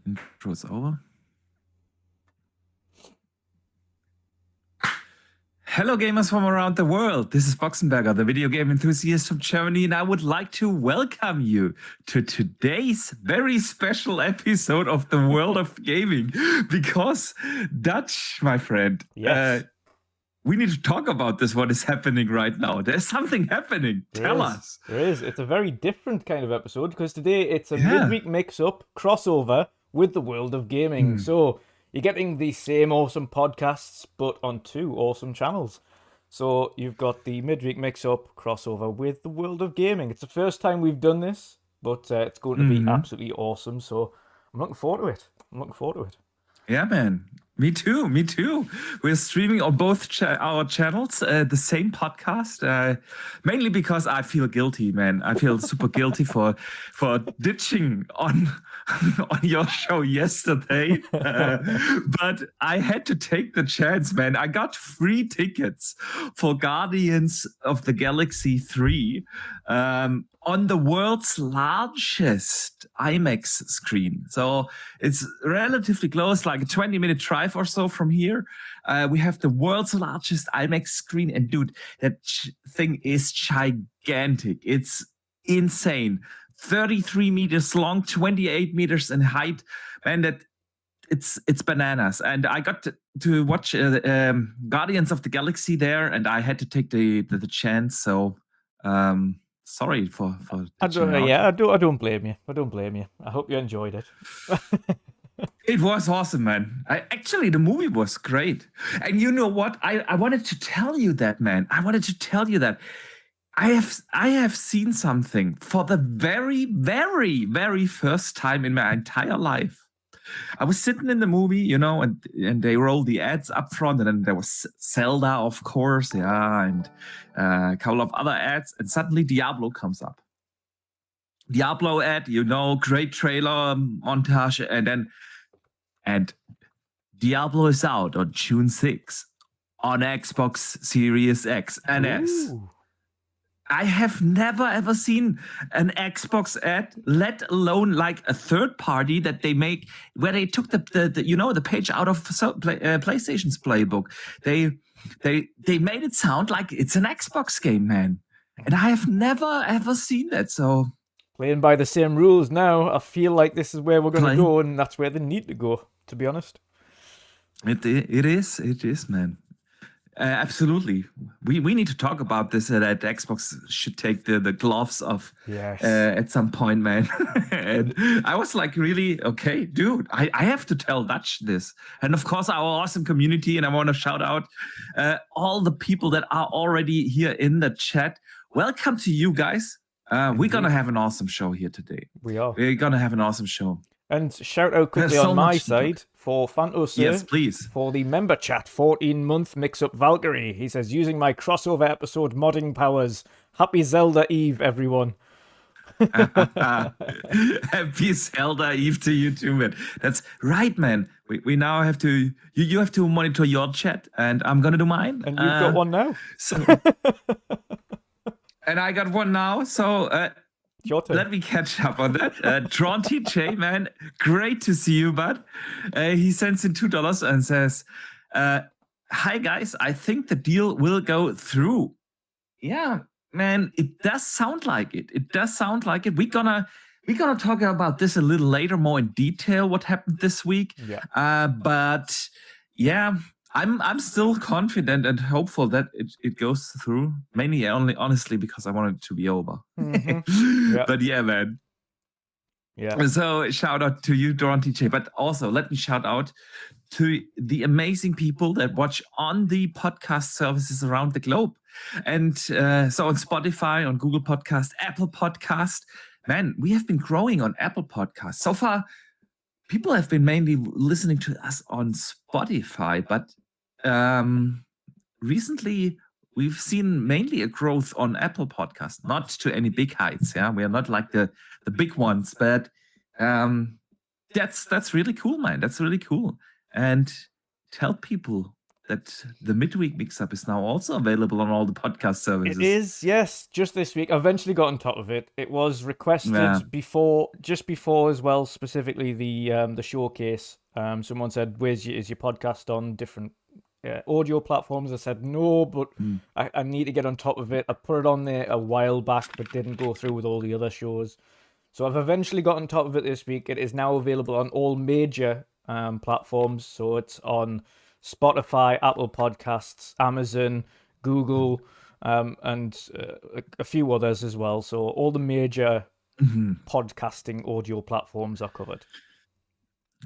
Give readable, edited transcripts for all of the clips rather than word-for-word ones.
intro is over. Hello, gamers from around the world. This is Boxenberger, the video game enthusiast from Germany, and I would like to welcome you to today's very special episode of the World of Gaming. Because, Dutch, my friend, Yes. We need to talk about this, what is happening right now. There's something happening. Tell us. There is. It's a very different kind of episode because today it's a midweek mix-up crossover with the World of Gaming. So you're getting the same awesome podcasts, but on two awesome channels. So you've got the midweek mix-up crossover with the World of Gaming. It's the first time we've done this, but it's going to be absolutely awesome. So I'm looking forward to it. Yeah, man. Me too. We're streaming on both our channels, the same podcast, mainly because I feel guilty, man. I feel super guilty for ditching on your show yesterday. But I had to take the chance, man. I got free tickets for Guardians of the Galaxy 3 on the world's largest IMAX screen. So it's relatively close, like a 20-minute drive or so from here. We have the world's largest IMAX screen. And dude, that thing is gigantic. It's insane. 33 meters long, 28 meters in height. Man, that it's bananas. And I got to watch Guardians of the Galaxy there, and I had to take the chance. So sorry for I don't blame you. I hope you enjoyed it. It was awesome, man. Actually, the movie was great. And you know what? I wanted to tell you that, man. I wanted to tell you that I have seen something for the very, very, very first time in my entire life. I was sitting in the movie, you know, and they rolled the ads up front, and then there was Zelda, of course, and a couple of other ads, and suddenly Diablo comes up. Diablo ad, you know, great trailer montage, and Diablo is out on June 6th on Xbox Series X and S. I have never ever seen an Xbox ad, let alone like a third party that they make, where they took the page out of PlayStation's playbook. They made it sound like it's an Xbox game, man. And I have never ever seen that. So playing by the same rules now, I feel like this is where we're going to go, and that's where they need to go, to be honest. It is, man. Absolutely. We need to talk about this, that Xbox should take the gloves off at some point, man. And I was like, really? Okay, dude, I have to tell Dutch this. And of course, our awesome community, and I want to shout out all the people that are already here in the chat. Welcome to you guys. We're going to have an awesome show here today. We're going to have an awesome show. And shout out quickly on my side for Fantos. Yes, please. For the member chat, 14-month mix-up Valkyrie. He says, using my crossover episode modding powers. Happy Zelda Eve, everyone. Happy Zelda Eve to you too, man. That's right, man. We now have to, you have to monitor your chat, and I'm going to do mine. And you've got one now. So, and I got one now, so... Your turn. Let me catch up on that. Drawn TJ, man, great to see you, bud. He sends in $2 and says, hi, guys, I think the deal will go through. Yeah, man, it does sound like it. We're gonna talk about this a little later, more in detail, what happened this week. Yeah. But, yeah, I'm still confident and hopeful that it goes through, mainly only honestly because I want it to be over. Yeah. But yeah, man. Yeah. So shout out to you, Doran TJ. But also let me shout out to the amazing people that watch on the podcast services around the globe. And so on Spotify, on Google Podcast, Apple Podcast. Man, we have been growing on Apple Podcast. So far, people have been mainly listening to us on Spotify, but recently we've seen mainly a growth on Apple Podcast, not to any big heights. Yeah, we are not like the big ones, but that's really cool, man. That's really cool. And tell people that the midweek mix-up is now also available on all the podcast services. It is, yes. Just this week, I eventually got on top of it. It was requested just before as well. Specifically, the showcase. Someone said, "Is your podcast on different audio platforms?" I said no, but I need to get on top of it. I put it on there a while back, but didn't go through with all the other shows. So I've eventually got on top of it this week. It is now available on all major platforms. So it's on Spotify, Apple Podcasts, Amazon, Google, and a few others as well. So all the major podcasting audio platforms are covered.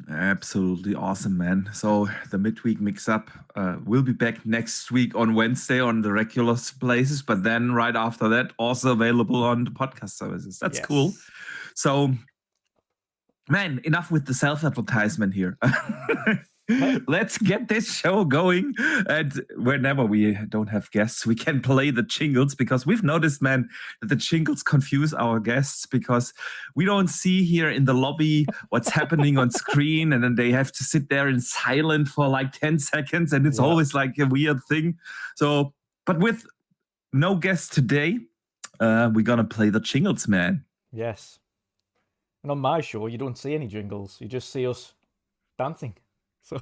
Absolutely awesome, man. So the midweek mix-up will be back next week on Wednesday on the regular places, but then right after that, also available on the podcast services. That's cool. So, man, enough with the self-advertisement here. Let's get this show going. And whenever we don't have guests, we can play the jingles, because we've noticed, man, that the jingles confuse our guests, because we don't see here in the lobby what's happening on screen, and then they have to sit there in silent for like 10 seconds, and it's always like a weird thing. So, but with no guests today, we're gonna play the jingles, man. Yes. And on my show, you don't see any jingles. You just see us dancing. So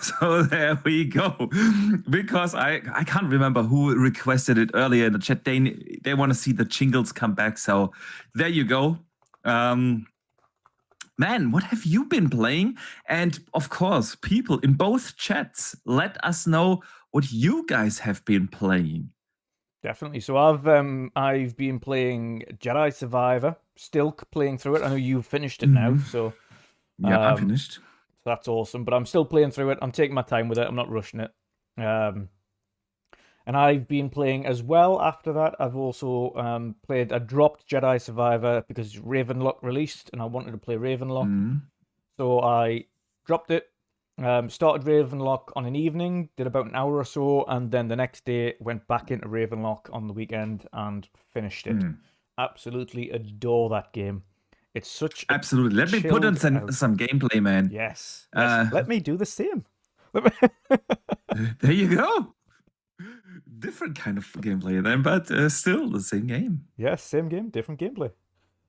So there we go. Because I can't remember who requested it earlier in the chat. They want to see the jingles come back. So there you go. Man, what have you been playing? And of course, people in both chats, let us know what you guys have been playing. Definitely. So I've been playing Jedi Survivor, still playing through it. I know you've finished it now, so yeah, I'm finished. So that's awesome. But I'm still playing through it. I'm taking my time with it. I'm not rushing it. And I've been playing as well. After that, I've also played. I dropped Jedi Survivor because Ravenlock released, and I wanted to play Ravenlock. So I dropped it. Started Ravenlock on an evening, did about an hour or so, and then the next day went back into Ravenlock on the weekend and finished it. Absolutely adore that game. It's such absolutely. Let me put on some gameplay, man. Yes. Let me do the same. There you go. Different kind of gameplay then, but still the same game. Yes, same game, different gameplay.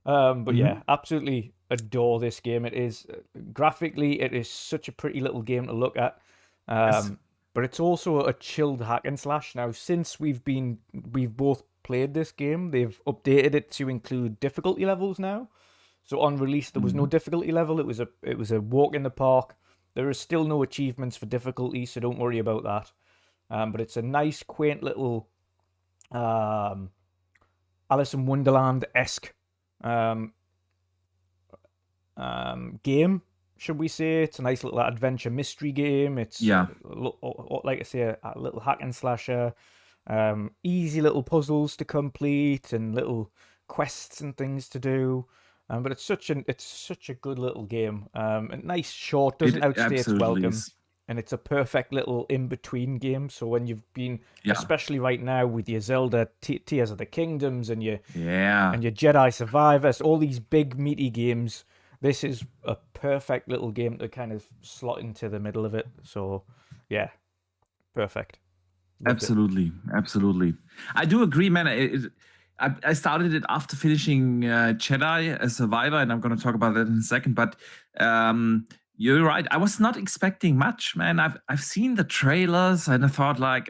But yeah, absolutely adore this game. It is graphically, it is such a pretty little game to look at. But it's also a chilled hack and slash. Now, since we've both played this game, they've updated it to include difficulty levels now. So on release, there was no difficulty level. It was a walk in the park. There is still no achievements for difficulty, so don't worry about that. But it's a nice, quaint little Alice in Wonderland-esque game, should we say. It's a nice little adventure mystery game. It's like I say, a little hack and slasher. Easy little puzzles to complete and little quests and things to do. But it's such a good little game. And nice, short, doesn't outstay its welcome. And it's a perfect little in-between game. So when you've been, especially right now with your Zelda Tears of the Kingdoms and your Jedi Survivors, all these big meaty games, this is a perfect little game to kind of slot into the middle of it. So yeah, perfect. Absolutely. I do agree, man. I started it after finishing Jedi Survivor, and I'm going to talk about that in a second. But you're right. I was not expecting much, man. I've seen the trailers, and I thought like,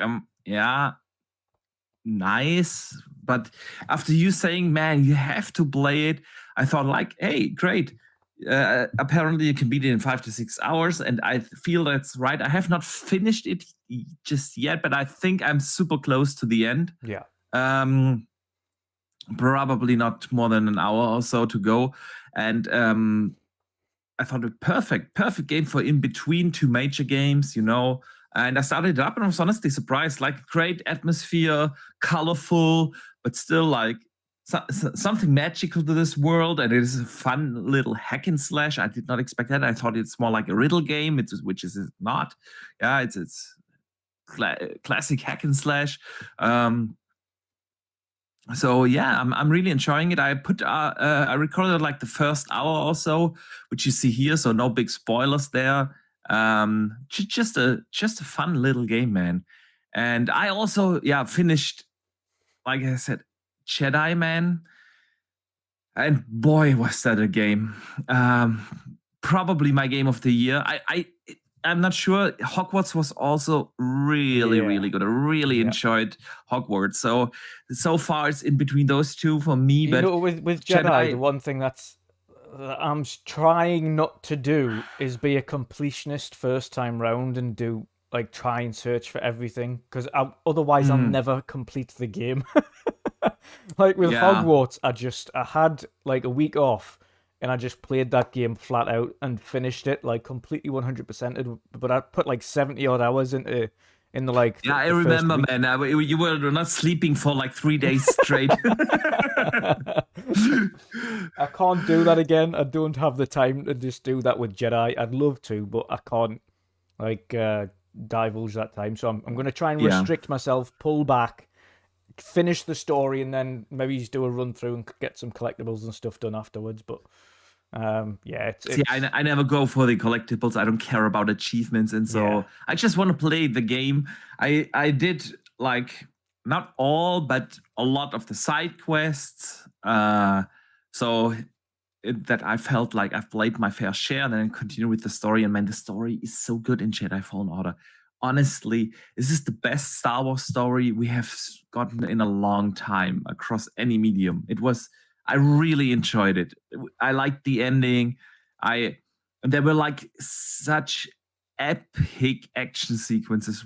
nice. But after you saying, man, you have to play it, I thought like, hey, great. Apparently you can beat it in 5 to 6 hours, and I feel that's right. I have not finished it just yet, but I think I'm super close to the end. Yeah. Probably not more than an hour or so to go. And I thought it perfect game for in between two major games, you know. And I started it up and I was honestly surprised. Like, great atmosphere, colorful, but still like something magical to this world. And it is a fun little hack and slash. I did not expect that. I thought it's more like a riddle game, which is not. Yeah, it's classic hack and slash. So yeah, I'm really enjoying it. I recorded like the first hour or so, which you see here. So no big spoilers there. Just a fun little game, man. And I also finished, like I said, Jedi, man. And boy, was that a game! Probably my game of the year. I'm not sure. Hogwarts was also really, Yeah. really good. I really Yeah. enjoyed Hogwarts. So far, it's in between those two for me. You But know, with Jedi, the one thing that I'm trying not to do is be a completionist first time round and do like try and search for everything because otherwise I'll never complete the game. Like with yeah, Hogwarts, I had like a week off and I just played that game flat out and finished it like completely 100%. But I put like 70 odd hours in the like I the first remember, week. man. You were not sleeping for like 3 days straight. I can't do that again. I don't have the time to just do that with Jedi. I'd love to, but I can't like divulge that time. So I'm going to try and Yeah. restrict myself, pull back, finish the story, and then maybe just do a run through and get some collectibles and stuff done afterwards. But yeah, See, I never go for the collectibles. I don't care about achievements, and so Yeah. I just want to play the game. I did like not all, but a lot of the side quests. So that I felt like I've played my fair share, and then continue with the story. And man, the story is so good in Jedi Fallen Order. Honestly, this is the best Star Wars story we have gotten in a long time across any medium. I really enjoyed it. I liked the ending. There were like such epic action sequences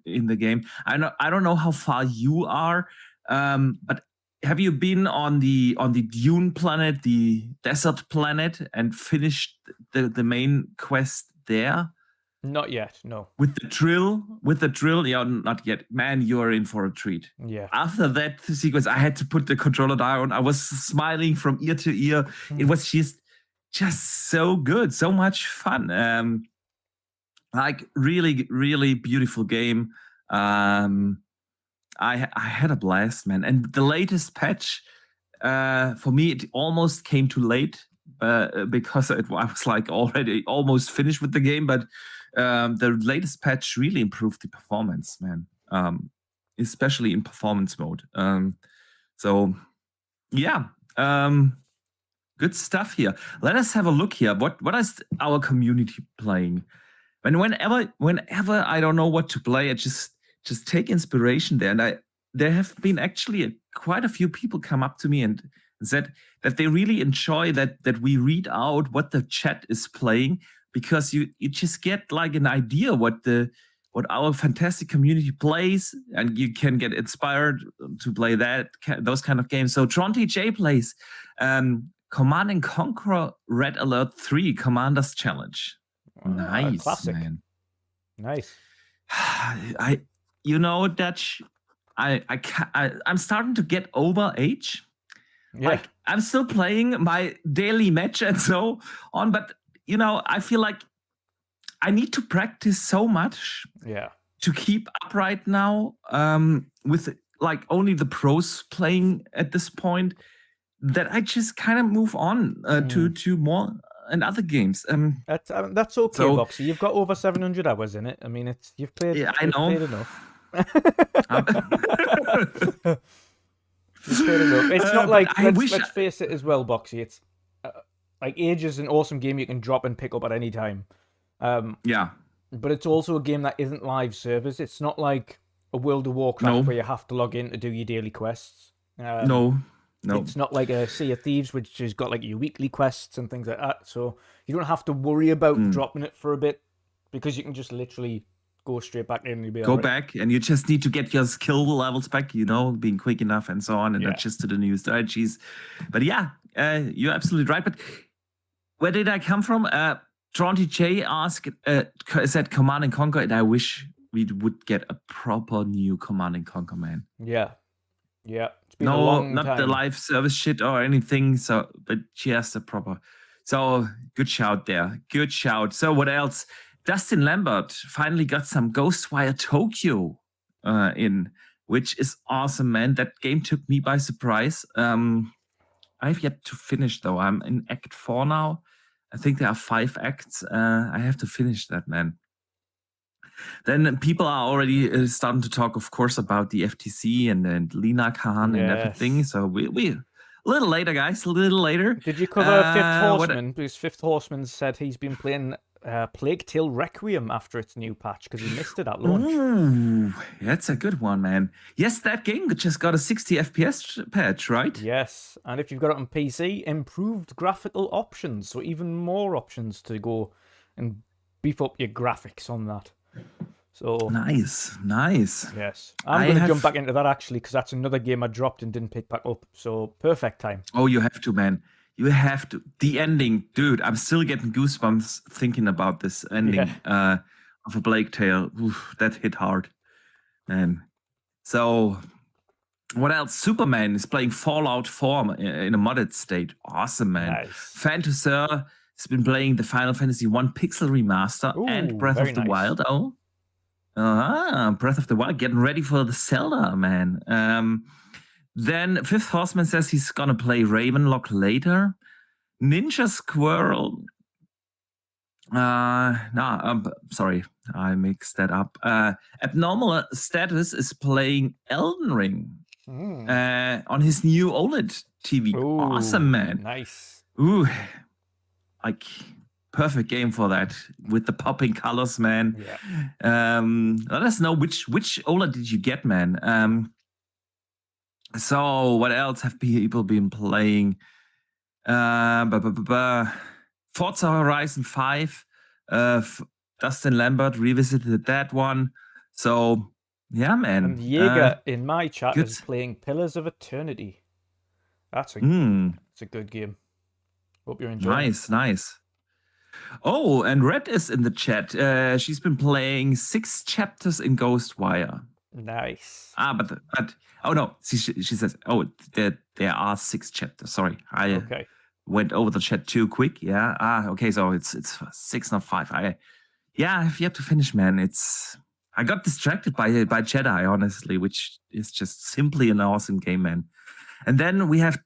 in the game. I don't know how far you are, but have you been on the Dune planet, the desert planet, and finished the main quest there? Not yet. No. With the drill, yeah, not yet. Man, you are in for a treat. Yeah. After that sequence, I had to put the controller down. I was smiling from ear to ear. It was just so good, so much fun. Like really, really beautiful game. I had a blast, man. And the latest patch, for me, it almost came too late because I was like already almost finished with the game. But the latest patch really improved the performance, man. Especially in performance mode. So yeah, good stuff here. Let us have a look here. What is our community playing? And whenever I don't know what to play, I just take inspiration there. And there have been actually quite a few people come up to me and said that they really enjoy that we read out what the chat is playing, because you just get like an idea what our fantastic community plays, and you can get inspired to play those kind of games. So Tronty J plays Command and Conquer Red Alert 3 Commander's Challenge. Nice, classic. man. Nice. Dutch, I'm starting to get over age. Yeah. Like, I'm still playing my daily match and so on, but I feel like I need to practice so much. Yeah. To keep up right now, with like only the pros playing at this point, that I just kind of move on to more and other games. That's okay, Boxy. You've got over 700 hours in it. I mean, you've played. Yeah, I know. Played enough. You've played enough. It's not like let's face it as well, Boxy. It's like Age is an awesome game you can drop and pick up at any time. Yeah. But it's also a game that isn't live servers. It's not like a World of Warcraft where you have to log in to do your daily quests. No. It's not like a Sea of Thieves, which has got like your weekly quests and things like that. So you don't have to worry about dropping it for a bit, because you can just literally go straight back in and you'll be go back, and you just need to get your skill levels back, being quick enough and so on, and adjust to the new strategies. But yeah, you're absolutely right. But where did I come from? Tronty J said Command and Conquer, and I wish we would get a proper new Command and Conquer, man. Yeah. It's been a long not time. the live service shit or anything. So, but just a proper. So good shout there. Good shout. So what else? Dustin Lambert finally got some Ghostwire Tokyo in. which is awesome, man. That game took me by surprise. I've yet to finish, though. I'm in Act 4 now. I think there are 5 acts. I have to finish that, man. Then people are already starting to talk, of course, about the FTC and Lina Khan and everything. So we a little later, guys. A little later. Did you cover Fifth Horseman? Because Fifth Horseman said he's been playing Plague Tale Requiem after its new patch because he missed it at launch. Ooh, that's a good one, man. Yes, that game just got a 60 FPS patch, right? Yes, and if you've got it on PC, improved graphical options, so even more options to go and beef up your graphics on that. So nice. Yes, I'm going to jump back into that actually because that's another game I dropped and didn't pick back up. So perfect time. Oh, you have to, man. You have to. The ending, dude. I'm still getting goosebumps thinking about this ending of a Plague Tale. Oof, that hit hard, man. So, what else? Superman is playing Fallout 4 in a modded state. Awesome, man. Nice. Fantasy has been playing the Final Fantasy 1 Pixel Remaster and Breath of the Wild. Oh, Breath of the Wild. Getting ready for the Zelda, man. Then Fifth Horseman says he's gonna play Ravenlock later. Ninja Squirrel. Sorry, I mixed that up. Abnormal Status is playing Elden Ring on his new OLED TV. Ooh, awesome, man. Nice. Ooh, like perfect game for that with the popping colors, man. Yeah. Let us know which OLED did you get, man. So what else have people been playing? Forza Horizon 5. Dustin Lambert revisited that one. So yeah, man. And Jaeger in my chat is playing Pillars of Eternity. It's a good game. Hope you're enjoying. Nice. Oh, and Red is in the chat. She's been playing 6 chapters in Ghostwire. Nice. But oh no, she says, oh, there are 6 chapters. Sorry, I went over the chat too quick. Yeah. Okay, so it's 6, not 5. I have yet to finish, man. I got distracted by Jedi, honestly, which is just simply an awesome game, man. And then we have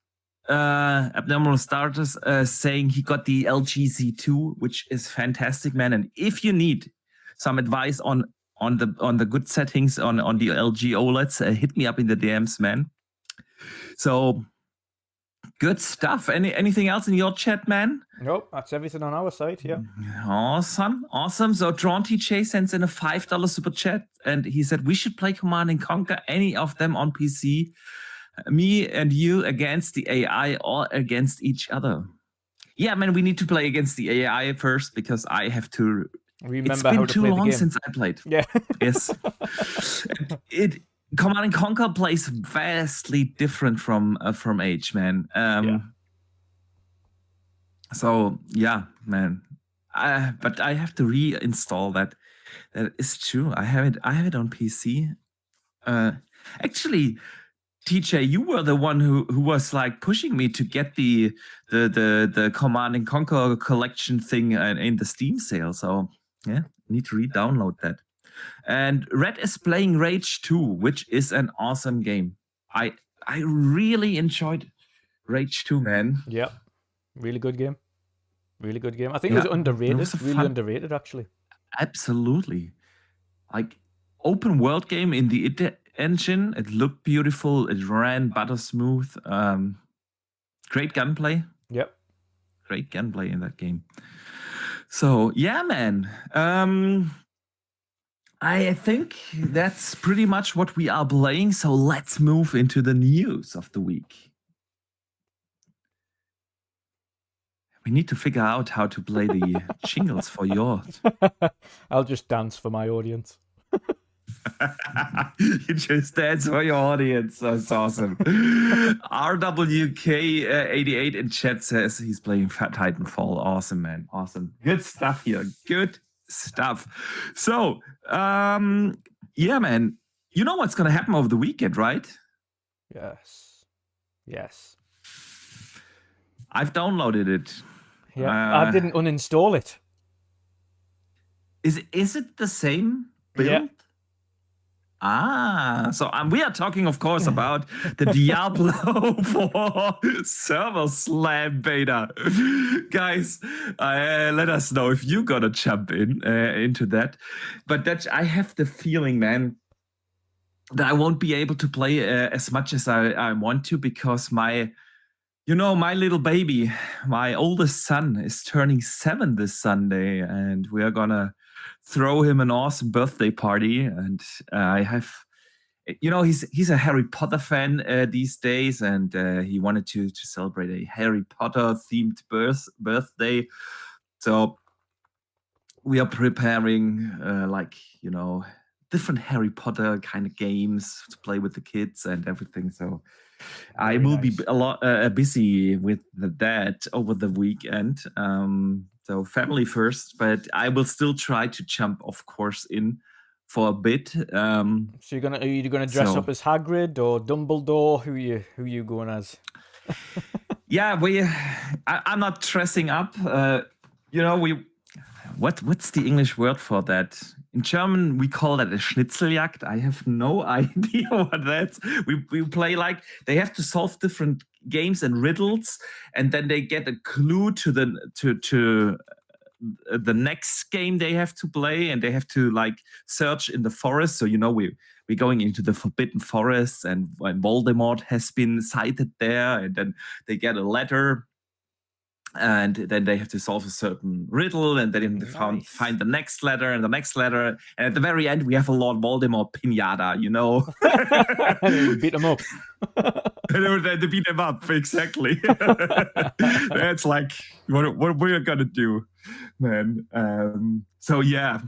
Abnormal Starters saying he got the LG Z2, which is fantastic, man. And if you need some advice on the good settings on the LG OLEDs, hit me up in the DMs, man. So good stuff. Anything else in your chat, man? Nope, that's everything on our side. Yeah. Awesome. So Drawn TJ sends in a $5 super chat, and he said we should play Command and Conquer, any of them on PC. Me and you against the AI or against each other. Yeah, man, we need to play against the AI first because I have to remember it's been how to too play long the game. since I played. Yeah. Yes. Command and Conquer plays vastly different from Age, man. So yeah, man. But I have to reinstall that. That is true. I have it on PC. Actually, TJ, you were the one who was like pushing me to get the Command and Conquer collection thing in the Steam sale. So yeah, need to re-download that. And Red is playing Rage 2, which is an awesome game. I really enjoyed Rage 2, man. Yeah, really good game. Really good game. I think it was underrated. It was really underrated, actually. Absolutely. Like open world game in the engine. It looked beautiful. It ran butter smooth. Great gunplay. Yep. Great gunplay in that game. So yeah, man. I think that's pretty much what we are playing. So let's move into the news of the week. We need to figure out how to play the jingles for yours. I'll just dance for my audience. You just dance for your audience. That's awesome. RWK88 in chat says he's playing Titanfall. Awesome, man. Awesome. Good stuff here. Good stuff. So, yeah, man. You know what's going to happen over the weekend, right? Yes. I've downloaded it. Yeah, I didn't uninstall it. Is it the same build? Yeah. So we are talking, of course, about the Diablo 4 server slam beta. Guys, let us know if you're gonna jump into that. But I have the feeling, man, that I won't be able to play as much as I want to, because my little baby, my oldest son, is turning 7 this Sunday, and we are gonna throw him an awesome birthday party. And I have, he's a Harry Potter fan these days, and he wanted to celebrate a Harry Potter themed birthday. So we are preparing different Harry Potter kind of games to play with the kids and everything. So I will be a lot busy with that over the weekend. So family first, but I will still try to jump, of course, in for a bit. So are you gonna dress up as Hagrid or Dumbledore? Who you going as? Yeah, I'm not dressing up. What's the English word for that? In German, we call that a Schnitzeljagd. I have no idea what that's. We play they have to solve different games and riddles, and then they get a clue to the next game they have to play, and they have to search in the forest. So we're going into the Forbidden Forest, and when Voldemort has been sighted there, and then they get a letter. And then they have to solve a certain riddle, and then they find the next letter and the next letter. And at the very end, we have a Lord Voldemort pinata, And beat them up. They beat them up, exactly. That's what we're going to do, man. So, yeah.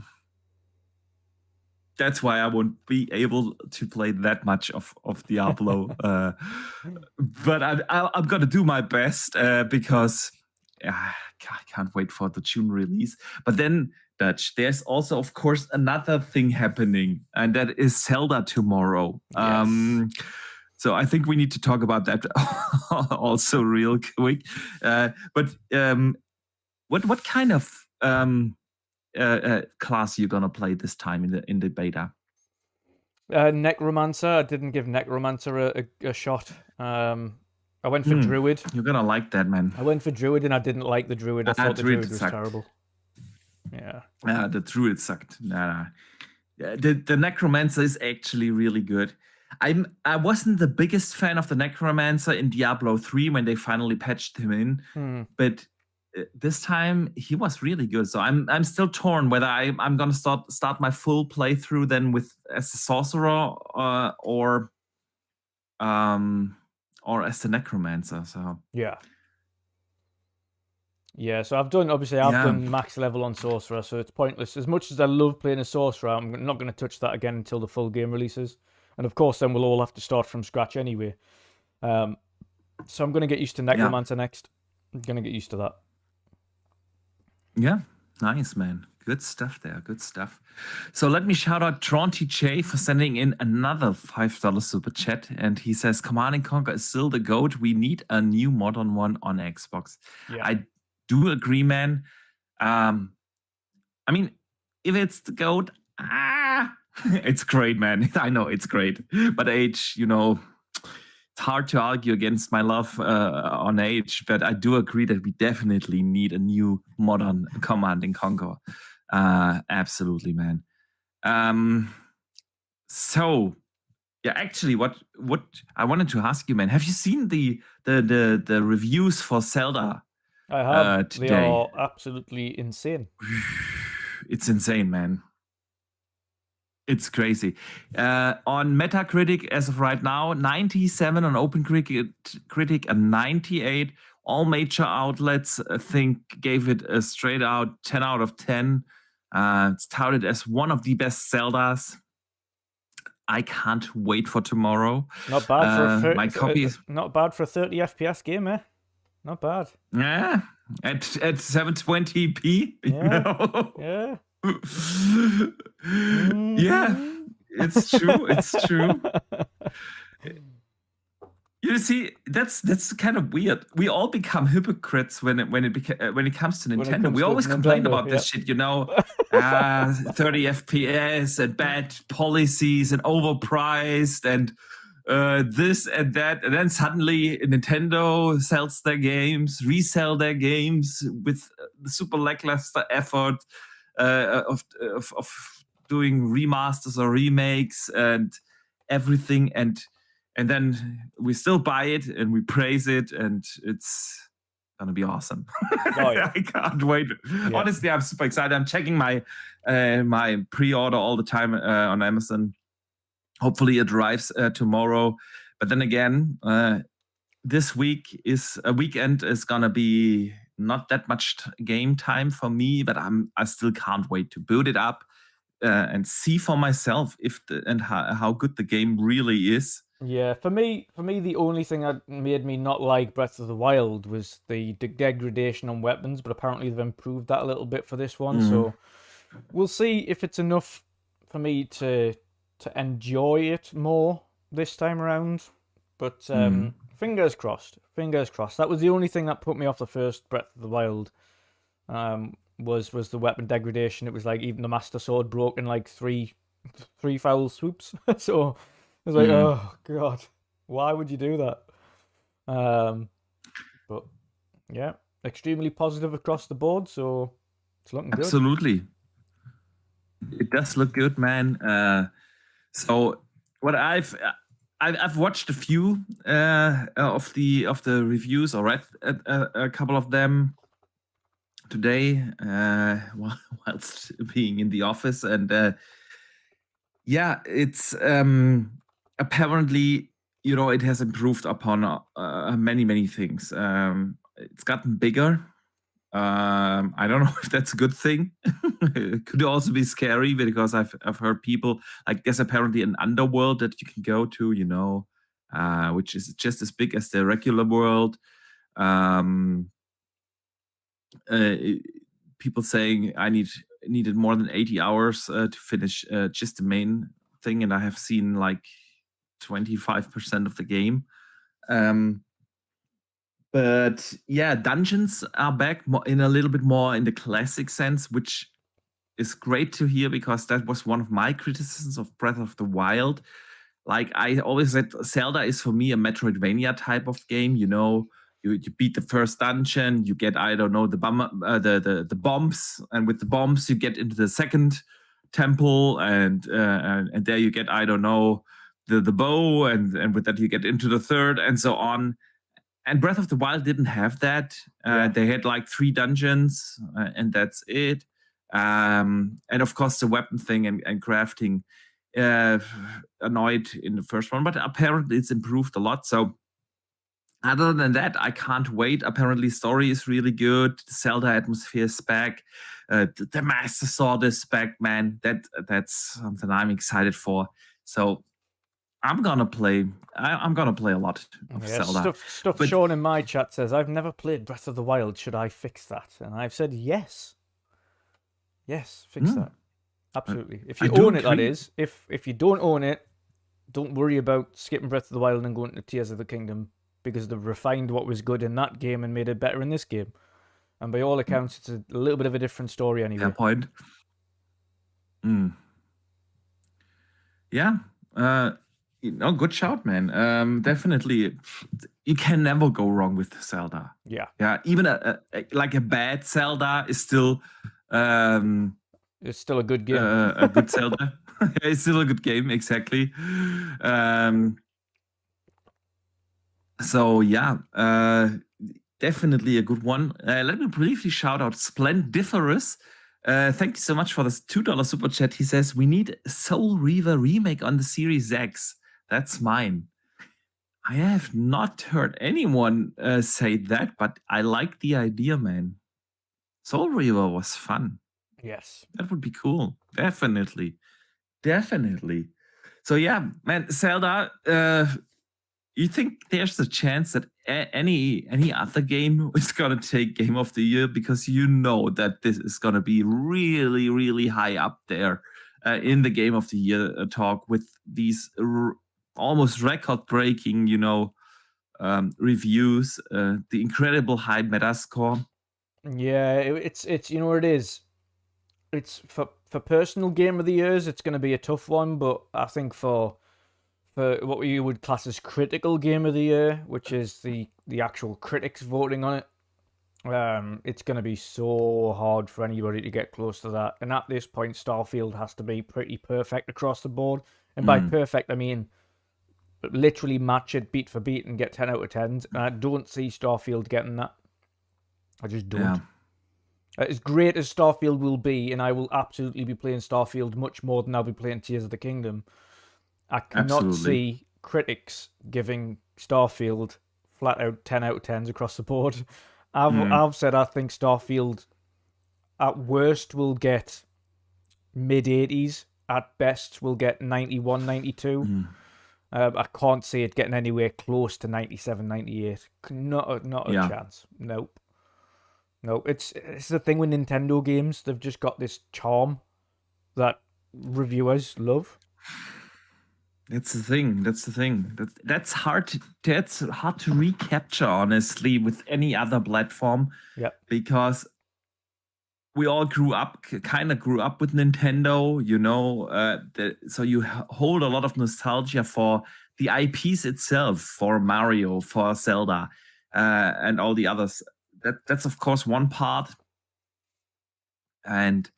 That's why I won't be able to play that much of Diablo. But I'm going to do my best because... I can't wait for the June release. But then, Dutch, there's also, of course, another thing happening, and that is Zelda tomorrow. Yes. So I think we need to talk about that also real quick. But what kind of class are you gonna play this time in the beta? Necromancer. I didn't give Necromancer a shot. I went for Druid. You're gonna like that, man. I went for Druid, and I didn't like the Druid. I thought the Druid was terrible. Yeah. The Druid sucked. Nah. The Necromancer is actually really good. I wasn't the biggest fan of the Necromancer in Diablo 3 when they finally patched him in, but this time he was really good. So I'm still torn whether I'm gonna start my full playthrough then as a sorcerer or as the Necromancer. So yeah. So I've done max level on Sorcerer, so it's pointless. As much as I love playing a Sorcerer, I'm not going to touch that again until the full game releases. And of course, then we'll all have to start from scratch anyway. So I'm going to get used to Necromancer next. I'm going to get used to that. Yeah, nice, man. Good stuff there. Good stuff. So let me shout out Tronty J for sending in another $5 super chat. And he says, Command & Conquer is still the GOAT. We need a new modern one on Xbox. Yeah. I do agree, man. I mean, if it's the GOAT, it's great, man. I know it's great. But age, it's hard to argue against my love on age. But I do agree that we definitely need a new modern Command & Conquer. Absolutely, man. So yeah, actually, what I wanted to ask you, man, have you seen the reviews for Zelda? I have. Today? They are absolutely insane. It's insane, man. It's crazy. On Metacritic, as of right now, 97 on OpenCritic and 98. All major outlets, I think, gave it a straight out 10 out of 10. It's touted as one of the best Zeldas. I can't wait for tomorrow. Not bad for my copy is not bad for a 30 FPS game, eh? Not bad. Yeah, at 720p. Yeah. Yeah, it's true. It's true. you see, that's kind of weird. We all become hypocrites when it comes to Nintendo. We always complain about this shit, 30 FPS and bad policies and overpriced and this and that, and then suddenly Nintendo sells their games, resell their games with super lackluster effort of doing remasters or remakes and everything, and then we still buy it and we praise it, and it's gonna be awesome. Oh, yeah. I can't wait. Yeah. Honestly, I'm super excited. I'm checking my my pre-order all the time on Amazon. Hopefully it arrives tomorrow. But then again, this weekend is gonna be not that much game time for me, but I still can't wait to boot it up and see for myself how good the game really is. Yeah, for me, the only thing that made me not like Breath of the Wild was the degradation on weapons, but apparently they've improved that a little bit for this one. So we'll see if it's enough for me to enjoy it more this time around. But fingers crossed. Fingers crossed. That was the only thing that put me off the first Breath of the Wild. Was the weapon degradation. It was like even the Master Sword broke in like three foul swoops. So I was like, oh god, why would you do that? But yeah, extremely positive across the board. So it's looking good. Absolutely, it does look good, man. So what I've watched a few of the reviews, or read a couple of them today whilst being in the office, and yeah, it's apparently, it has improved upon many things. It's gotten bigger. I don't know if that's a good thing. It could also be scary, because I've heard people, like, there's apparently an underworld that you can go to, which is just as big as the regular world. People saying I needed more than 80 hours to finish just the main thing, and I have seen like 25% of the game. But yeah, dungeons are back in a little bit more in the classic sense, which is great to hear, because that was one of my criticisms of Breath of the Wild. Like I always said, Zelda is for me a Metroidvania type of game. You beat the first dungeon, you get, I don't know, the bombs, and with the bombs you get into the second temple, and there you get, I don't know, the bow, and with that you get into the third, and so on. And Breath of the Wild didn't have that. They had like 3 dungeons, and that's it. And of course the weapon thing and crafting annoyed in the first one, but apparently it's improved a lot. So other than that, I can't wait. Apparently story is really good. The Zelda atmosphere is back. The Master Sword is back, man. That's something I'm excited for. So I'm gonna play a lot of Zelda. Stuff Sean in my chat says, I've never played Breath of the Wild. Should I fix that? And I've said yes. Yes, fix that. Absolutely. If you own it, that is. If you don't own it, don't worry about skipping Breath of the Wild and going to Tears of the Kingdom, because they've refined what was good in that game and made it better in this game. And by all accounts, it's a little bit of a different story anyway. Fair point. Yeah. Good shout, man. Definitely, you can never go wrong with Zelda. Yeah. Even a bad Zelda is still it's still a good game. A good Zelda. It's still a good game, exactly. So yeah, definitely a good one. Let me briefly shout out Splendiferous. Thank you so much for this $2 super chat. He says, we need Soul Reaver remake on the Series X. That's mine. I have not heard anyone say that, but I like the idea, man. Soul Reaver was fun. Yes. That would be cool. Definitely. So yeah, man, Zelda, you think there's a chance that any other game is gonna take Game of the Year? Because you know that this is gonna be really, really high up there in the Game of the Year talk, with these almost record-breaking, reviews, the incredible high Metascore. Yeah, it's you know what it is. It's for personal game of the years. It's going to be a tough one, but I think for what you would class as critical game of the year, which is the actual critics voting on it, it's going to be so hard for anybody to get close to that. And at this point, Starfield has to be pretty perfect across the board. And by perfect, I mean literally match it beat for beat and get 10 out of 10s. And I don't see Starfield getting that. I just don't. Yeah. As great as Starfield will be, and I will absolutely be playing Starfield much more than I'll be playing Tears of the Kingdom, I cannot see critics giving Starfield flat out 10 out of 10s across the board. I've said I think Starfield at worst will get mid 80s, at best will get 91, 92. I can't see it getting anywhere close to 97, 98. Not a chance. Nope. No, it's the thing with Nintendo games. They've just got this charm that reviewers love. That's the thing. That's hard to recapture, honestly, with any other platform. Yeah. Because we all grew up with Nintendo, you know. So you hold a lot of nostalgia for the IPs itself, for Mario, for Zelda, and all the others. That's of course one part, and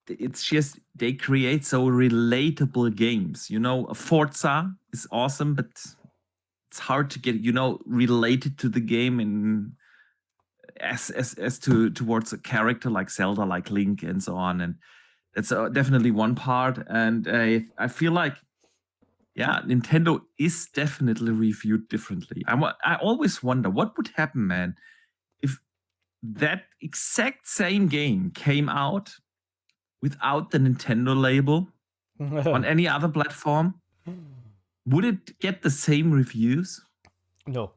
it's just they create so relatable games. You know, Forza is awesome, but it's hard to get related to the game in towards a character like Zelda, like Link, and so on. And that's definitely one part. And I feel like, yeah, Nintendo is definitely reviewed differently. I always wonder what would happen, man, if that exact same game came out without the Nintendo label on any other platform. Would it get the same reviews? No.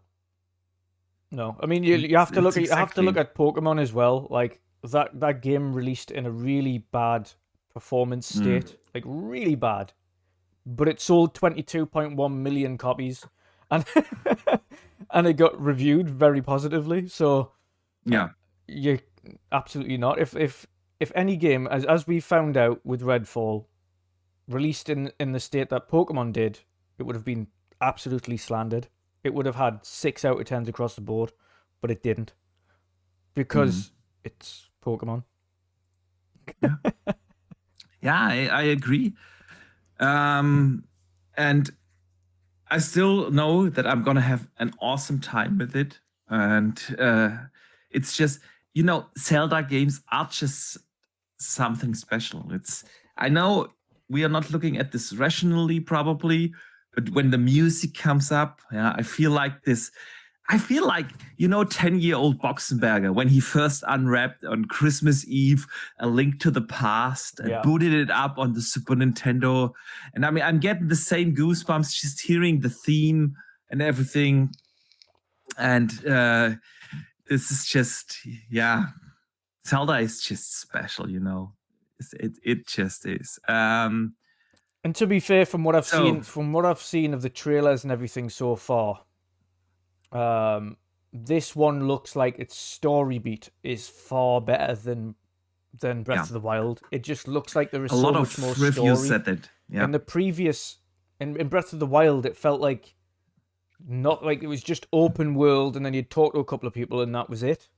I mean, you have to look at Pokemon as well. Like that game released in a really bad performance state, like really bad. But it sold 22.1 million copies, and and it got reviewed very positively. So yeah, you absolutely not. If any game, as we found out with Redfall, released in the state that Pokemon did, it would have been absolutely slandered. It would have had 6 out of 10s across the board, but it didn't because it's Pokemon. Yeah, I agree. And I still know that I'm gonna have an awesome time with it. And it's just, Zelda games are just something special. I know we are not looking at this rationally, probably, but when the music comes up, I feel like 10-year-old Boxenberger, when he first unwrapped on Christmas Eve A Link to the Past and booted it up on the Super Nintendo. And I mean, I'm getting the same goosebumps just hearing the theme and everything. And this is just, Zelda is just special, It just is. And to be fair, from what I've seen of the trailers and everything so far, this one looks like its story beat is far better than Breath of the Wild. It just looks like there is so much more story. A lot of reviews said that. Yeah. In the previous, in Breath of the Wild, it felt like not like it was just open world, and then you'd talk to a couple of people, and that was it.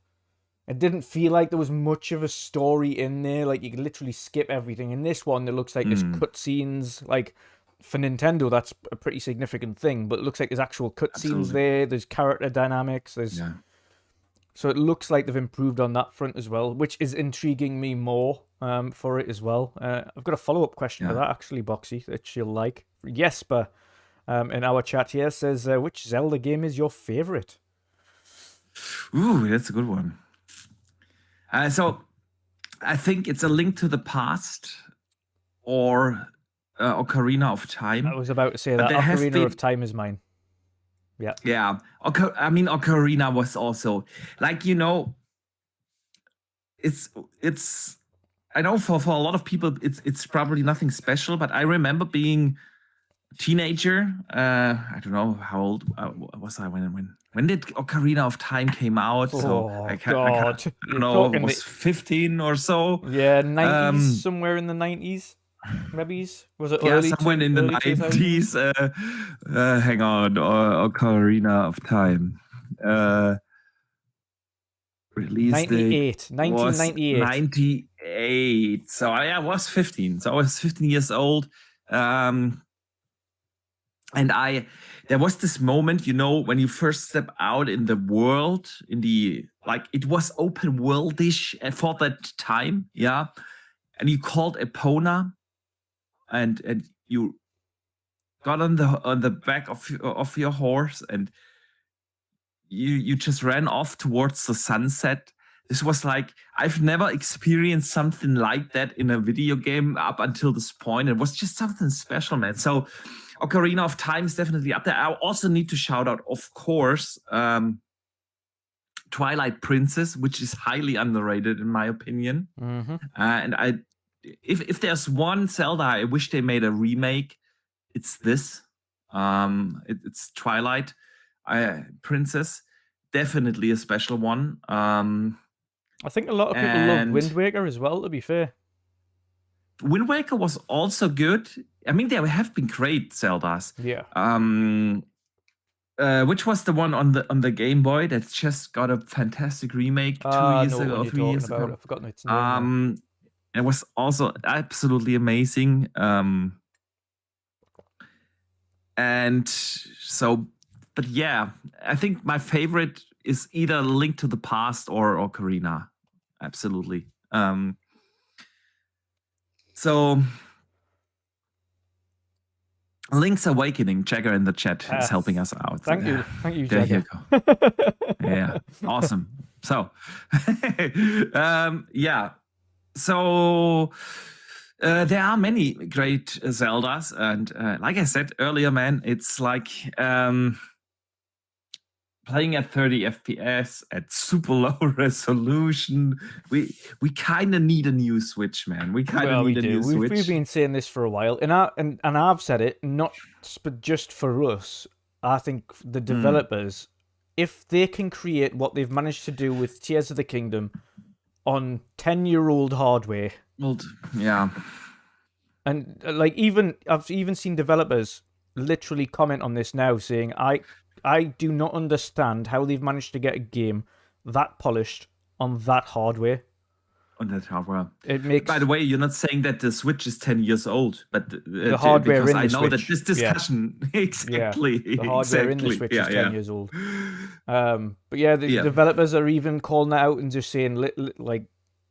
It didn't feel like there was much of a story in there. Like you could literally skip everything. In this one, it looks like there's cutscenes. Like for Nintendo, that's a pretty significant thing. But it looks like there's actual cutscenes there. There's character dynamics. So it looks like they've improved on that front as well, which is intriguing me more for it as well. I've got a follow-up question to that, actually, Boxy, that you'll like. Jesper in our chat here says, which Zelda game is your favorite? Ooh, that's a good one. So I think it's A Link to the Past or Ocarina of Time. I was about to say that. Ocarina of Time is mine. Yeah. Yeah. I mean, Ocarina was also like, it's I know for a lot of people it's probably nothing special, but I remember being teenager. I don't know how old was I when did Ocarina of Time came out? So I God, don't you're know. talking Was 15 or so. 90s, somewhere in the 90s, maybe. Was it Yeah, early somewhere in the early 2000s? 90s. Hang on, Ocarina of Time. Release date 1998. was 98. So I was 15. So I was 15 years old. And there was this moment, when you first step out in the world, it was open worldish for that time, yeah. And you called Epona, and you got on the back of your horse, and you just ran off towards the sunset. This was like, I've never experienced something like that in a video game up until this point. It was just something special, man. So Ocarina of Time is definitely up there. I also need to shout out, of course, Twilight Princess, which is highly underrated in my opinion. Mm-hmm. And if there's one Zelda I wish they made a remake, it's this. It's Twilight Princess, definitely a special one. I think a lot of people love Wind Waker as well, to be fair. Wind Waker was also good. I mean, there have been great Zeldas. Yeah. Which was the one on the Game Boy that just got a fantastic remake 2 years ago, 3 years ago? I've forgotten its name. It was also absolutely amazing. And so, but yeah, I think my favorite is either Link to the Past or Ocarina. Absolutely. So Link's Awakening, Jagger in the chat is helping us out. Thank you, there Jagger. You go. Yeah, awesome. So, yeah. So there are many great Zeldas, and like I said earlier, man, it's like playing at 30 FPS at super low resolution. We kind of need a new Switch, man. We kind of need a new Switch. We've been saying this for a while, and I've said it, not just for us. I think the developers, if they can create what they've managed to do with Tears of the Kingdom on 10-year-old hardware, yeah, and I've even seen developers literally comment on this now, saying I do not understand how they've managed to get a game that polished on that hardware. On that hardware. It makes. By the way, you're not saying that the Switch is 10 years old, but the hardware because in the I know Switch, that this discussion exactly. The hardware in the Switch is 10 years old. But yeah, the developers are even calling that out and just saying, like,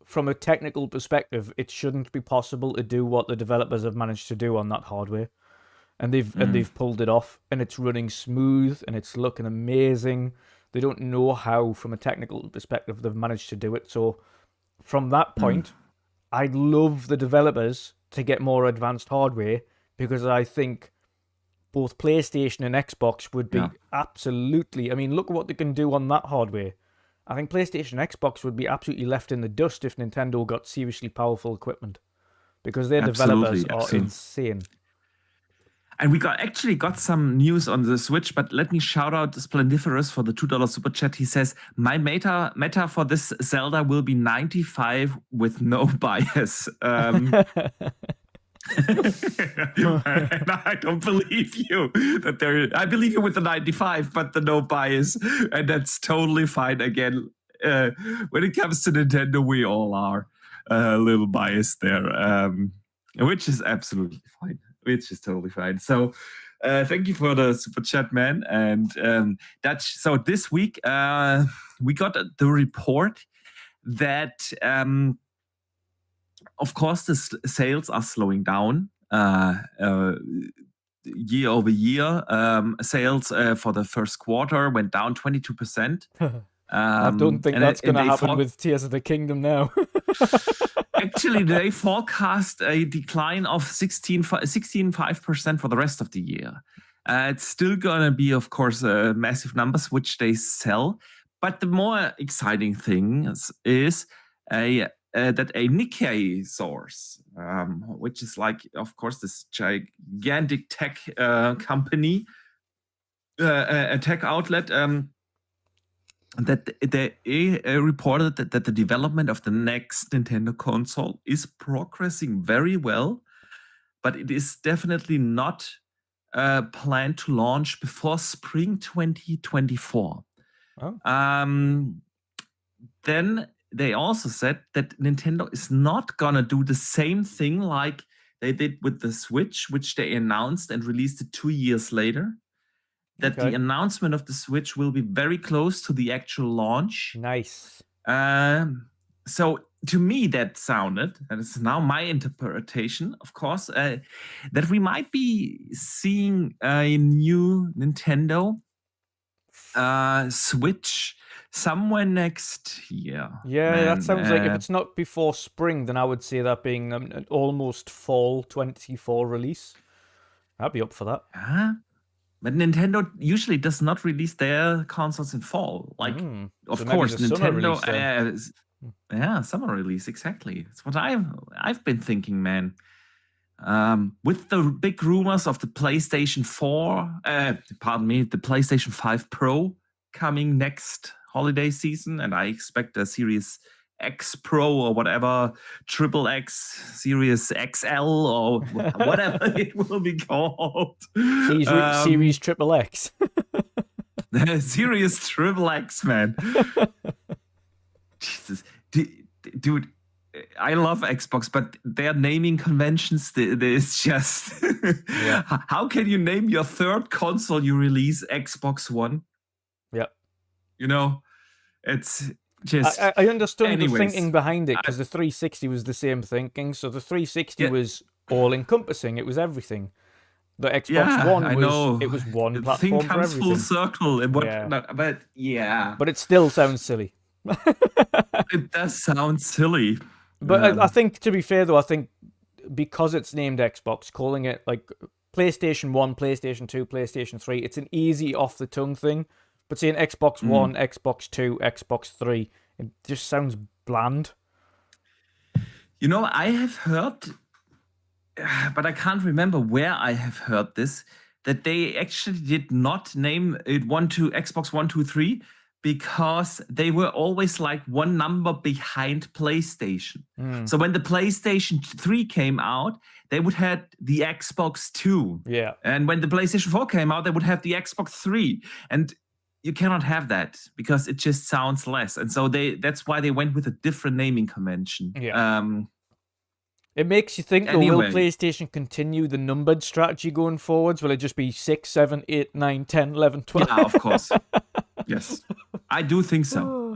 from a technical perspective, it shouldn't be possible to do what the developers have managed to do on that hardware. And they've pulled it off, and it's running smooth, and it's looking amazing. They don't know how, from a technical perspective, they've managed to do it. So, from that point, I'd love the developers to get more advanced hardware, because I think both PlayStation and Xbox would be absolutely. I mean, look at what they can do on that hardware. I think PlayStation and Xbox would be absolutely left in the dust if Nintendo got seriously powerful equipment, because their developers are insane. And we actually got some news on the Switch, but let me shout out Splendiferous for the $2 super chat. He says, my meta for this Zelda will be 95 with no bias. And I don't believe you. I believe you with the 95, but the no bias. And that's totally fine. Again, when it comes to Nintendo, we all are a little biased there, which is absolutely fine. Which is totally fine. So thank you for the super chat, man. And so this week we got the report that of course the sales are slowing down year over year. Sales for the first quarter went down 22%. I don't think that's going to happen with Tears of the Kingdom now. Actually, they forecast a decline of 16.5% for the rest of the year. It's still going to be, of course, massive numbers, which they sell. But the more exciting thing is a that a Nikkei source, which is like, of course, this gigantic tech company, a tech outlet, that they reported that the development of the next Nintendo console is progressing very well, but it is definitely not planned to launch before spring 2024. Oh. Then they also said that Nintendo is not gonna do the same thing like they did with the Switch, which they announced and released it 2 years later. That the announcement of the Switch will be very close to the actual launch. Nice. So to me, that sounded, and it's now my interpretation, of course, that we might be seeing a new Nintendo Switch somewhere next year. Yeah, that sounds like if it's not before spring, then I would say that being an almost fall 24 release. I'd be up for that. But Nintendo usually does not release their consoles in fall. Like, of course, Nintendo, summer release, exactly. It's what I've been thinking, man. With the big rumors of the PlayStation 4, the PlayStation 5 Pro coming next holiday season, and I expect a Series X Pro or whatever, Triple X, Series XL or whatever it will be called. Series Triple X. Series Triple X, man. Jesus, dude. I love Xbox, but their naming conventions, there's just... How can you name your third console you release Xbox One? Yeah. You know, it's just... I understood the thinking behind it, because the 360 was the same thinking. So the 360 was all-encompassing. It was everything. The Xbox One was one platform thing for comes everything. full circle. But it still sounds silly. It does sound silly. But I think, to be fair, though, I think because it's named Xbox, calling it like PlayStation 1, PlayStation 2, PlayStation 3, it's an easy off-the-tongue thing. But saying Xbox 1, Xbox 2, Xbox 3, it just sounds bland. You know, I have heard, but I can't remember where I have heard this, that they actually did not name it Xbox 1, 2, 3, because they were always like one number behind PlayStation. So when the PlayStation 3 came out, they would have the Xbox 2. Yeah. And when the PlayStation 4 came out, they would have the Xbox 3. And you cannot have that because it just sounds less. And so that's why they went with a different naming convention. Yeah. It makes you think, though, will PlayStation continue the numbered strategy going forwards? Will it just be 6, 7, 8, 9, 10, 11, 12? Yeah, of course. Yes. I do think so.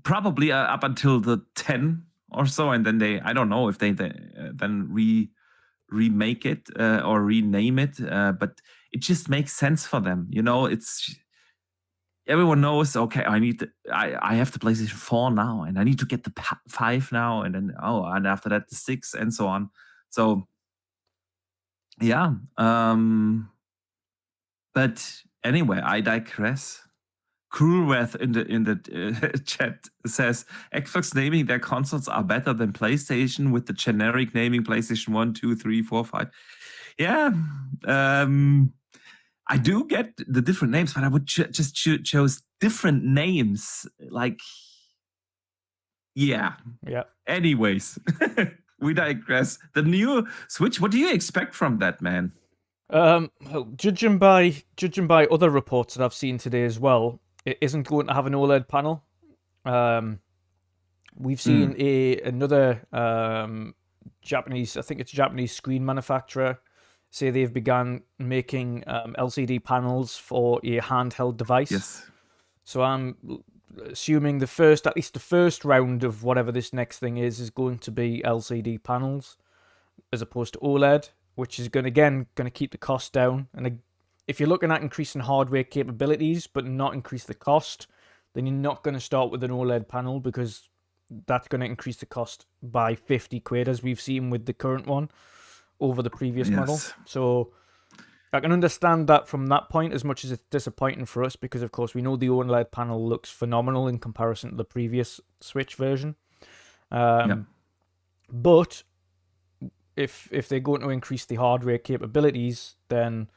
Probably up until the 10 or so, and then I don't know if they then remake it or rename it, but it just makes sense for them. You know, everyone knows, okay, I have the PlayStation 4 now, and I need to get the 5 now, and then and after that the 6 and so on. So yeah. But anyway, I digress. Cruelwrath in the chat says Xbox naming their consoles are better than PlayStation with the generic naming PlayStation 1, 2, 3, 4, 5. Yeah. I do get the different names, but I would just chose different names. Like, yeah. Anyways, we digress. The new Switch, what do you expect from that, man? Well, judging by other reports that I've seen today as well, it isn't going to have an OLED panel. We've seen another Japanese, I think it's a Japanese screen manufacturer, say they've begun making LCD panels for a handheld device. Yes. So I'm assuming at least the first round of whatever this next thing is going to be LCD panels as opposed to OLED, which is going to keep the cost down. And if you're looking at increasing hardware capabilities but not increase the cost, then you're not going to start with an OLED panel, because that's going to increase the cost by 50 quid, as we've seen with the current one over the previous model. So I can understand that from that point, as much as it's disappointing for us, because of course we know the OLED panel looks phenomenal in comparison to the previous Switch version. But if they're going to increase the hardware capabilities, then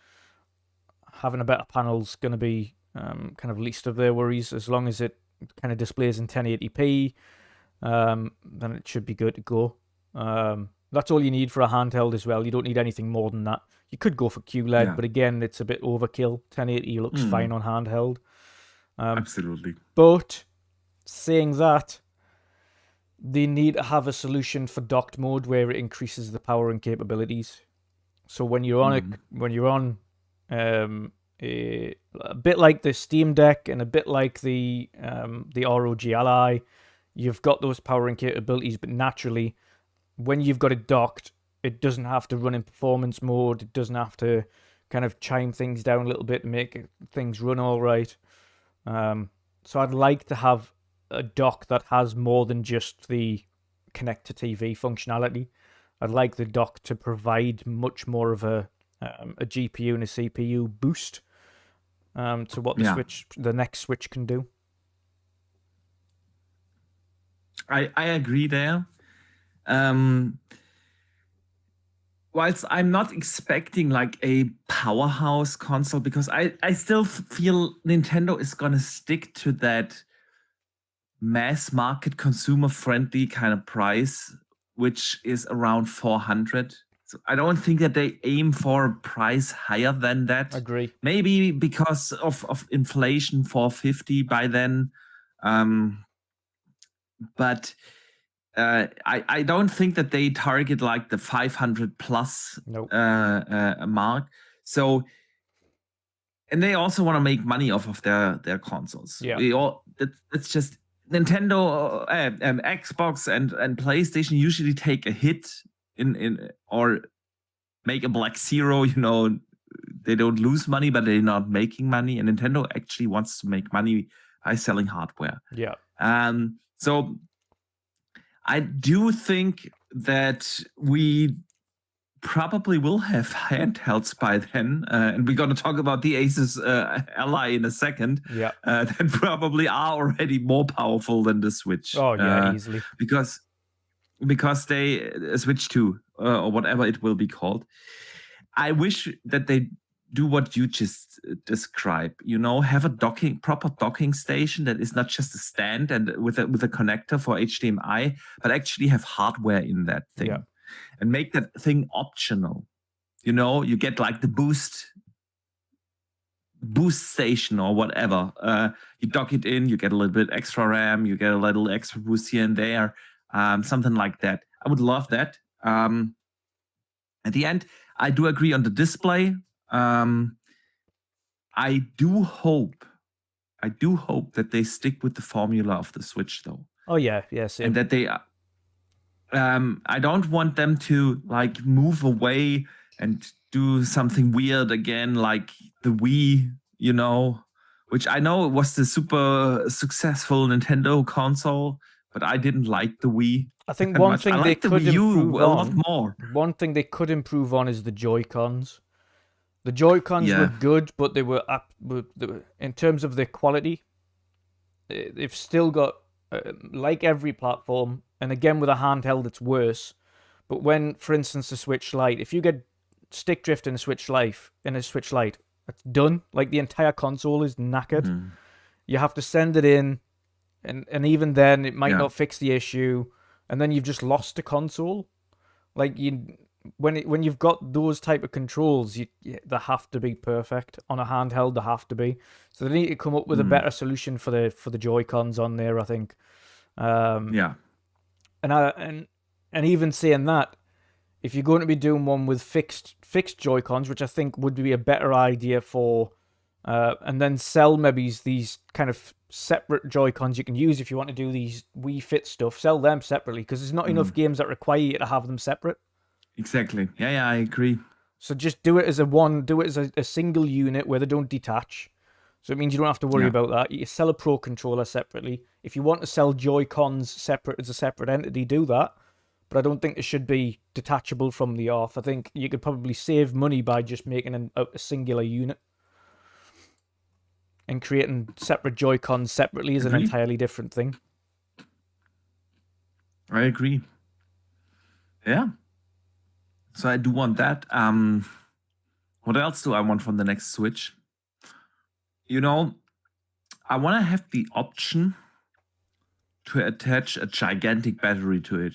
having a better panel is going to be kind of least of their worries. As long as it kind of displays in 1080p, then it should be good to go. That's all you need for a handheld as well. You don't need anything more than that. You could go for QLED, but again, it's a bit overkill. 1080 looks fine on handheld. Absolutely. But saying that, they need to have a solution for docked mode where it increases the power and capabilities. So when you're on a bit like the Steam Deck and a bit like the ROG Ally, you've got those power and capabilities, but naturally, when you've got it docked, it doesn't have to run in performance mode. It doesn't have to kind of chime things down a little bit and make things run all right. So I'd like to have a dock that has more than just the connect to TV functionality. I'd like the dock to provide much more of a GPU and a CPU boost to what the next Switch can do. I agree there. Whilst I'm not expecting like a powerhouse console, because I still feel Nintendo is gonna stick to that mass market consumer friendly kind of price, which is around 400. So I don't think that they aim for a price higher than that. Agree. Maybe because of inflation, 450 by then. But I don't think that they target like the 500 plus mark. So, and they also want to make money off of their consoles. Yeah. It's just Nintendo, Xbox, and PlayStation usually take a hit in or make a black zero. You know, they don't lose money, but they're not making money. And Nintendo actually wants to make money by selling hardware. Yeah. So I do think that we probably will have handhelds by then, and we're going to talk about the Asus Ally in a second. Yeah, that probably are already more powerful than the Switch. Oh yeah, easily. Because they Switch 2 or whatever it will be called. I wish that they do what you just described. You know, have a proper docking station that is not just a stand and with a connector for HDMI, but actually have hardware in that thing. Yeah. And make that thing optional. You know, you get like the boost station or whatever. You dock it in, you get a little bit extra RAM, you get a little extra boost here and there, something like that. I would love that. At the end, I do agree on the display. I do hope that they stick with the formula of the Switch, though. Oh yeah, yes. And that they I don't want them to like move away and do something weird again, like the Wii, you know, which I know it was the super successful Nintendo console, but I didn't like the Wii. I think one thing they could improve a lot more. One thing they could improve on is the Joy-Cons. The Joy-Cons were good, but they were in terms of their quality, they've still got like every platform. And again, with a handheld, it's worse. But when, for instance, the Switch Lite, if you get stick drift in a Switch Lite, it's done. Like the entire console is knackered. Mm-hmm. You have to send it in, and even then, it might not fix the issue. And then you've just lost the console. Like when you've got those type of controls, they have to be perfect on a handheld. They have to be. So they need to come up with a better solution for the Joy-Cons on there, I think. And even saying that, if you're going to be doing one with fixed Joy-Cons, which I think would be a better idea for, and then sell maybe these kind of separate Joy-Cons you can use if you want to do these Wii Fit stuff, sell them separately, because there's not enough games that require you to have them separate. Exactly. Yeah, I agree. So just do it as a single unit where they don't detach. So it means you don't have to worry about that. You sell a Pro controller separately. If you want to sell Joy-Cons separate as a separate entity, do that. but I don't think it should be detachable from the off. I think you could probably save money by just making a singular unit. And creating separate Joy-Cons separately is an entirely different thing. I agree. Yeah. So I do want that. What else do I want from the next Switch? You know, I want to have the option to attach a gigantic battery to it.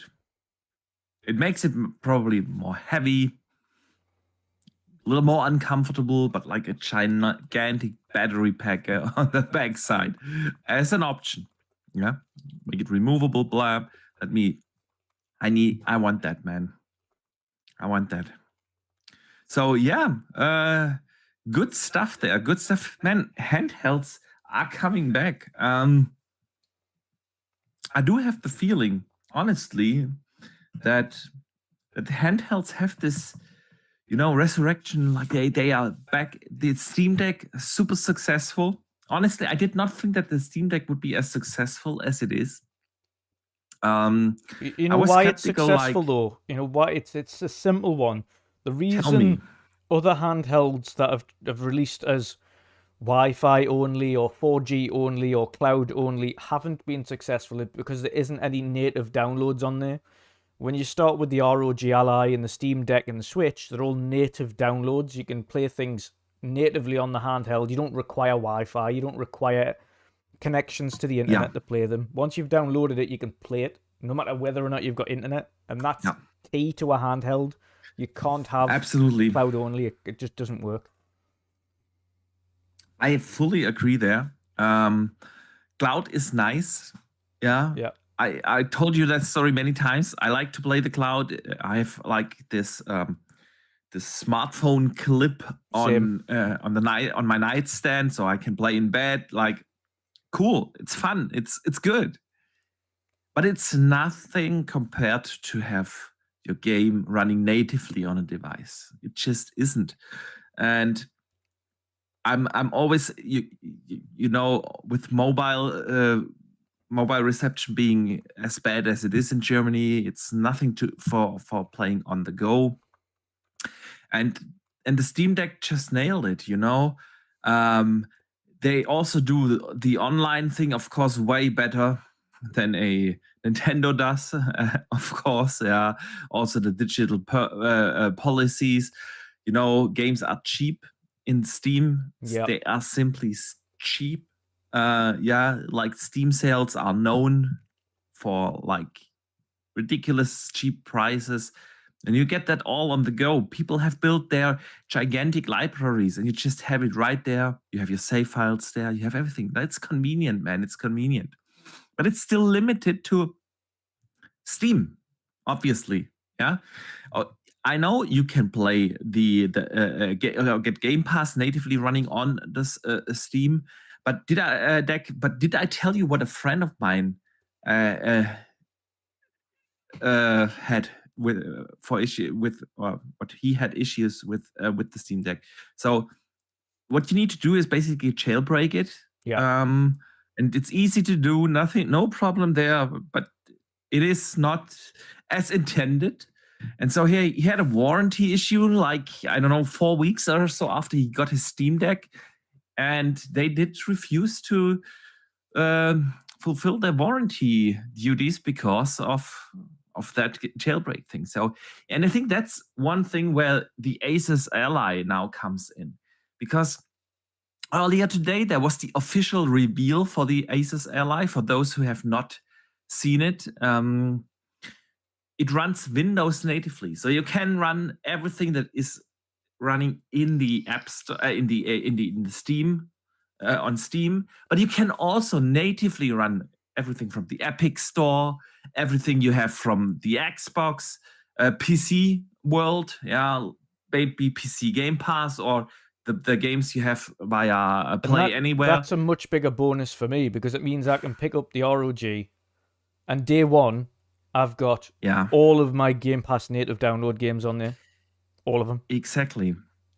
It makes it probably more heavy, a little more uncomfortable, but like a gigantic battery pack on the backside as an option. Yeah, make it removable. Blah. I want that, man. I want that. So yeah, good stuff there. Good stuff, man. Handhelds are coming back. I do have the feeling, honestly, that handhelds have this, resurrection. Like they are back. The Steam Deck super successful. Honestly, I did not think that the Steam Deck would be as successful as it is. You know why it's successful though? You know why it's a simple one. The reason other handhelds that have released as Wi-Fi only or 4G only or cloud only haven't been successful is because there isn't any native downloads on there. When you start with the ROG Ally and the Steam Deck and the Switch, they're all native downloads. You can play things natively on the handheld. You don't require Wi-Fi. You don't require connections to the internet to play them. Once you've downloaded it, you can play it, no matter whether or not you've got internet. And that's key to a handheld. You can't have cloud only. It just doesn't work. I fully agree there. Cloud is nice. Yeah. I told you that story many times. I like to play the cloud. I have like this smartphone clip on my nightstand, so I can play in bed. Like, cool. It's fun. It's good. But it's nothing compared to have your game running natively on a device. It just isn't. And I'm always with mobile reception being as bad as it is in Germany, it's nothing for playing on the go. And the Steam Deck just nailed it, They also do the online thing, of course, way better than a Nintendo does, of course. Yeah. Also the digital policies. Games are cheap in Steam. They are simply cheap. Like Steam sales are known for like ridiculous cheap prices. And you get that all on the go. People have built their gigantic libraries and you just have it right there. You have your save files there. You have everything. That's convenient, man. It's convenient. But it's still limited to Steam, obviously. Yeah. I know you can play get Gamepass natively running on this Steam. But did I tell you what a friend of mine had what he had issues with the Steam Deck? So what you need to do is basically jailbreak it. And it's easy to do, no problem there, but it is not as intended. And so he had a warranty issue, like, I don't know, 4 weeks or so after he got his Steam Deck. And they did refuse to fulfill their warranty duties because of that jailbreak thing. So, and I think that's one thing where the Asus Ally now comes in, because earlier today there was the official reveal for the Asus Ally. For those who have not seen it, it runs Windows natively, so you can run everything that is running in the App Store, in the Steam, on Steam. But you can also natively run everything from the Epic Store, everything you have from the Xbox, PC world, maybe PC Gamepass, or the games you have via Play Anywhere. That's a much bigger bonus for me, because it means I can pick up the ROG, and day one, I've got all of my Game Pass native download games on there. All of them. Exactly.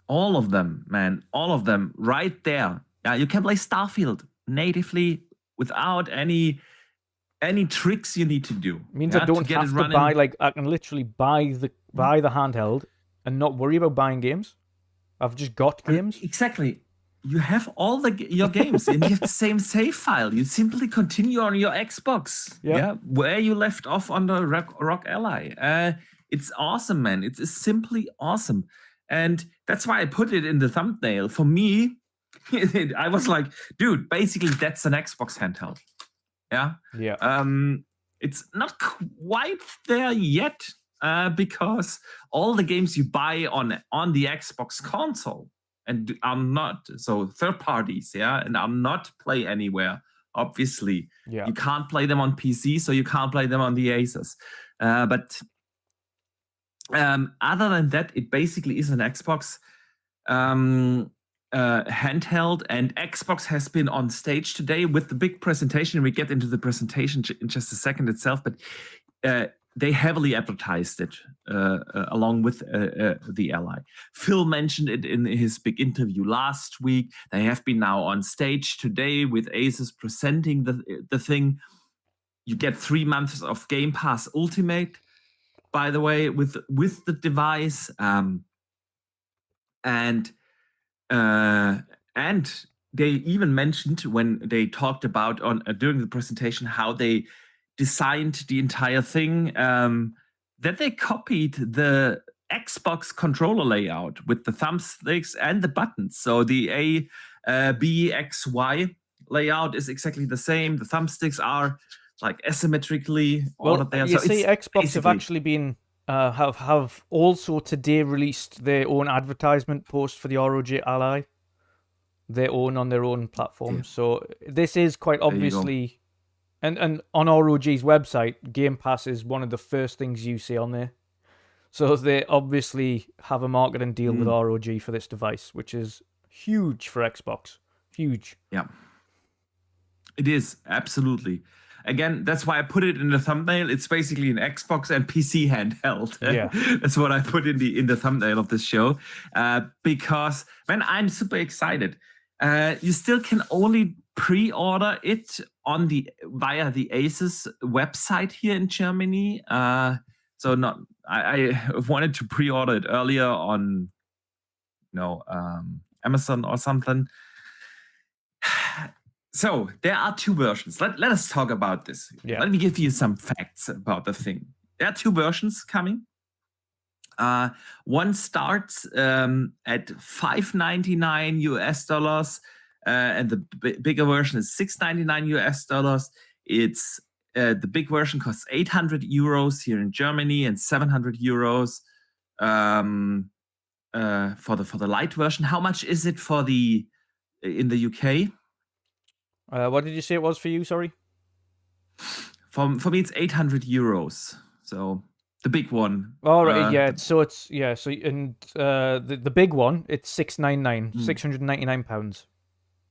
All of them, man. All of them right there. Yeah, you can play Starfield natively without any any tricks you need to do. Means I don't have to buy, like, I can literally buy the handheld and not worry about buying games. I've just got games. Exactly. You have all your games and you have the same save file. You simply continue on your Xbox. Yeah. Where you left off on the ROG Ally. It's awesome, man. It's simply awesome. And that's why I put it in the thumbnail. For me, I was like, dude, basically that's an Xbox handheld. Yeah. It's not quite there yet, because all the games you buy on the Xbox console and I'm not, so third parties, and I'm not play anywhere. Obviously, you can't play them on PC, so you can't play them on the Asus. But other than that, it basically is an Xbox handheld, and Xbox has been on stage today with the big presentation. We get into the presentation in just a second itself, but they heavily advertised it along with the Ally. Phil mentioned it in his big interview last week. They have been now on stage today with Asus presenting the thing. You get 3 months of Game Pass Ultimate, by the way, with the device, and they even mentioned when they talked about during the presentation how they designed the entire thing, that they copied the Xbox controller layout with the thumbsticks and the buttons. So the A, B, X, Y layout is exactly the same. The thumbsticks are like asymmetrically ordered there. You see, Xbox have actually been have also today released their own advertisement post for the ROG Ally, their own on their own platform. So this is quite obviously, and on ROG's website, Game Pass is one of the first things you see on there. So they obviously have a marketing deal with ROG for this device, which is huge for Xbox. Huge. Yeah, it is, absolutely. Again, that's why I put it in the thumbnail. It's basically an Xbox and PC handheld. Yeah, that's what I put in the thumbnail of this show, because man, I'm super excited. You still can only pre-order it on via the Asus website here in Germany. So not, I wanted to pre-order it earlier on, Amazon or something. So there are 2 versions. Let us talk about this. Let me give you some facts about the thing. There are 2 versions coming. One starts at $599 US, and the bigger version is $699 US. It's the big version costs 800 euros here in Germany and 700 euros for the light version. How much is it in the UK? What did you say it was for you? Sorry. For me, it's 800 euros. So the big one. All right. So the big one, it's £699, £699.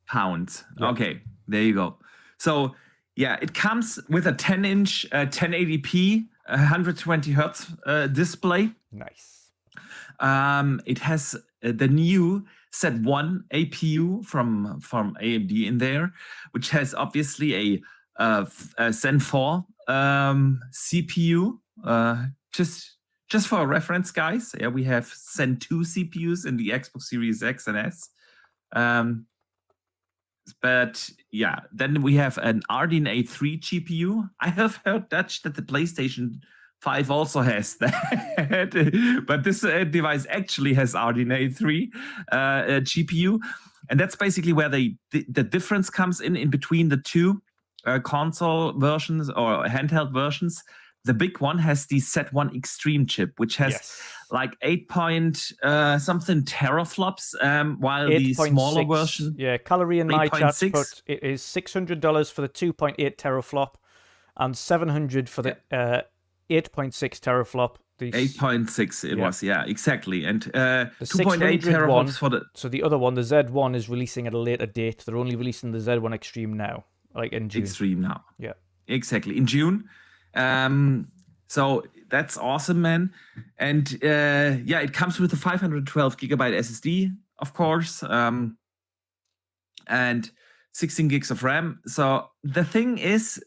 Pounds. Yeah. Okay, there you go. So yeah, it comes with a 10-inch 1080p 120 hertz display. Nice. It has the new Z1 APU from AMD in there, which has obviously a Zen 4 CPU. Just for reference, guys, we have Zen 2 CPUs in the Xbox Series X and S. But yeah, then we have an RDNA 3 GPU. I have heard that the PlayStation 5 also has that, but this device actually has RDNA 3 GPU, and that's basically where the difference comes in between the 2 console versions or handheld versions. The big one has the Z1 Extreme chip, which has like 8 something teraflops, while the smaller version, Calorie in my chat, but it is $600 for the 2.8 teraflop and $700 for the 8.6 teraflop. 8.6 it was, exactly. And 2.8 teraflops for the... So the other one, the Z1, is releasing at a later date. They're only releasing the Z1 Extreme now, like in June. Extreme now. Yeah. Exactly, in June. So that's awesome, man. And it comes with a 512 gigabyte SSD, of course, and 16 gigs of RAM. So the thing is,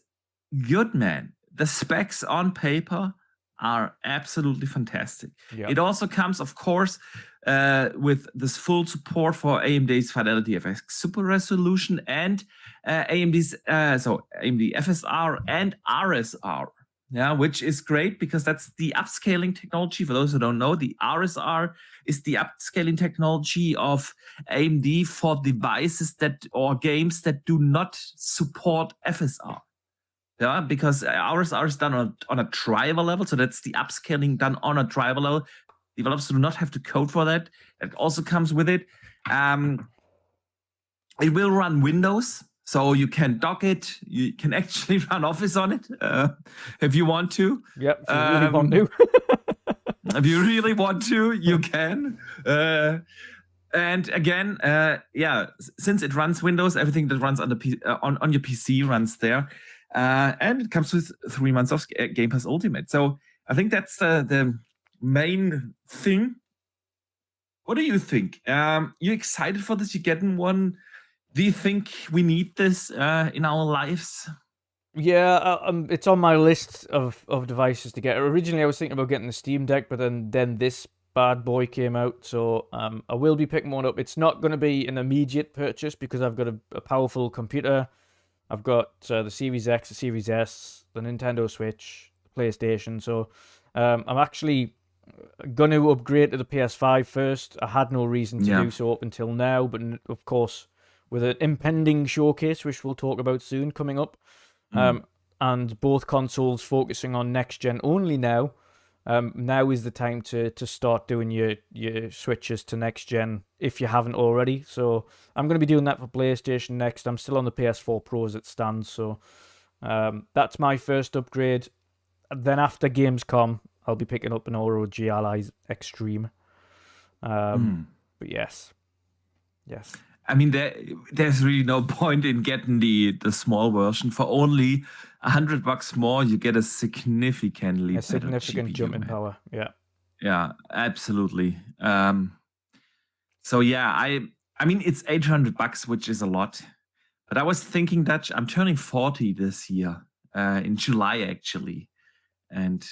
good, man. The specs on paper are absolutely fantastic. Yeah. It also comes, of course, with this full support for AMD's Fidelity FX Super Resolution and AMD's AMD FSR and RSR. Yeah, which is great because that's the upscaling technology. For those who don't know, the RSR is the upscaling technology of AMD for devices or games that do not support FSR. Yeah, because RSR is done on a driver level, so that's the upscaling done on a driver level. Developers do not have to code for that. It also comes with it. It will run Windows, so you can dock it. You can actually run Office on it if you want to. Yep, if you really want to. If you really want to, you can. And again, since it runs Windows, everything that runs on your PC runs there. And it comes with 3 months of Game Pass Ultimate. So I think that's the main thing. What do you think? You excited for this? You getting one? Do you think we need this in our lives? Yeah, it's on my list of devices to get. Originally, I was thinking about getting the Steam Deck, but then this bad boy came out, so I will be picking one up. It's not going to be an immediate purchase because I've got a powerful computer. I've got the Series X, the Series S, the NintendoSwitch, the PlayStation. So I'm actually going to upgrade to the PS5 first. I had no reason to do so up until now, but of course, with an impending showcase, which we'll talk about soon, coming up, and both consoles focusing on next gen only now. Now is the time to start doing your switches to next gen if you haven't already. So I'm going to be doing that for PlayStation next. I'm still on the PS4 Pro as it stands. So that's my first upgrade. Then after Gamescom, I'll be picking up an ROG Ally Extreme. But yes. I mean, there's really no point in getting the small version. For only $100 more, you get a significant jump in power. Yeah, absolutely. So yeah, I mean, it's $800, which is a lot. But I was thinking that I'm turning 40 this year, in July actually, and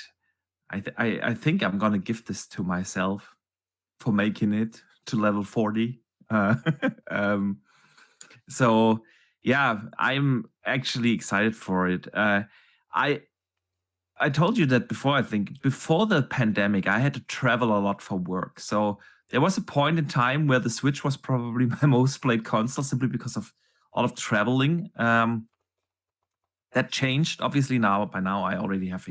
I think I'm gonna give this to myself for making it to level 40. So yeah, I'm actually excited for it. I told you that before. I think before the pandemic, I had to travel a lot for work. So there was a point in time where the Switch was probably my most played console simply because of all of traveling. That changed obviously by now I already have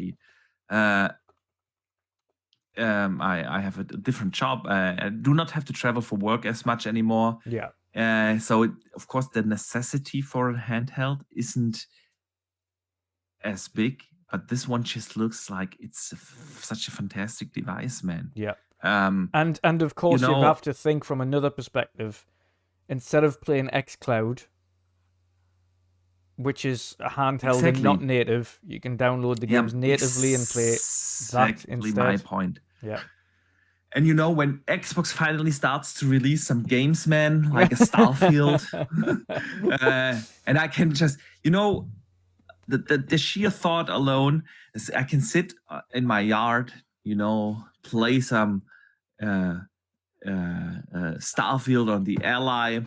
I have a different job. I do not have to travel for work as much anymore. Yeah. So of course the necessity for a handheld isn't as big, but this one just looks like it's such a fantastic device, man. Yeah. And of course you have to think from another perspective. Instead of playing xCloud, which is a handheld and not native, you can download the games natively and play that instead. Exactly my point. Yeah. And when Xbox finally starts to release some games, man, like a Starfield, and I can just, the sheer thought alone is I can sit in my yard, play some Starfield on the Ally,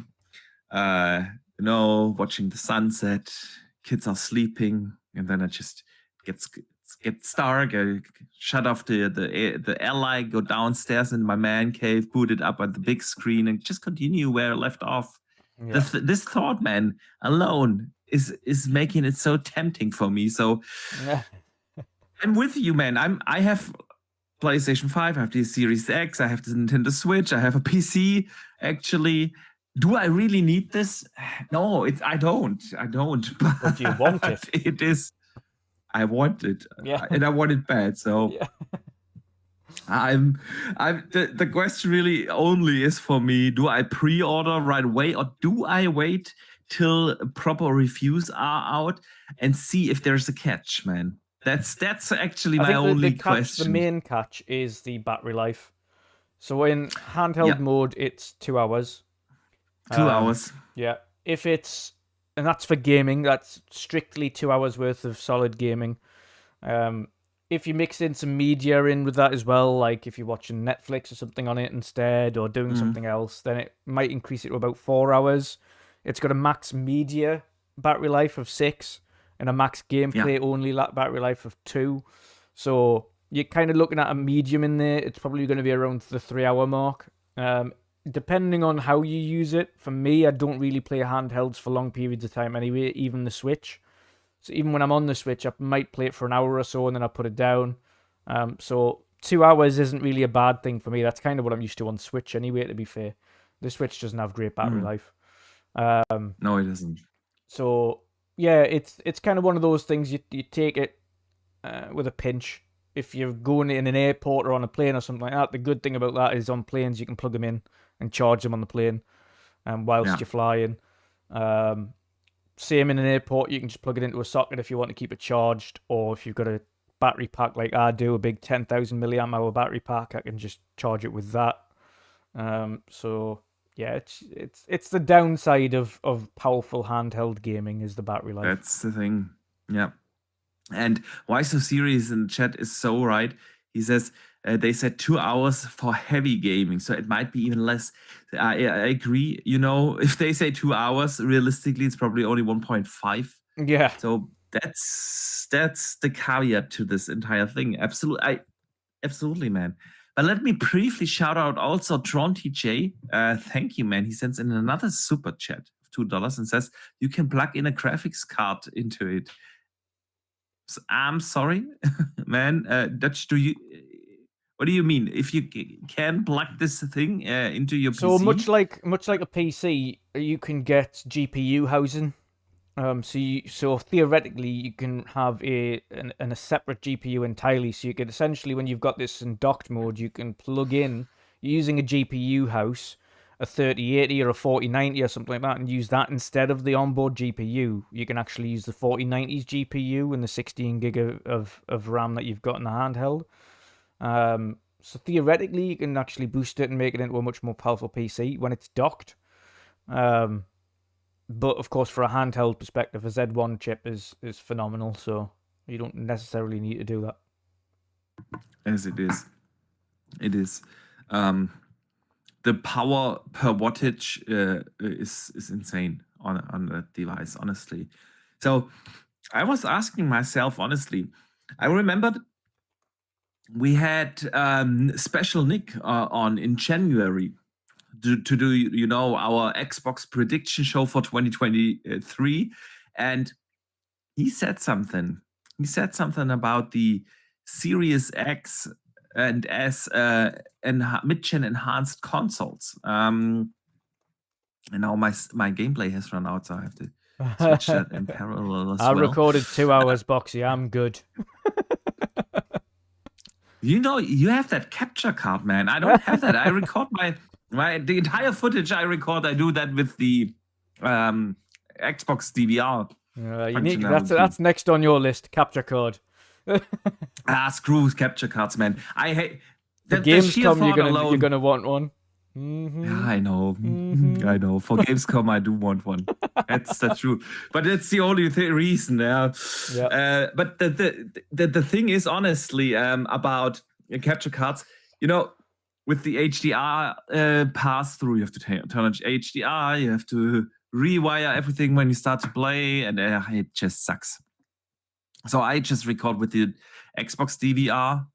watching the sunset, kids are sleeping, and then it just gets dark. I shut off the Ally, go downstairs in my man cave, boot it up on the big screen, and just continue where I left off. Yeah. This thought, man, alone is making it so tempting for me. So I'm with you, man. I have PlayStation 5, I have the Series X, I have the Nintendo Switch, I have a PC. Actually, do I really need this? No, I don't. But you want it. It is. I want it. Yeah. And I want it bad. So yeah. The question really only is for me, do I pre-order right away or do I wait till proper reviews are out and see if there's a catch, man? That's actually my only question. The main catch is the battery life. So in handheld mode, it's 2 hours. 2 hours. Yeah. If it's and that's for gaming. That's strictly 2 hours worth of solid gaming. If you mix in some media in with that as well, like if you're watching Netflix or something on it instead, or doing something else, then it might increase it to about 4 hours. It's got a max media battery life of 6 and a max gameplay only battery life of 2. So you're kind of looking at a medium in there. It's probably going to be around the 3-hour mark. Depending on how you use it. For me, I don't really play handhelds for long periods of time anyway, even the Switch. So even when I'm on the Switch, I might play it for an hour or so and then I put it down. So 2 hours isn't really a bad thing for me. That's kind of what I'm used to on Switch anyway, to be fair. The Switch doesn't have great battery life. No, it isn't. So yeah, it's kind of one of those things you take it with a pinch. If you're going in an airport or on a plane or something like that, the good thing about that is on planes you can plug them in and charge them on the plane whilst you're flying. Same in an airport, you can just plug it into a socket if you want to keep it charged, or if you've got a battery pack like I do, a big 10,000 milliamp hour battery pack, I can just charge it with that. So yeah, it's the downside of powerful handheld gaming is the battery life. That's the thing. Yeah. And Why So Serious in the chat is so right. He says they said 2 hours for heavy gaming, so it might be even less. I agree. You know, if they say 2 hours, realistically, it's probably only 1.5. Yeah. So that's the caveat to this entire thing. Absolutely, man. But let me briefly shout out also Tron TJ. Thank you, man. He sends in another super chat of $2 and says you can plug in a graphics card into it. So, I'm sorry, man. Dutch, what do you mean? If you can plug this thing into your PC? So much like a PC, you can get GPU housing. So theoretically, you can have a separate GPU entirely. So you could essentially, when you've got this in docked mode, you can plug in using a GPU house, a 3080 or a 4090 or something like that, and use that instead of the onboard GPU. You can actually use the 4090's GPU and the 16 gig of RAM that you've got in the handheld. So theoretically, you can actually boost it and make it into a much more powerful PC when it's docked. But of course, for a handheld perspective, a Z1 chip is phenomenal. So you don't necessarily need to do that. As it is, the power per wattage is insane on that device, honestly. So I was asking myself, honestly, I remembered we had Special Nick on in January to do, you know, our Xbox prediction show for 2023, and he said something. He said something about the Series X and S mid-gen enhanced consoles. And now my gameplay has run out, so I have to switch that in parallel as well. I recorded 2 hours, Boxy. I'm good. You know, you have that capture card, man. I don't have that. I record the entire footage I record. I do that with the Xbox DVR. You need that's next on your list. Capture card. Screw capture cards, man. I hate the Gamescom. You're gonna want one. Yeah, I know. I know. For Gamescom, I do want one. That's the truth. But that's the only reason. Yeah. But the thing is, honestly, about capture cards, you know, with the HDR pass through, you have to turn on HDR. You have to rewire everything when you start to play, and it just sucks. So I just record with the Xbox DVR.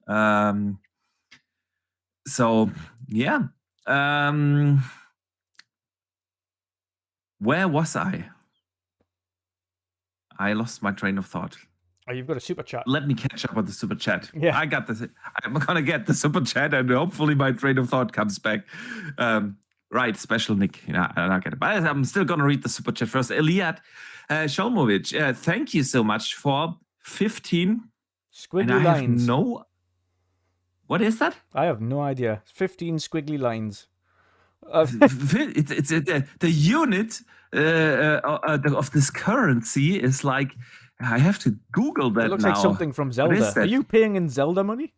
So yeah. Where was I? I lost my train of thought. Oh, you've got a super chat. Let me catch up with the super chat. Yeah, I got this. I'm gonna get the super chat, and hopefully my train of thought comes back. Right, Special Nick. Yeah, I get it. But I'm still gonna read the super chat first. Eliad Sholmovich, thank you so much for 15 squiggly lines. What is that? I have no idea. 15 squiggly lines. It's the unit of this currency is like, I have to Google that. It looks now. Like something from Zelda. Are you paying in Zelda money?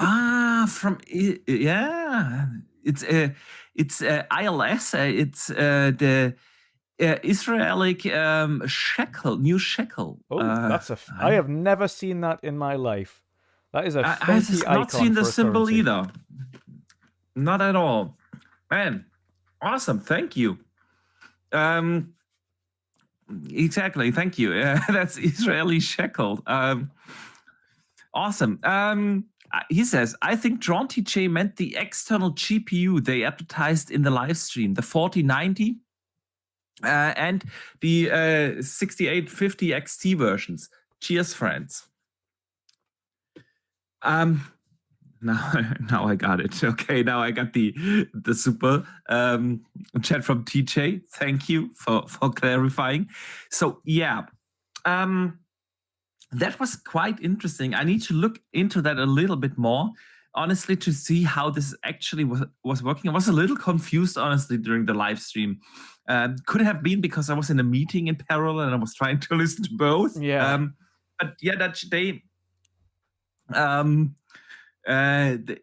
Yeah, it's ILS. It's the Israeli shekel, new shekel. Oh, I have never seen that in my life. That is a I funky have not icon seen the for a symbol currency. either. Not at all. Man, awesome. Thank you. Exactly. Thank you. That's Israeli shekel. Awesome. He says, I think John TJ meant the external GPU they advertised in the live stream, the 4090 and the 6850 XT versions. Cheers, friends. Now I got it. Okay, now I got the super chat from TJ. Thank you for clarifying. So yeah, that was quite interesting. I need to look into that a little bit more, honestly, to see how this actually was working. I was a little confused, honestly, during the live stream. Could have been because I was in a meeting in parallel and I was trying to listen to both. Yeah. But yeah, that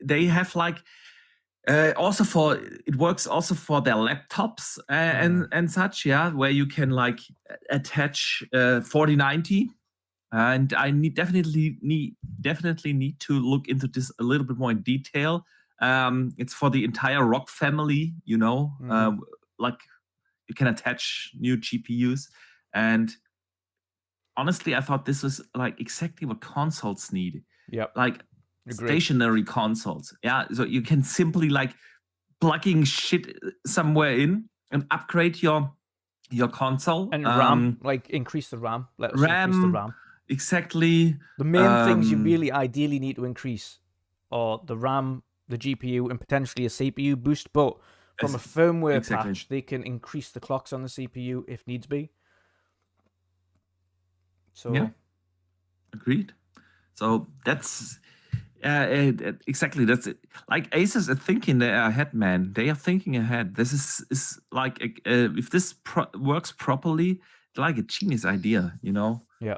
they have like also for it works also for their laptops and such, yeah, where you can like attach 4090. And I definitely need to look into this a little bit more in detail. It's for the entire ROG family, you know, like you can attach new GPUs. And honestly, I thought this was like exactly what consoles need. Yep. Like Agreed. stationary consoles. Yeah. So you can simply like plugging shit somewhere in and upgrade your console. And RAM, like increase the RAM. Let us increase the RAM. Exactly. The main things you really ideally need to increase are the RAM, the GPU, and potentially a CPU boost. But from a firmware patch, they can increase the clocks on the CPU if needs be. So yeah, agreed. So that's exactly that's it. Like Asus are thinking ahead, man. They are thinking ahead. This is like if this works properly, like a genius idea, you know. Yeah.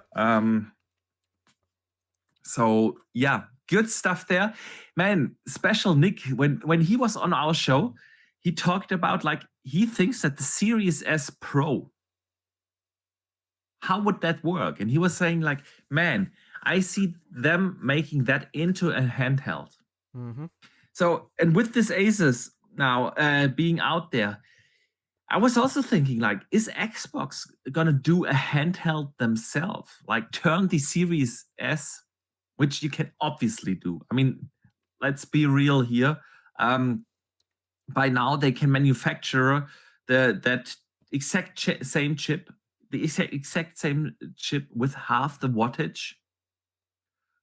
So yeah, good stuff there, man. Special Nick, when he was on our show, he talked about like he thinks that the Series S Pro, how would that work? And he was saying like, man, I see them making that into a handheld. So, and with this Asus now being out there, I was also thinking like, is Xbox gonna do a handheld themselves? Like turn the Series S, which you can obviously do. I mean, let's be real here. By now they can manufacture that exact same chip, the exact same chip with half the wattage.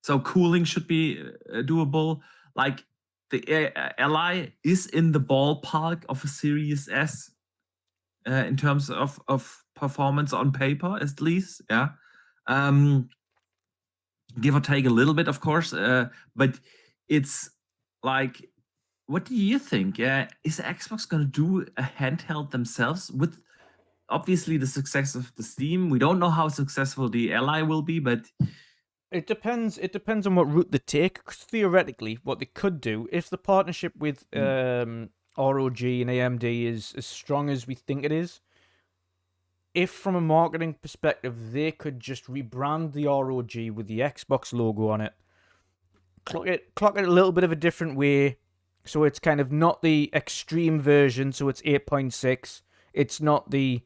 So cooling should be doable. Like the Ally is in the ballpark of a Series S in terms of performance on paper, at least. Yeah. Give or take a little bit, of course. But it's like, what do you think? Is Xbox going to do a handheld themselves with obviously the success of the Steam? We don't know how successful the Ally will be, but it depends. It depends on what route they take. 'Cause theoretically, what they could do, if the partnership with ROG and AMD is as strong as we think it is, if from a marketing perspective they could just rebrand the ROG with the Xbox logo on it, clock it a little bit of a different way, so it's kind of not the extreme version, so it's 8.6. It's not the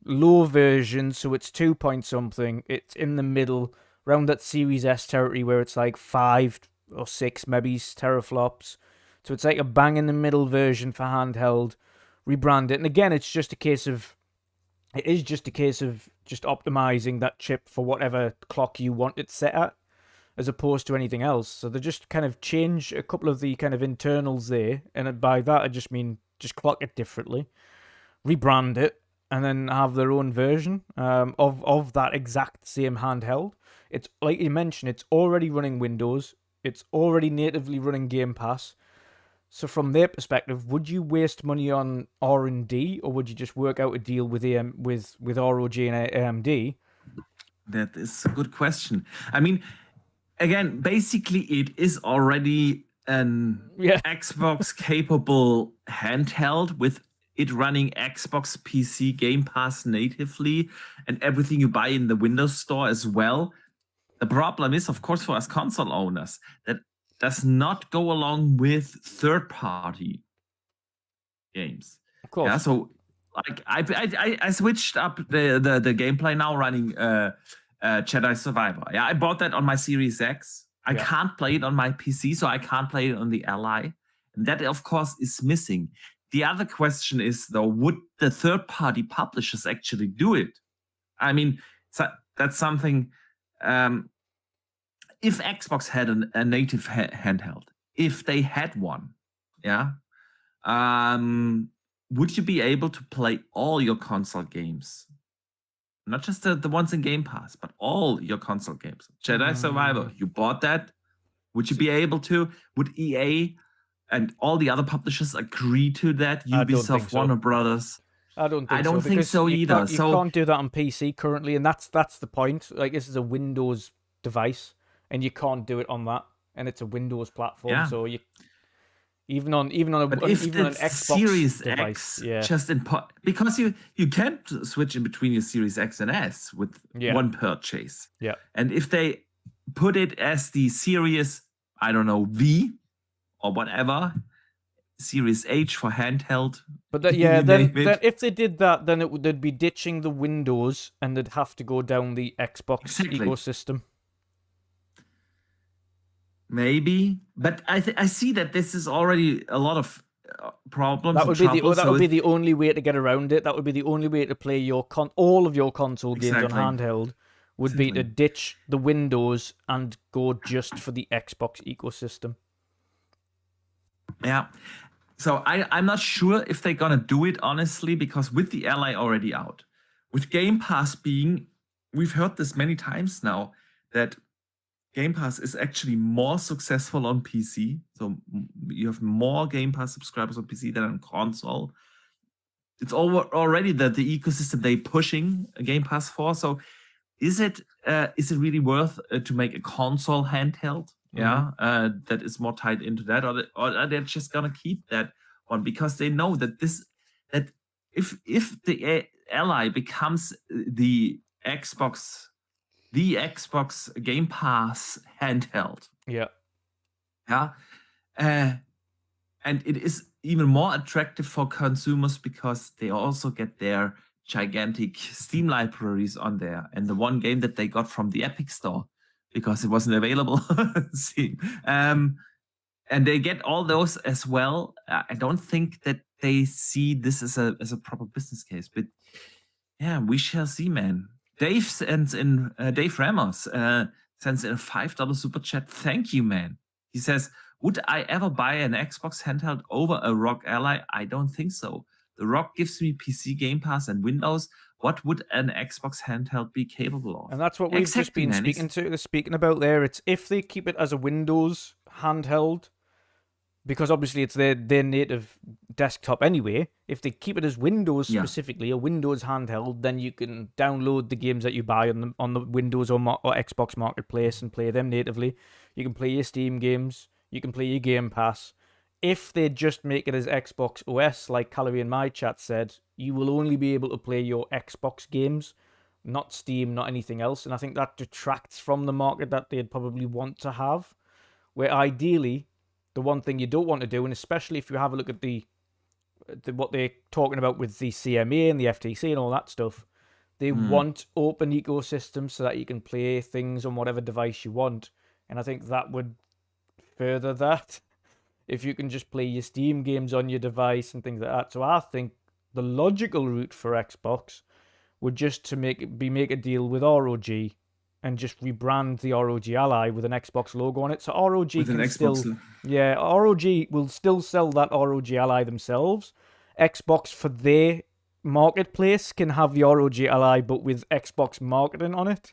low version, so it's 2 point something. It's in the middle, around that Series S territory where it's like 5 or 6 maybe teraflops. So it's like a bang in the middle version for handheld. Rebrand it, and again, it's just a case of just optimizing that chip for whatever clock you want it set at, as opposed to anything else. So they just kind of change a couple of the kind of internals there, and by that I just mean just clock it differently, rebrand it, and then have their own version of that exact same handheld. It's like you mentioned, it's already running Windows, it's already natively running Game Pass. So from their perspective, would you waste money on R&D, or would you just work out a deal with ROG and AMD? That is a good question. I mean, again, basically it is already an Xbox capable handheld with it running Xbox PC Game Pass natively and everything you buy in the Windows Store as well. The problem is, of course, for us console owners, that does not go along with third-party games. Of course. Yeah, so like I switched up the gameplay now running Jedi Survivor. Yeah, I bought that on my Series X. I can't play it on my PC, so I can't play it on the Ally. And that, of course, is missing. The other question is, though, would the third-party publishers actually do it? I mean, so that's something. If Xbox had a native handheld, if they had one, yeah, would you be able to play all your console games? Not just the ones in Game Pass, but all your console games. Jedi Survivor, you bought that. Would you be able to? Would EA and all the other publishers agree to that? Ubisoft, Warner Brothers. I don't think so. I don't think so either. You can't do that on PC currently, and that's the point. Like, this is a Windows device, and you can't do it on that, and it's a Windows platform. Yeah. So you even on an Xbox Series device, X, just because you can't switch in between your Series X and S with one purchase. Yeah. And if they put it as the Series, I don't know, V or whatever, Series H for handheld. But then if they did that, then they'd be ditching the Windows and they'd have to go down the Xbox ecosystem. Maybe, but I see that this is already a lot of problems. That would be the only way to get around it. That would be the only way to play your all of your console games on handheld. Would be to ditch the Windows and go just for the Xbox ecosystem. Yeah. So I'm not sure if they're gonna do it, honestly, because with the Ally already out, with Game Pass being, we've heard this many times now, that Game Pass is actually more successful on PC. So you have more Game Pass subscribers on PC than on console. It's already the ecosystem they're pushing Game Pass for. So is it really worth to make a console handheld? Yeah, that is more tied into that, or are they just gonna keep that one because they know that if the Ally becomes the Xbox Game Pass handheld, and it is even more attractive for consumers because they also get their gigantic Steam libraries on there, and the one game that they got from the Epic Store because it wasn't available. And they get all those as well. I don't think that they see this as a proper business case, but yeah, we shall see, man. Dave sends in Dave Ramos sends in a $5 super chat. Thank you, man. He says, "Would I ever buy an Xbox handheld over a ROG Ally? I don't think so. The ROG gives me PC Game Pass and Windows. What would an Xbox handheld be capable of?" And that's what we've just been speaking about there. It's if they keep it as a Windows handheld, because obviously it's their native desktop anyway. If they keep it as Windows specifically, a Windows handheld, then you can download the games that you buy on the Windows or Xbox Marketplace and play them natively. You can play your Steam games. You can play your Game Pass. If they just make it as Xbox OS, like Calorie in my chat said, you will only be able to play your Xbox games, not Steam, not anything else. And I think that detracts from the market that they'd probably want to have, where ideally, the one thing you don't want to do, and especially if you have a look at the what they're talking about with the CMA and the FTC and all that stuff, they want open ecosystems so that you can play things on whatever device you want. And I think that would further that. If you can just play your Steam games on your device and things like that. So I think the logical route for Xbox would just to make a deal with ROG and just rebrand the ROG Ally with an Xbox logo on it. So ROG ROG will still sell that ROG Ally themselves. Xbox for their marketplace can have the ROG Ally but with Xbox marketing on it.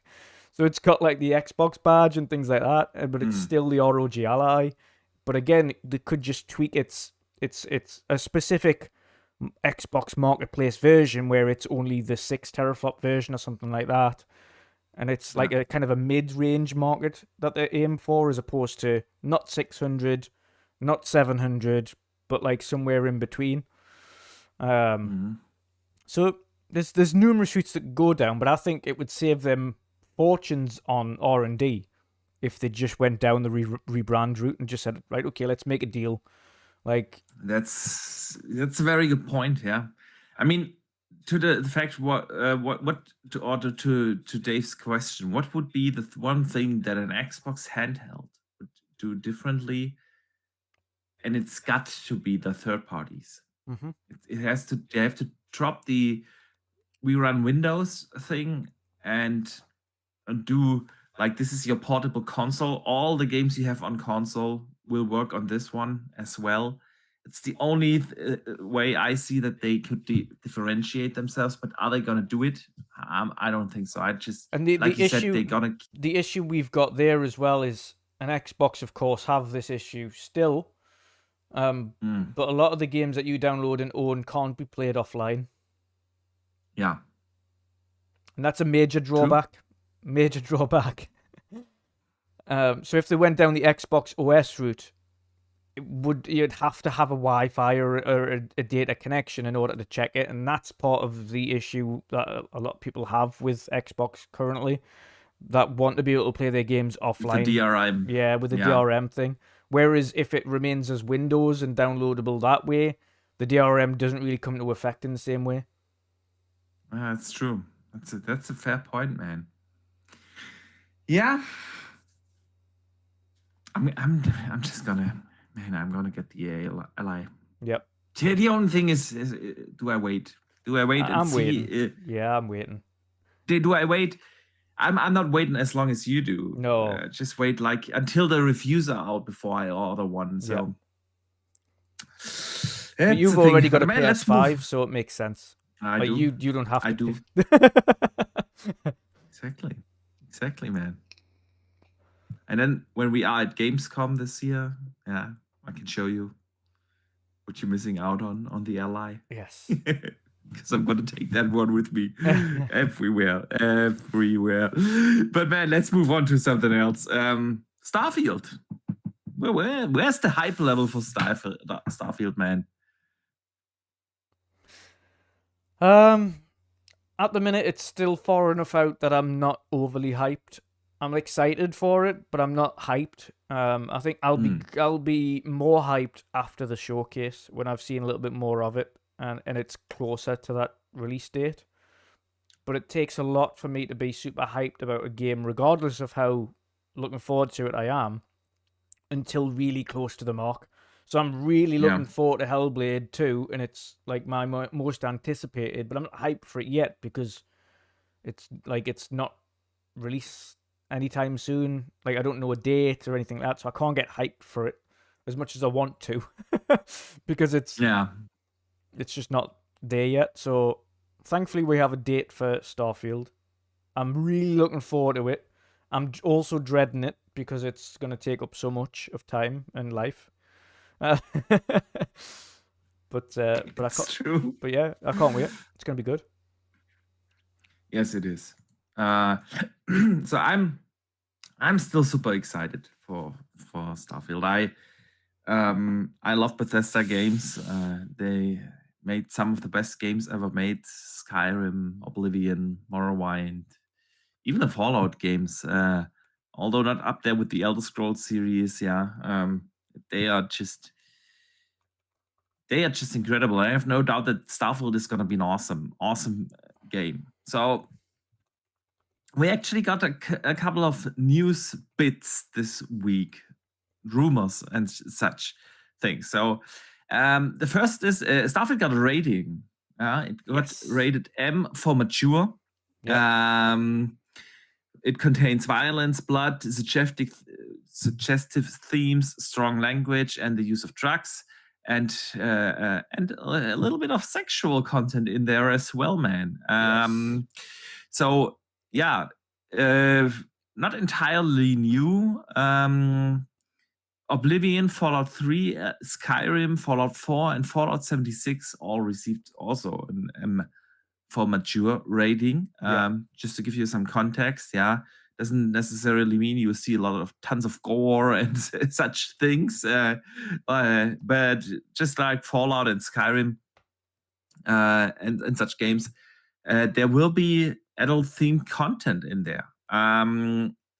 So it's got like the Xbox badge and things like that, but it's still the ROG Ally. But again, they could just tweak it's a specific Xbox Marketplace version where it's only the 6 teraflop version or something like that. And it's like a kind of a mid-range market that they aim for, as opposed to not 600, not 700, but like somewhere in between. So there's numerous routes that go down, but I think it would save them fortunes on R&D if they just went down the rebrand route and just said, right, okay, let's make a deal. Like that's a very good point. Yeah, I mean, to the fact what to order to Dave's question, what would be the one thing that an Xbox handheld would do differently? And it's got to be the third parties. It has to. They have to drop the we run Windows thing and do like this is your portable console. All the games you have on console will work on this one as well. It's the only way I see that they could differentiate themselves. But are they gonna do it? I don't think so. I just and the like you issue said, they're gonna. The issue we've got there as well is an Xbox, of course, have this issue still. But a lot of the games that you download and own can't be played offline. Yeah. And that's a major drawback. True. Major drawback. So if they went down the Xbox OS route, you'd have to have a Wi-Fi or a data connection in order to check it, and that's part of the issue that a lot of people have with Xbox currently, that want to be able to play their games offline. The DRM. Yeah, with the DRM thing. Whereas if it remains as Windows and downloadable that way, the DRM doesn't really come into effect in the same way. That's true. That's a fair point, man. Yeah. I'm just gonna, man, I'm gonna get the Ally. Yep. The only thing is do I wait? Do I wait and see? Waiting. Yeah, I'm waiting. Do I wait? I'm not waiting as long as you do. No. Just wait like until the reviews are out before I order one. So but you've already got a PS5, so it makes sense. I do. You don't have to. I do. Exactly, man. And then when we are at Gamescom this year, yeah, I can show you what you're missing out on the Ally. Yes. Because I'm going to take that one with me everywhere. But man, let's move on to something else. Starfield. Where's the hype level for Starfield, man? At the minute, it's still far enough out that I'm not overly hyped. I'm excited for it, but I'm not hyped. I think I'll be more hyped after the showcase when I've seen a little bit more of it and it's closer to that release date. But it takes a lot for me to be super hyped about a game, regardless of how looking forward to it I am, until really close to the mark. So I'm really looking forward to Hellblade 2, and it's like my most anticipated, but I'm not hyped for it yet because it's not released anytime soon. Like I don't know a date or anything like that, so I can't get hyped for it as much as I want to because it's just not there yet. So thankfully we have a date for Starfield. I'm really looking forward to it. I'm also dreading it because it's going to take up so much of time and life. But I can't. True. But yeah, I can't wait. It's gonna be good. Yes, it is. So I'm still super excited for Starfield. I love Bethesda games. They made some of the best games ever made: Skyrim, Oblivion, Morrowind, even the Fallout games. Although not up there with the Elder Scrolls series, they are just incredible. I have no doubt that Starfield is going to be an awesome game. So we actually got a couple of news bits this week, rumors and such things. So the first is Starfield got a rating. It got rated M for mature. Yep. It contains violence, blood, suggestive themes, strong language, and the use of drugs, and a little bit of sexual content in there as well, man. So yeah, not entirely new. Oblivion, Fallout 3, Skyrim, Fallout 4, and Fallout 76 all received also an M for mature rating. Just to give you some context, doesn't necessarily mean you see tons of gore and such things, but just like Fallout and Skyrim, and such games, there will be adult-themed content in there.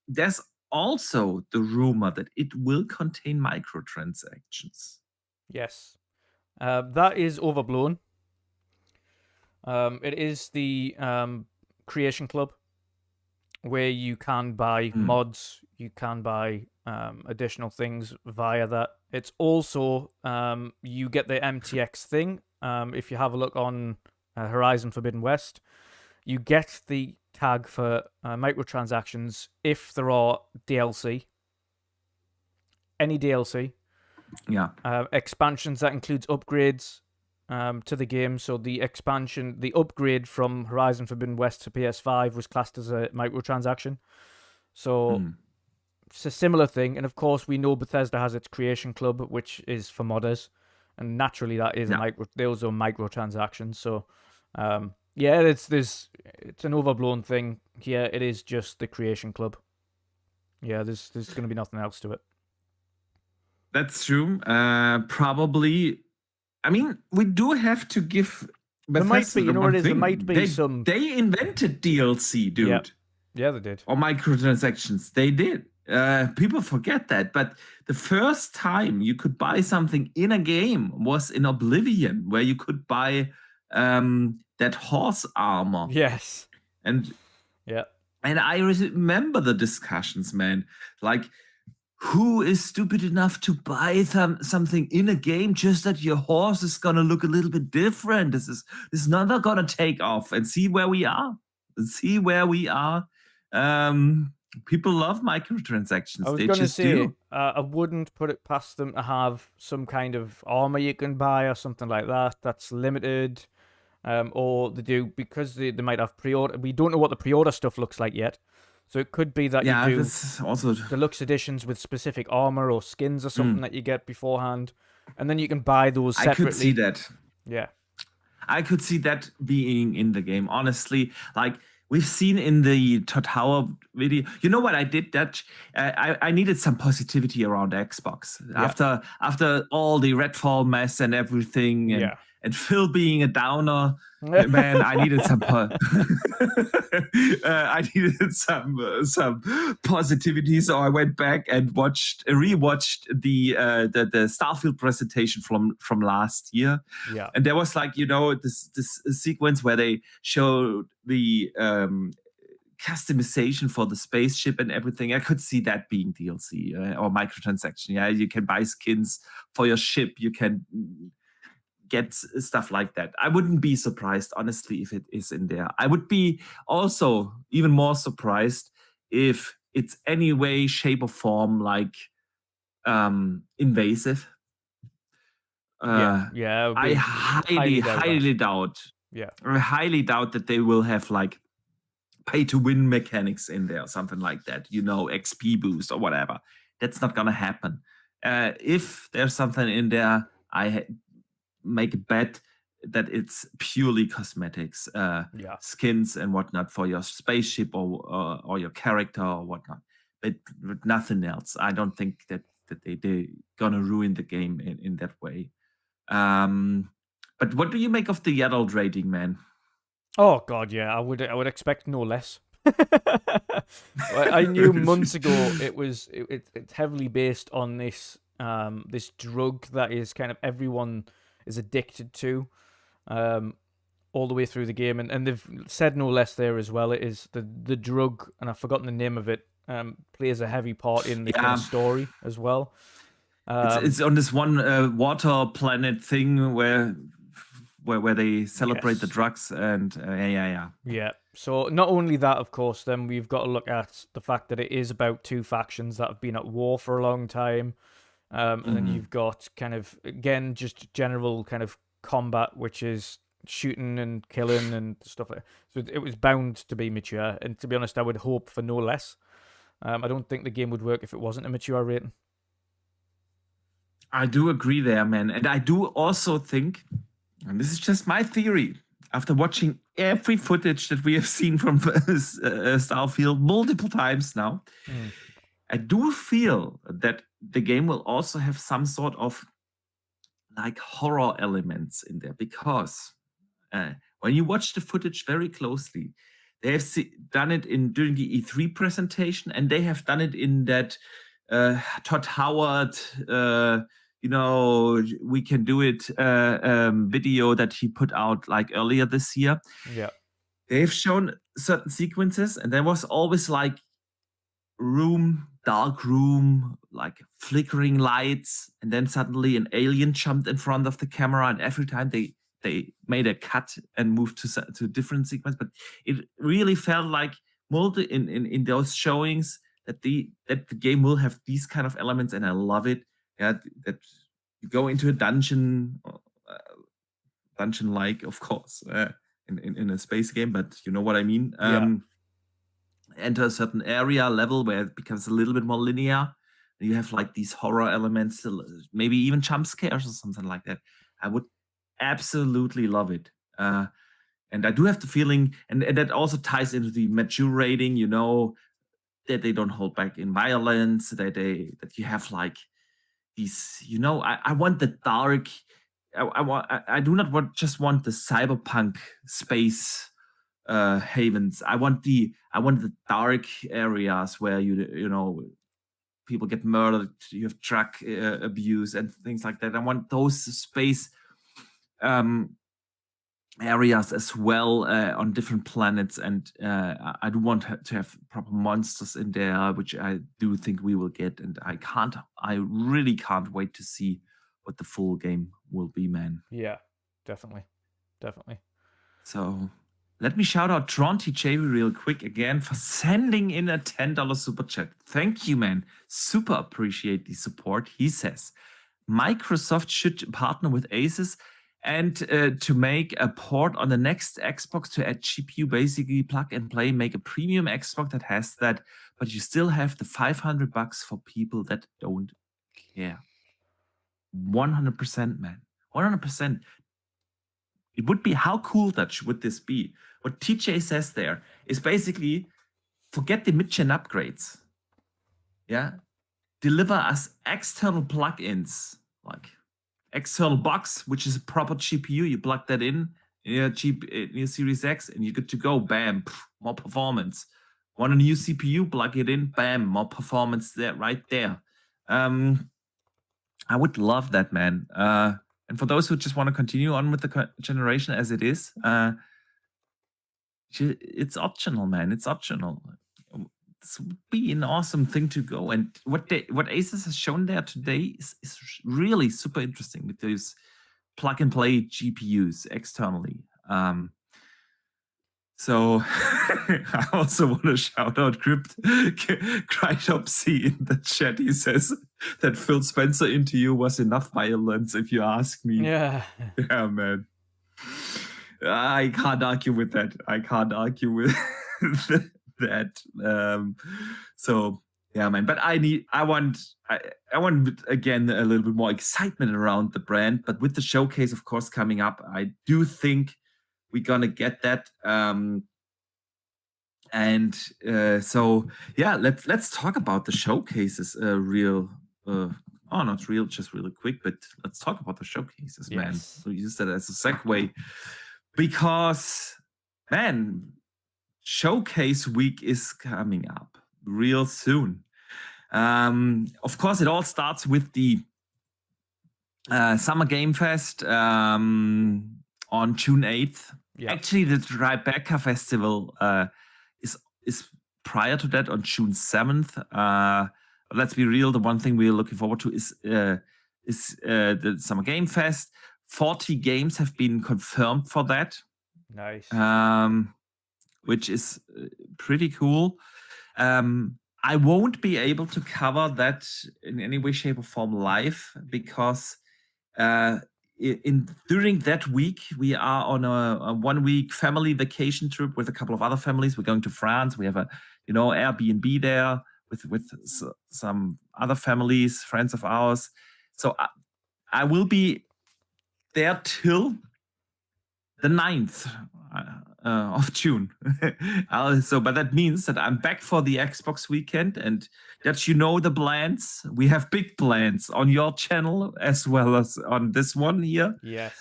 There's also the rumor that it will contain microtransactions. Yes. That is overblown. It is the Creation Club, where you can buy mods, you can buy additional things via that. It's also you get the MTX thing. If you have a look on Horizon Forbidden West, you get the tag for microtransactions if there are DLC. Any DLC. Yeah. Expansions that includes upgrades to the game. So the upgrade from Horizon Forbidden West to PS5 was classed as a microtransaction. So it's a similar thing. And of course, we know Bethesda has its Creation Club, which is for modders, and naturally that is those are microtransactions. So yeah, it's an overblown thing here. It is just the Creation Club. Yeah, there's going to be nothing else to it. That's true. Probably. I mean, we do have to give Bethesda there might be, you know what it is? There might be some. They invented DLC, dude. Yeah, they did. Or microtransactions. They did. People forget that. But the first time you could buy something in a game was in Oblivion, where you could buy that horse armor. Yes. And yeah. And I remember the discussions, man. Like, who is stupid enough to buy something in a game just that your horse is gonna look a little bit different? This is never gonna take off. And see where we are. People love microtransactions. I was going to say, I wouldn't put it past them to have some kind of armor you can buy or something like that that's limited. Or they do, because they might have pre-order. We don't know what the pre-order stuff looks like yet. So it could be that you do also deluxe editions with specific armor or skins or something that you get beforehand. And then you can buy those separately. I could see that. Yeah. I could see that being in the game, honestly. Like, we've seen in the Todd Howard video. You know what I did? That I needed some positivity around Xbox. Yeah. After all the Redfall mess and everything, and Phil being a downer, man, I needed some some positivity. So I went back and rewatched the Starfield presentation from last year. Yeah. And there was, like, you know, this sequence where they showed the customization for the spaceship and everything. I could see that being DLC or microtransaction. Yeah, you can buy skins for your ship. You can get stuff like that. I wouldn't be surprised, honestly, if it is in there. I would be also even more surprised if it's any way, shape, or form like invasive. I highly doubt. Yeah, I highly doubt that they will have like pay-to-win mechanics in there, something like that. You know, XP boost or whatever. That's not gonna happen. If there's something in there, I make a bet that it's purely cosmetics, skins and whatnot for your spaceship or your character or whatnot, but nothing else. I don't think that they're gonna ruin the game in that way. But what do you make of the adult rating, man? Oh God, yeah, I would expect no less. I knew months ago it's heavily based on this this drug that is kind of everyone is addicted to all the way through the game, and they've said no less there as well. It is the drug, and I've forgotten the name of it, plays a heavy part in the kind of story as well. It's on this one water planet thing where they celebrate the drugs, and yeah. So not only that, of course, then we've got to look at the fact that it is about two factions that have been at war for a long time. And then you've got kind of, again, just general kind of combat, which is shooting and killing and stuff like that. So it was bound to be mature. And to be honest, I would hope for no less. I don't think the game would work if it wasn't a mature rating. I do agree there, man. And I do also think, and this is just my theory, after watching every footage that we have seen from Starfield multiple times now, I do feel that the game will also have some sort of like horror elements in there, because when you watch the footage very closely, they have done it during the E3 presentation, and they have done it in that Todd Howard, we can do it video that he put out like earlier this year. Yeah. They've shown certain sequences, and there was always like dark room, like flickering lights, and then suddenly an alien jumped in front of the camera, and every time they made a cut and moved to a different sequence. But it really felt like in those showings that the game will have these kind of elements, and I love it. Yeah, that you go into a dungeon, dungeon-like, of course, in a space game, but you know what I mean. Enter a certain area level where it becomes a little bit more linear. You have like these horror elements, maybe even jump scares or something like that. I would absolutely love it. And I do have the feeling, and that also ties into the mature rating, that they don't hold back in violence, that you have like these, I want the dark. I do not just want the cyberpunk space havens. I want the dark areas where people get murdered, you have drug abuse and things like that. I want those space areas as well on different planets, and I do want to have proper monsters in there, which I do think we will get, and I really can't wait to see what the full game will be, man. Yeah, definitely. So let me shout out Tron TJ real quick again for sending in a $10 super chat. Thank you, man. Super appreciate the support. He says, Microsoft should partner with Asus and to make a port on the next Xbox to add GPU, basically plug and play, make a premium Xbox that has that, but you still have the $500 for people that don't care. 100%, man. 100%. It would be, how cool would this be? What TJ says there is basically, forget the mid-gen upgrades. Yeah? Deliver us external plugins, like external box, which is a proper GPU. You plug that in your Series X, and you're good to go. Bam, more performance. Want a new CPU? Plug it in. Bam, more performance there, right there. I would love that, man. And for those who just want to continue on with the generation as it is, it's optional, man. It's optional. This would be an awesome thing to go. And what Asus has shown there today is really super interesting with those plug and play GPUs externally. So I also want to shout out Cryptopsy in the chat. He says that Phil Spencer into you was enough violence, if you ask me. Yeah. Yeah, man. I can't argue with that. I can't argue with that. So yeah, man. But I want again a little bit more excitement around the brand. But with the showcase, of course, coming up, I do think we're gonna get that. So yeah, let's talk about the showcases. Not real, just really quick, but let's talk about the showcases, man. So use that as a segue, because man, showcase week is coming up real soon. Of course, it all starts with the Summer Game Fest on June 8th. Yeah. Actually, the Tribeca Festival is prior to that on June 7th. Let's be real, the one thing we're looking forward to is the Summer Game Fest. 40 games have been confirmed for that. Nice. Which is pretty cool. I won't be able to cover that in any way, shape, or form live, because during that week we are on a 1 week family vacation trip with a couple of other families. We're going to France. We have a Airbnb there with some other families, friends of ours. So I will be there till the 9th of June. But that means that I'm back for the Xbox weekend, and that the plans. We have big plans on your channel as well as on this one here. Yes.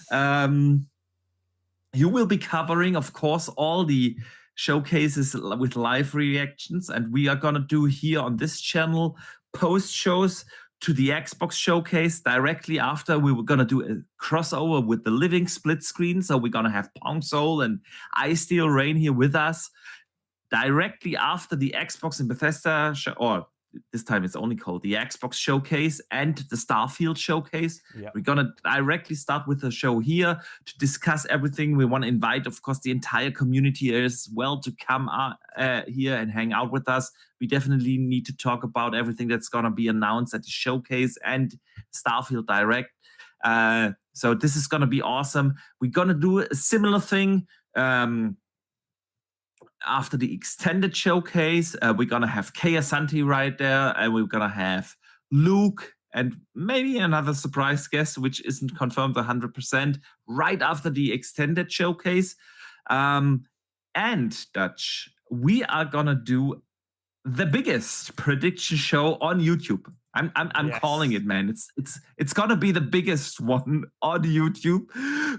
You will be covering, of course, all the showcases with live reactions, and we are gonna do here on this channel post shows to the Xbox showcase directly after. We were gonna do a crossover with the living split screen, so we're gonna have Pong Soul and I Steel Rain here with us directly after the Xbox and Bethesda or this time it's only called the Xbox Showcase and the Starfield Showcase. Yeah. We're gonna directly start with the show here to discuss everything. We want to invite, of course, the entire community as well to come here and hang out with us. We definitely need to talk about everything that's gonna be announced at the showcase and Starfield Direct. So this is gonna be awesome. We're gonna do a similar thing. After the extended showcase, we're gonna have Kaya Santi right there, and we're gonna have Luke and maybe another surprise guest, which isn't confirmed 100%, right after the extended showcase. And Dutch, we are gonna do the biggest prediction show on YouTube. I'm Yes. calling it, man. It's gonna be the biggest one on YouTube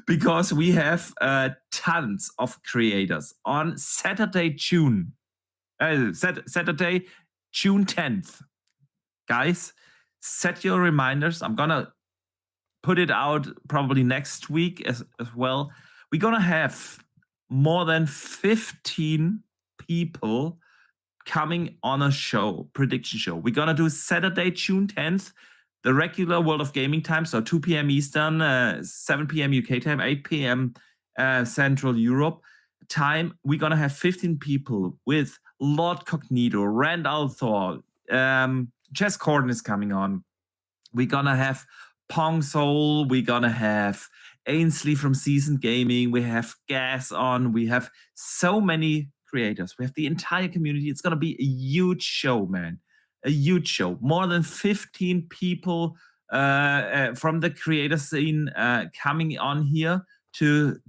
because we have tons of creators on Saturday, June 10th. Guys, set your reminders. I'm gonna put it out probably next week as well. We're gonna have more than 15 people coming on a prediction show. We're gonna do Saturday, June 10th, the regular World of Gaming time, so 2 p.m. Eastern, 7 p.m. UK time, 8 p.m. Central Europe time. We're gonna have 15 people with Lord Cognito, Randall Thor, Jess Corden is coming on. We're gonna have Pong Soul. We're gonna have Ainsley from Seasoned Gaming. We have Gas on. We have so many creators. We have the entire community. It's gonna be a huge show, man. A huge show. More than 15 people from the creator scene coming on here to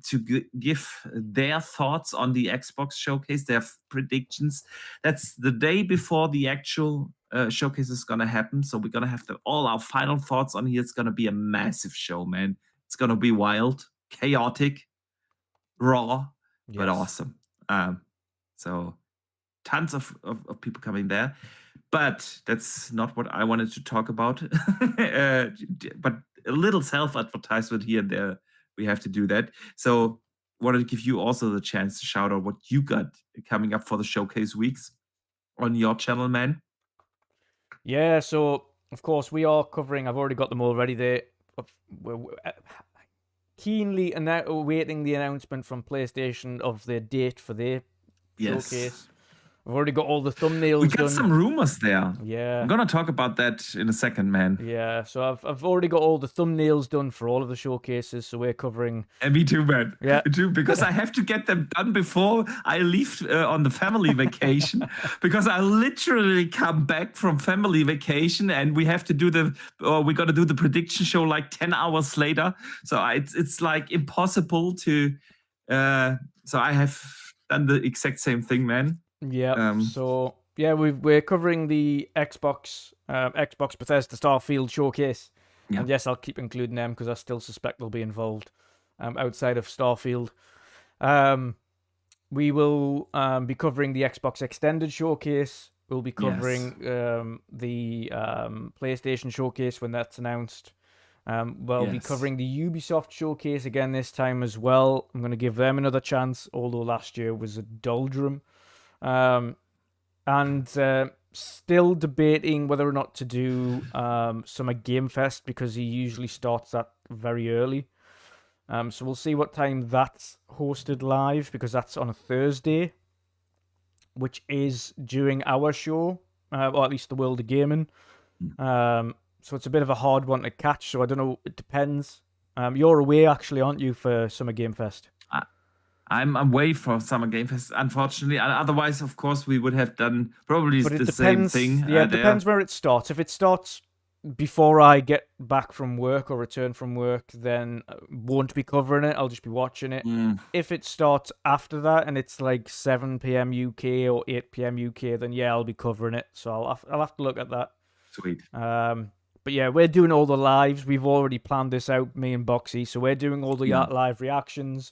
give their thoughts on the Xbox showcase, their predictions. That's the day before the actual showcase is gonna happen. So we're gonna have all our final thoughts on here. It's gonna be a massive show, man. It's gonna be wild, chaotic, raw, but awesome. So tons of people coming there. But that's not what I wanted to talk about. But a little self-advertisement here and there. We have to do that. So wanted to give you also the chance to shout out what you got coming up for the showcase weeks on your channel, man. Yeah, so of course we are covering. I've already got them already there. We're keenly awaiting the announcement from PlayStation of their date for their showcase. I've already got all the thumbnails. We got some rumors there. Yeah, I'm gonna talk about that in a second, man. Yeah, so I've already got all the thumbnails done for all of the showcases. So we're covering. And me too, man. Yeah, me too, because I have to get them done before I leave on the family vacation. Because I literally come back from family vacation, and we have to do we're gonna do the prediction show like 10 hours later. So it's like impossible to. So I have done the exact same thing, man. Yeah. So yeah, we're covering the Xbox Bethesda Starfield showcase, and yes, I'll keep including them because I still suspect they'll be involved. Outside of Starfield, we will be covering the Xbox Extended showcase. We'll be covering the PlayStation showcase when that's announced. We'll be covering the Ubisoft showcase again this time as well. I'm going to give them another chance, although last year was a doldrum. And still debating whether or not to do Summer Game Fest because he usually starts that very early. So we'll see what time that's hosted live because that's on a Thursday, which is during our show, or at least the World of Gaming. So it's a bit of a hard one to catch. So I don't know. It depends. You're away actually, aren't you, for Summer Game Fest? I'm away for Summer Game Fest, unfortunately. Otherwise, of course, we would have done probably the same thing. Yeah, it depends where it starts. If it starts before I get back from work or return from work, then I won't be covering it. I'll just be watching it. If it starts after that and it's like 7 p.m. UK or 8 p.m. UK, then yeah, I'll be covering it. So I'll have to look at that. Sweet. But yeah, we're doing all the lives. We've already planned this out, me and Boxy. So we're doing all the live reactions.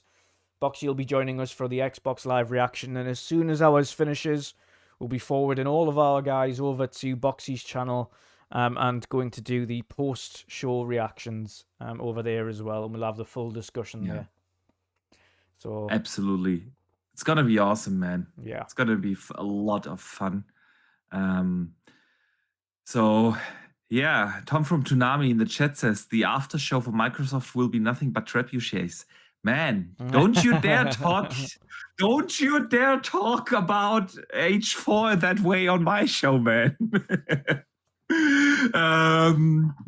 Boxy will be joining us for the Xbox Live reaction, and as soon as ours finishes, we'll be forwarding all of our guys over to Boxy's channel and going to do the post-show reactions over there as well, and we'll have the full discussion there. So absolutely, it's gonna be awesome, man. Yeah, it's gonna be a lot of fun. So yeah, Tom from Toonami in the chat says the after show for Microsoft will be nothing but trebuchets. Man, don't you dare talk! Don't you dare talk about H4 that way on my show, man.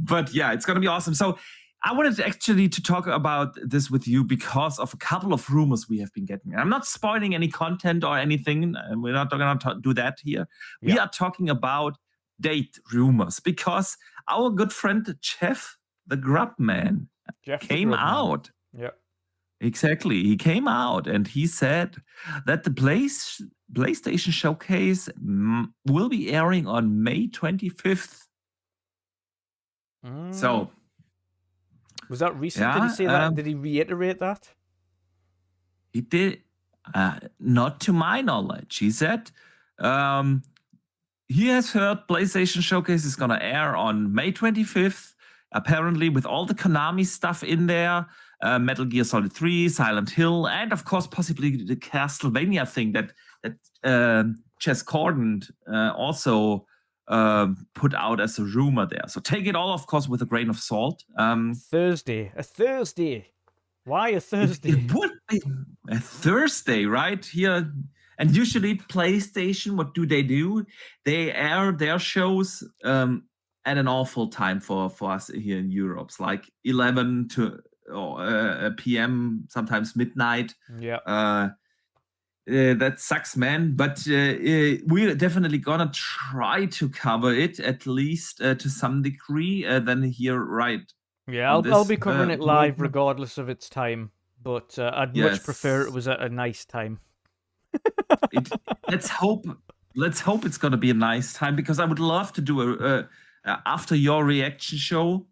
But yeah, it's gonna be awesome. So I wanted actually to talk about this with you because of a couple of rumors we have been getting. I'm not spoiling any content or anything, and we're not going to do that here. We are talking about date rumors because our good friend Jeff, the Grub Man, came out. Yeah, exactly. He came out and he said that the PlayStation Showcase will be airing on May 25th. So. Was that recent? Did he say that? Did he reiterate that? He did. Not to my knowledge. He said he has heard PlayStation Showcase is going to air on May 25th, apparently with all the Konami stuff in there, Metal Gear Solid 3, Silent Hill, and of course possibly the Castlevania thing that Chess Corden also put out as a rumor there. So take it all, of course, with a grain of salt. Thursday. Why a Thursday? It would be a Thursday, right? Here. And usually PlayStation, what do? They air their shows at an awful time for us here in Europe. It's like 11 p.m., sometimes midnight. Yeah. That sucks, man. But we're definitely gonna try to cover it at least to some degree. Then here, right? Yeah, I'll be covering it live regardless of its time. But I'd much prefer it was at a nice time. Let's hope it's gonna be a nice time because I would love to do a after your reaction show.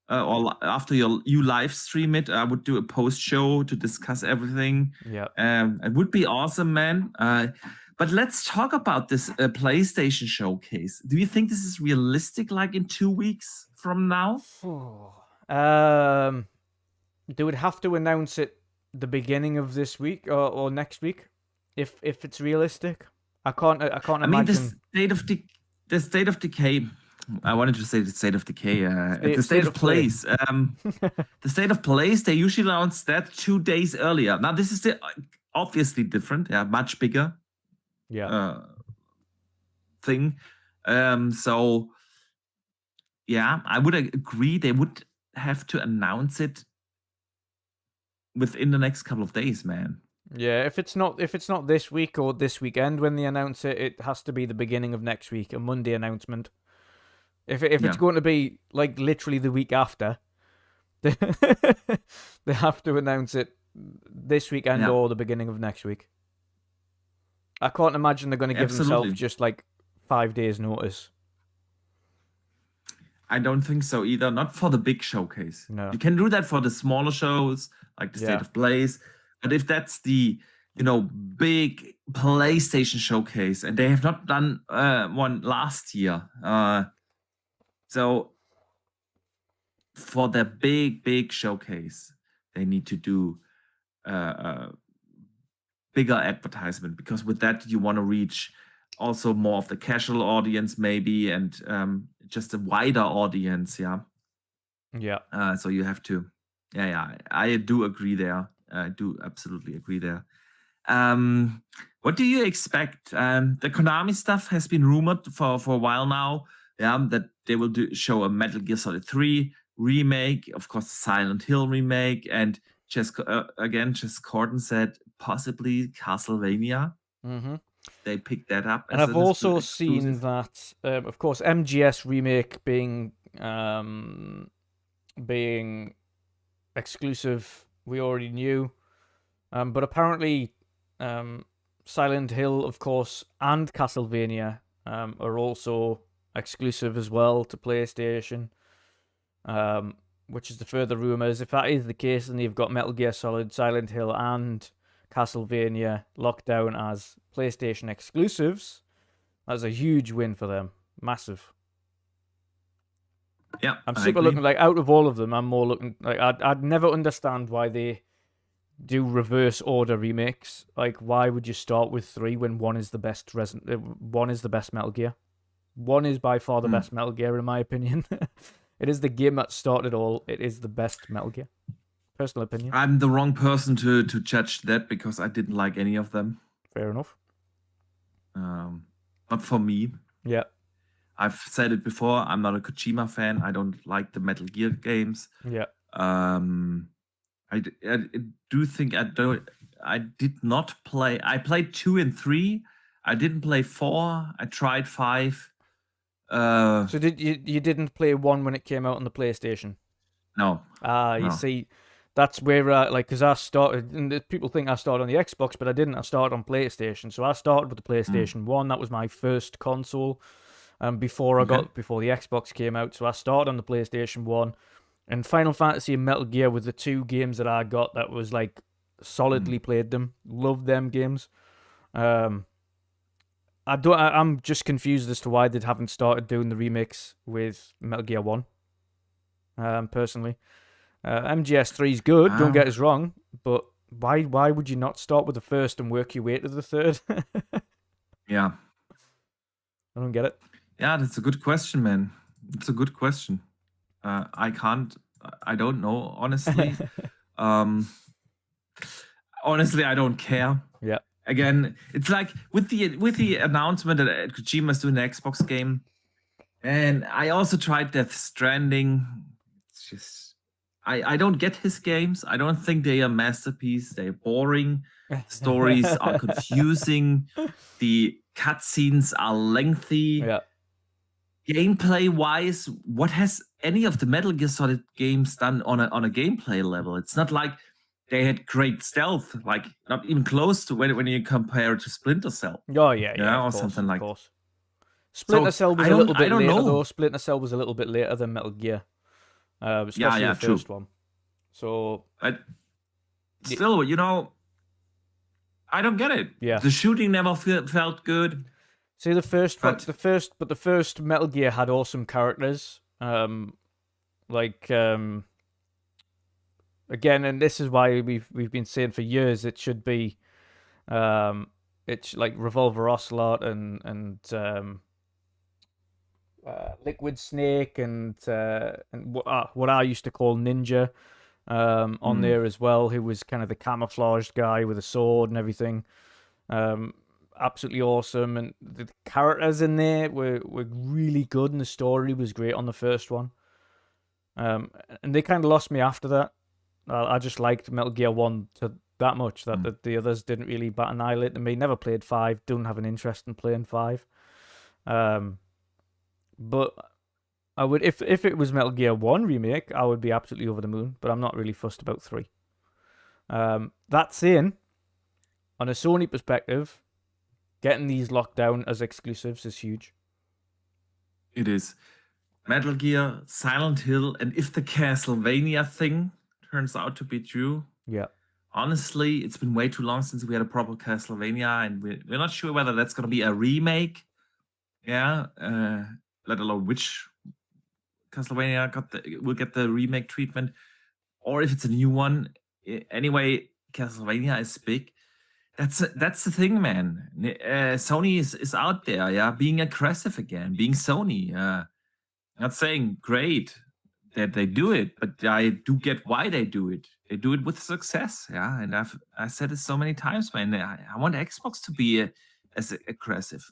Or after you live stream it, I would do a post show to discuss everything. Yeah. It would be awesome, man. But let's talk about this PlayStation Showcase. Do you think this is realistic, like in 2 weeks from now? They would have to announce it the beginning of this week or next week, if it's realistic. I can't imagine. mean, the state of decay. I wanted to say the state of decay. The state of plays. The state of plays. They usually announce that 2 days earlier. Now this is obviously different. Yeah, much bigger. Yeah. Thing. So yeah, I would agree. They would have to announce it within the next couple of days, man. Yeah, if it's not this week or this weekend when they announce it, it has to be the beginning of next week, a Monday announcement. If it's going to be like literally the week after, they have to announce it this weekend or the beginning of next week. I can't imagine they're going to give themselves just like 5 days notice. I don't think so either. Not for the big showcase. No. You can do that for the smaller shows, like the State of Plays. But if that's the big PlayStation showcase, and they have not done one last year, so for the big showcase, they need to do bigger advertisement, because with that you want to reach also more of the casual audience maybe, and just a wider audience. So you have to I do agree there. I do absolutely agree there. What do you expect? The Konami stuff has been rumored for a while now, that they will show a Metal Gear Solid 3 remake, of course Silent Hill remake, and Chess Corden said possibly Castlevania. They picked that up. And I've also seen that, of course, MGS remake being exclusive, we already knew. But apparently, Silent Hill, of course, and Castlevania are also exclusive as well to PlayStation. which is the further rumors. If that is the case, then you've got Metal Gear Solid, Silent Hill, and Castlevania locked down as PlayStation exclusives. That's a huge win for them. Massive. Yeah, I'm I super agree. looking like out of all of them. I'm more looking like I'd never understand why they do reverse order remakes. Like, why would you start with 3 when 1 is the best one is the best Metal Gear? 1 is by far the best Metal Gear in my opinion. It is the game that started all. It is the best Metal Gear. Personal opinion. I'm the wrong person to judge that because I didn't like any of them. Fair enough. Not for me. Yeah. I've said it before. I'm not a Kojima fan. I don't like the Metal Gear games. Yeah. I do think I did not play. I played 2 and 3. I didn't play 4. I tried 5. So you didn't play 1 when it came out on the PlayStation? No. You see, that's where because I started, and people think I started on the Xbox, but I didn't. I started on PlayStation. So I started with the PlayStation 1. That was my first console. Before the Xbox came out. So I started on the PlayStation 1. And Final Fantasy and Metal Gear were the 2 games that I got that was like solidly played them. Loved them games. I'm just confused as to why they haven't started doing the remakes with Metal Gear 1. Personally. MGS3 is good, don't get us wrong, but why would you not start with the first and work your way to the third? Yeah. I don't get it. Yeah, that's a good question, man. It's a good question. I don't know, honestly. Honestly, I don't care. Yeah. Again, it's like with the announcement that Kojima's doing the Xbox game, and I also tried Death Stranding. It's just I don't get his games. I don't think they are masterpiece. They're boring. Stories are confusing. The cutscenes are lengthy. Yeah. Gameplay wise, what has any of the Metal Gear Solid games done on a gameplay level? It's not like they had great stealth, like not even close to when you compare it to Splinter Cell. Oh yeah, or of course, something like. Of course. Splinter Cell was a little bit later though. Splinter Cell was a little bit later than Metal Gear, especially the first one. So, still, I don't get it. Yeah, the shooting never felt good. See, the first Metal Gear had awesome characters. Again, and this is why we've been saying for years it should be, it's like Revolver Ocelot and Liquid Snake and what I used to call Ninja, on there as well, who was kind of the camouflaged guy with a sword and everything. Absolutely awesome, and the characters in there were really good, and the story was great on the first one. And they kind of lost me after that. I just liked Metal Gear 1 that much that the others didn't really bat an eyelid to me. Never played 5, don't have an interest in playing 5. But I would, if it was Metal Gear 1 remake, I would be absolutely over the moon, but I'm not really fussed about 3. That saying, on a Sony perspective, getting these locked down as exclusives is huge. It is. Metal Gear, Silent Hill, and if the Castlevania thing turns out to be true. Yeah. Honestly, it's been way too long since we had a proper Castlevania, and we're not sure whether that's going to be a remake. Yeah. Let alone which Castlevania will get the remake treatment, or if it's a new one. Anyway, Castlevania is big. That's the thing, man. Sony is out there, yeah, being aggressive again, being Sony. Not saying great that they do it, but I do get why they do it. They do it with success, yeah. And I said it so many times, man. I want Xbox to be as aggressive.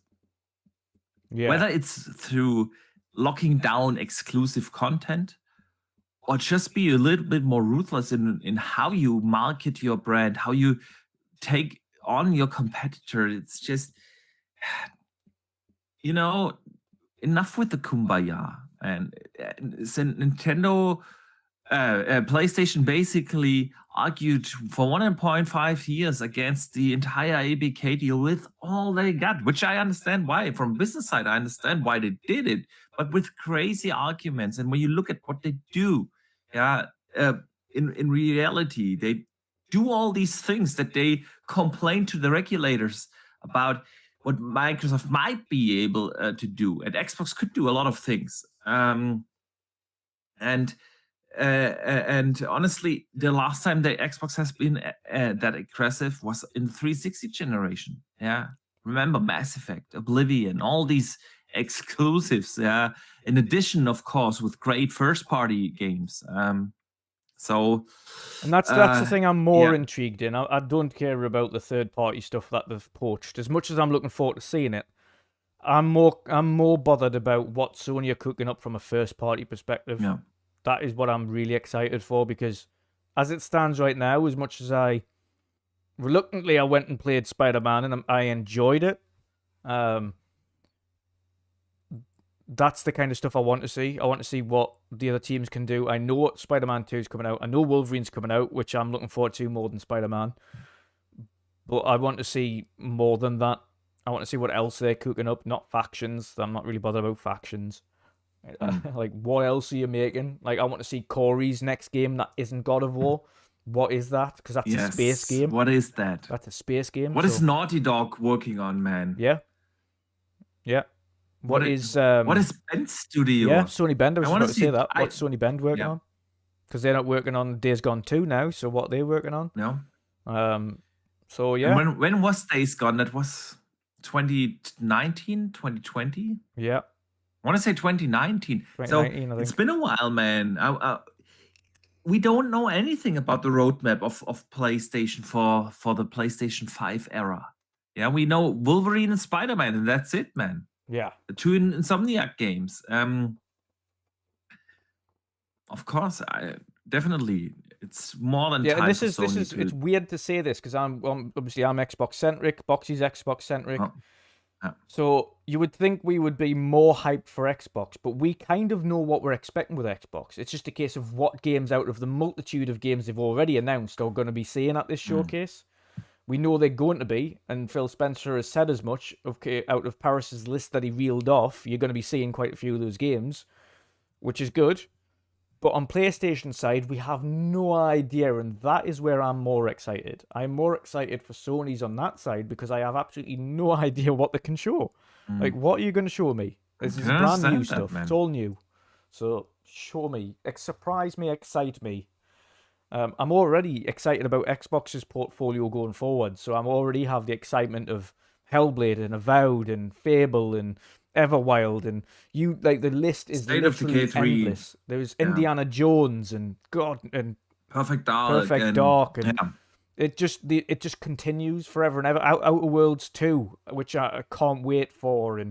Yeah. Whether it's through locking down exclusive content, or just be a little bit more ruthless in how you market your brand, how you take on your competitor. It's just, enough with the kumbaya. And Nintendo, PlayStation basically argued for 1.5 years against the entire ABK deal with all they got, which I understand why. From business side, I understand why they did it, but with crazy arguments. And when you look at what they do, Yeah, uh, in reality, they do all these things that they complain to the regulators about what Microsoft might be able to do, and Xbox could do a lot of things. And and honestly, the last time the Xbox has been that aggressive was in the 360 generation. Yeah, remember Mass Effect, Oblivion, all these exclusives. Yeah, in addition, of course, with great first-party games. So, And that's the thing I'm more yeah, intrigued in. I don't care about the third party stuff that they've poached. As much as I'm looking forward to seeing it, I'm more bothered about what Sony are cooking up from a first party perspective. yeah, That is what I'm really excited for, because as it stands right now, as much as I reluctantly I went and played Spider-Man and I enjoyed it, that's the kind of stuff I want to see. I want to see what the other teams can do. I know what Spider-Man 2 is coming out. I know Wolverine's coming out, which I'm looking forward to more than Spider-Man. But I want to see more than that. I want to see what else they're cooking up, not factions. I'm not really bothered about factions. Like, what else are you making? Like, I want to see Corey's next game that isn't God of War. What is that? Because that's a space yes. game. What is that? That's a space game. What is Naughty Dog working on, man? Yeah. Yeah. What is Bend Studio? Yeah, Sony Bend. I was I want about to say that. What's Sony Bend working yeah. on? Because they're not working on Days Gone 2 now, so what they're working on? No. So yeah. And when was Days Gone? That was 2019, 2020? Yeah. I want to say 2019. 2019, so I think. it's been a while, man. We don't know anything about the roadmap of PlayStation for the PlayStation 5 era. Yeah, we know Wolverine and Spider-Man, and that's it, man. Yeah. The two Insomniac games. Of course, definitely. It's more than time. And this is it's weird to say this because I'm Xbox centric. Boxy's Xbox centric. Oh. Yeah. So you would think we would be more hyped for Xbox, but we kind of know what we're expecting with Xbox. It's just a case of what games out of the multitude of games they've already announced are going to be seeing at this showcase. We know they're going to be, and Phil Spencer has said as much. Okay, out of Paris's list that he reeled off, you're going to be seeing quite a few of those games, which is good. But on PlayStation side, we have no idea, and that is where I'm more excited. I'm more excited for Sony's on that side because I have absolutely no idea what they can show. Like, what are you going to show me? This is brand new stuff. It's all new. So, show me. Surprise me, excite me. I'm already excited about Xbox's portfolio going forward, so I'm already have the excitement of Hellblade and Avowed and Fable and Everwild, and the list is literally endless. There's Indiana Jones and Perfect Dark, and it just continues forever and ever. Outer Worlds 2, which I can't wait for,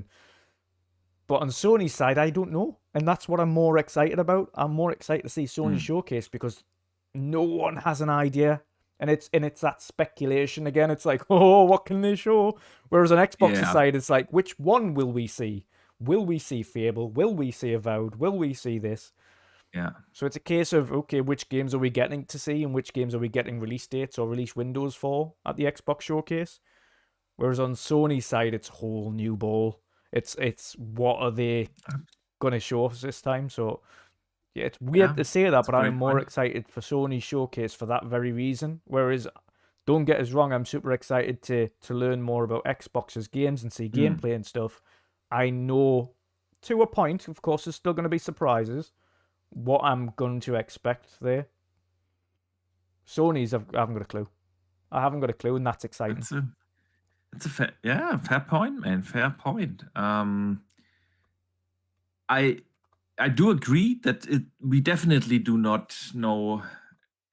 but on Sony's side, I don't know, and that's what I'm more excited about. I'm more excited to see Sony showcase because no one has an idea. And it's that speculation again. It's like, oh, what can they show? Whereas on Xbox's side, it's like, which one will we see? Will we see Fable? Will we see Avowed? Will we see this? Yeah. So it's a case of, okay, which games are we getting to see and which games are we getting release dates or release windows for at the Xbox showcase? Whereas on Sony's side, it's a whole new ball. It's what are they going to show us this time? So yeah, it's weird to say that, but I'm more excited for Sony's showcase for that very reason. Whereas, don't get us wrong, I'm super excited to learn more about Xbox's games and see gameplay and stuff. I know, to a point, of course, there's still going to be surprises, what I'm going to expect there. Sony's, I haven't got a clue. I haven't got a clue, and that's exciting. It's a fair point, man. Fair point. I do agree that we definitely do not know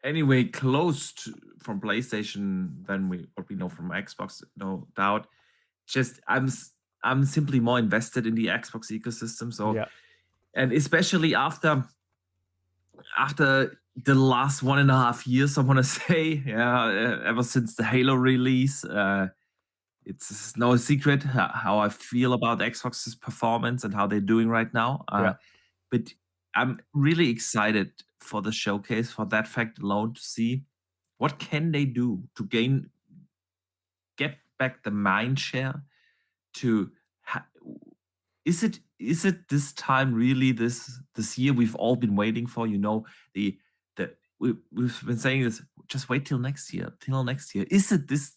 anyway close to, from PlayStation than what we know from Xbox, no doubt. Just I'm simply more invested in the Xbox ecosystem. So and especially after the last 1.5 years, I want to say, ever since the Halo release, it's no secret how I feel about Xbox's performance and how they're doing right now. But I'm really excited for the showcase for that fact alone to see what can they do to get back the mind share to is it this time really this year we've all been waiting for? We've been saying this. Just wait till next year. Till next year. Is it this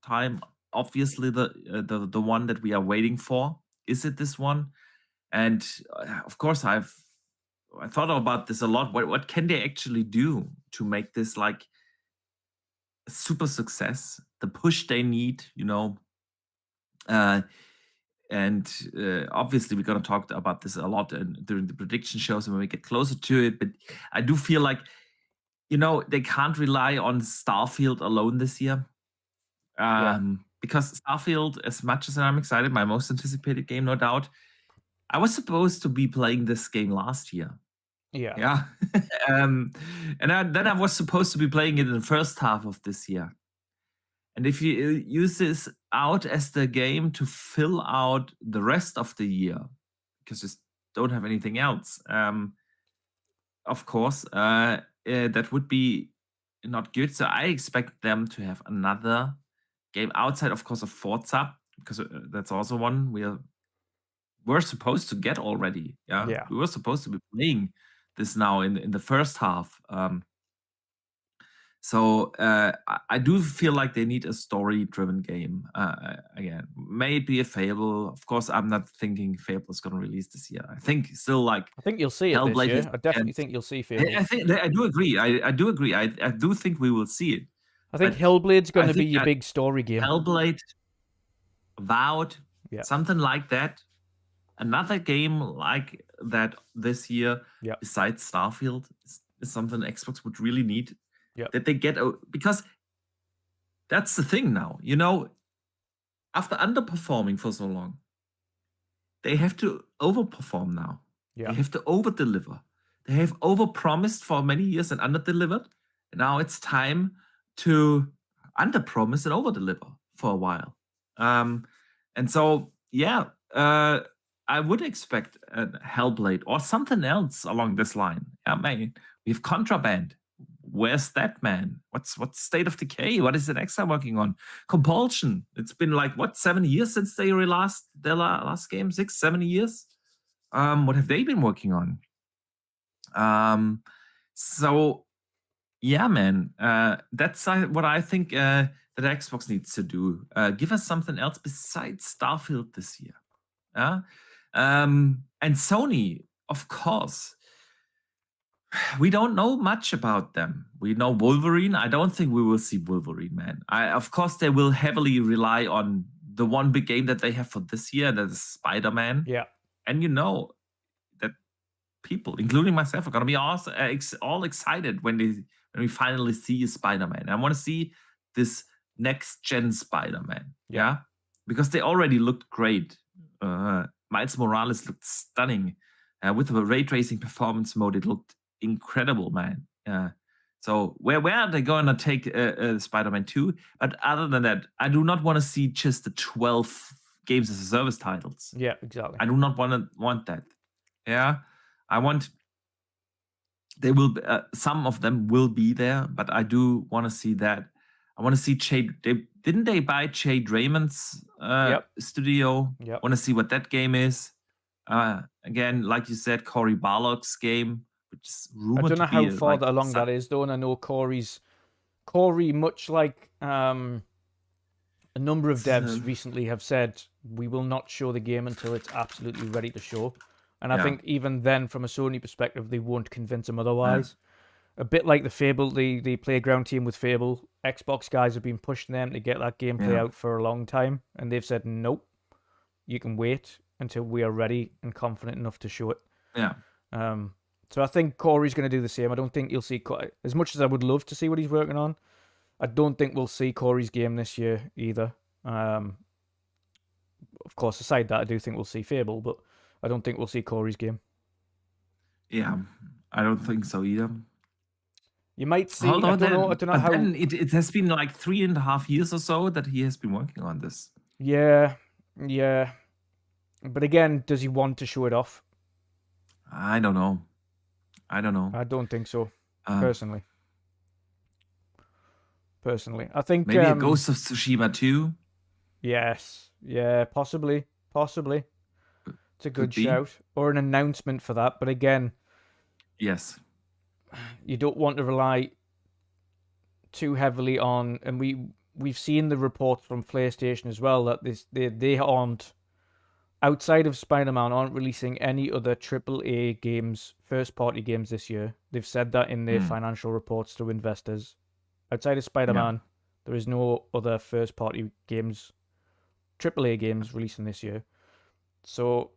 time? Obviously, the one that we are waiting for. Is it this one? And of course, I thought about this a lot. What can they actually do to make this like a super success? The push they need, and obviously we're going to talk about this a lot during the prediction shows and when we get closer to it. But I do feel like they can't rely on Starfield alone this year, because Starfield, as much as I'm excited, my most anticipated game, no doubt, I was supposed to be playing this game last year. Yeah. And then I was supposed to be playing it in the first half of this year. And if you use this out as the game to fill out the rest of the year, because you don't have anything else, of course, that would be not good. So I expect them to have another game outside, of course, of Forza, because that's also one we're supposed to get already. Yeah. We were supposed to be playing this now in the first half. So I do feel like they need a story-driven game again. Maybe a Fable. Of course, I'm not thinking Fable is going to release this year. I think still I think you'll see it this Hellblade year. I definitely think you'll see Fable. I do agree. I do agree. I do think we will see it. I think Hellblade's going to be your big story game. Hellblade, Avowed, something like that. Another game like that this year, besides Starfield, is something Xbox would really need. That they get, because that's the thing now. After underperforming for so long, they have to overperform now. They have to over-deliver. They have overpromised for many years and under-delivered. And now it's time to under-promise and over-deliver for a while. And so, I would expect a Hellblade or something else along this line. Man, we have Contraband. Where's that, man? What's State of Decay? What is the next I'm working on? Compulsion. It's been like 7 years since they released their last game? 6, 7 years? What have they been working on? So yeah, man. That's what I think that Xbox needs to do. Give us something else besides Starfield this year. And Sony, of course. We don't know much about them. We know Wolverine. I don't think we will see Wolverine, man. Of course, they will heavily rely on the one big game that they have for this year, that is Spider-Man. Yeah. And that people, including myself, are going to be all excited when we finally see Spider-Man. I want to see this next-gen Spider-Man. Yeah? Because they already looked great. Miles Morales looked stunning. With the ray tracing performance mode, it looked incredible, man. So where are they going to take Spider-Man 2? But other than that, I do not want to see just the 12 games as a service titles. Yeah, exactly. I do not want that. Yeah, I want. They will. Some of them will be there, but I do want to see that. I want to see Didn't they buy Jade Raymond's studio? Yep. Want to see what that game is. Again, like you said, Cory Barlog's game, which is rumored I don't know to be how far along that is, though, and I know Corey, much like a number of devs recently have said, we will not show the game until it's absolutely ready to show. And I think even then, from a Sony perspective, they won't convince them otherwise. A bit like the Fable, the Playground team with Fable, Xbox guys have been pushing them to get that gameplay out for a long time, and they've said, nope, you can wait until we are ready and confident enough to show it. Yeah. So I think Corey's going to do the same. I don't think you'll see, as much as I would love to see what he's working on, I don't think we'll see Corey's game this year either. Of course, aside that, I do think we'll see Fable, but I don't think we'll see Corey's game. Yeah, I don't think so either. You might see. I don't know how. It has been like 3.5 years or so that he has been working on this. Yeah. But again, does he want to show it off? I don't know. I don't think so, personally. I think maybe a Ghost of Tsushima 2. Yes. Yeah, possibly. It's a good shout. Or an announcement for that. But again, yes, you don't want to rely too heavily on, and we've seen the reports from PlayStation as well that they aren't, outside of Spider-Man, aren't releasing any other AAA games, first-party games this year. They've said that in their financial reports to investors. Outside of Spider-Man, there is no other first-party games, AAA games releasing this year. So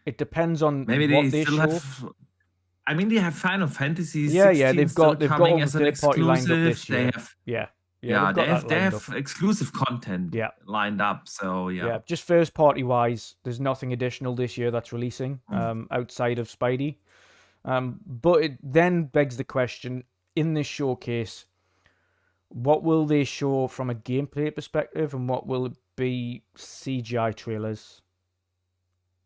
it depends on maybe what they still show. have. I mean, they have Final Fantasy 16 they've got coming all as the an third-party lined up exclusive. this year. They have exclusive content lined up. So just first-party wise, there's nothing additional this year that's releasing outside of Spidey. But it then begs the question, in this showcase, what will they show from a gameplay perspective, and what will it be CGI trailers?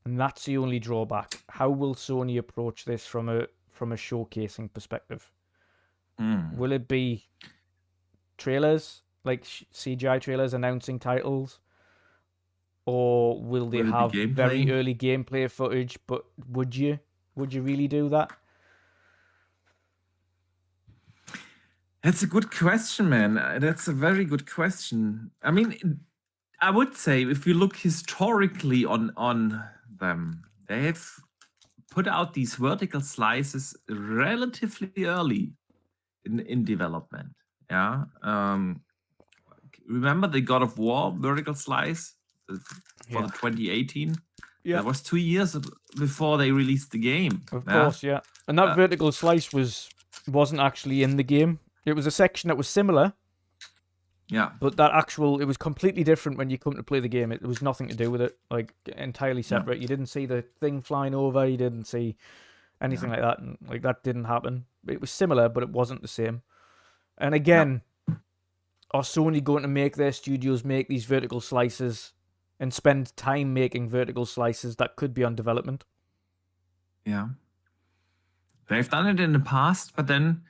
And that's the only drawback. How will Sony approach this from a showcasing perspective? Will it be trailers, like CGI trailers announcing titles? Or will they have very early gameplay footage? But would you really do that? That's a good question, man. That's a very good question. I mean, I would say if you look historically on them, they have put out these vertical slices relatively early in development. Yeah. Remember the God of War vertical slice for the 2018? Yeah. That was 2 years before they released the game. Of course, yeah. And that vertical slice wasn't actually in the game. It was a section that was similar. Yeah. But it was completely different when you come to play the game. It was nothing to do with it. Like, entirely separate. Yeah. You didn't see the thing flying over. You didn't see anything like that. And, like, that didn't happen. It was similar, but it wasn't the same. And again, are Sony going to make their studios make these vertical slices and spend time making vertical slices that could be on development? Yeah. They've done it in the past, but then...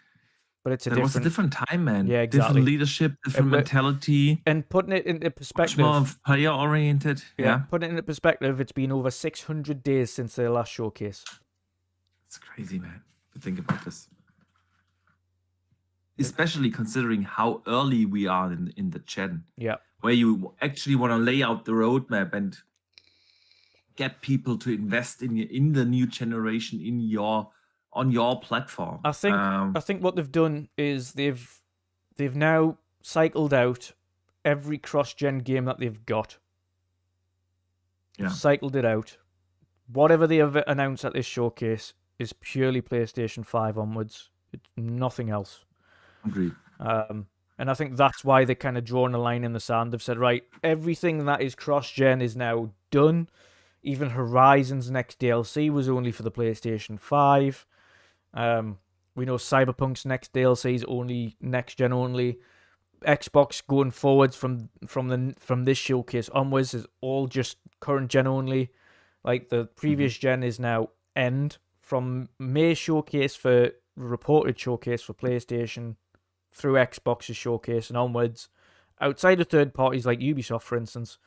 But it was a different time, man. Yeah, exactly. Different leadership, different mentality. And putting it into perspective... Much more player-oriented. Yeah. Putting it into perspective, it's been over 600 days since their last showcase. It's crazy, man, to think about this. Especially considering how early we are in the gen. Yeah. Where you actually want to lay out the roadmap and get people to invest in the new generation on your platform. I think what they've done is they've now cycled out every cross-gen game that they've got. Yeah. Cycled it out. Whatever they have announced at this showcase is purely PlayStation 5 onwards. It's nothing else. Agreed. And I think that's why they're kind of drawing a line in the sand. They've said, right, everything that is cross-gen is now done. Even Horizon's next DLC was only for the PlayStation 5. We know Cyberpunk's next DLC is only next gen only. Xbox going forwards from this showcase onwards is all just current gen only. Like the previous gen is now end from May showcase for reported showcase for PlayStation through Xbox's showcase and onwards. Outside of third parties like Ubisoft, for instance,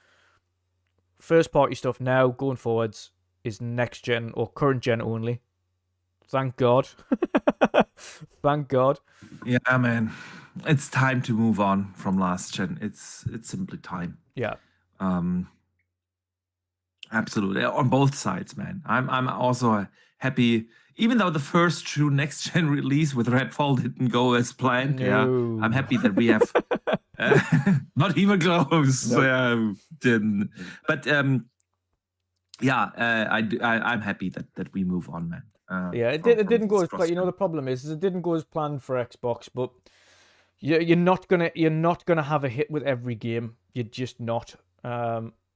first party stuff now going forwards is next gen or current gen only. Thank God. Thank God. Yeah, man. It's time to move on from last gen. It's simply time. Yeah. Absolutely. On both sides, man. I'm also happy, even though the first true next gen release with Redfall didn't go as planned. No. Yeah. I'm happy that we have not even close. No. Didn't. But I'm happy that we move on, man. It didn't go as planned. You know, the problem is it didn't go as planned for Xbox, but you're not gonna have a hit with every game. You're just not.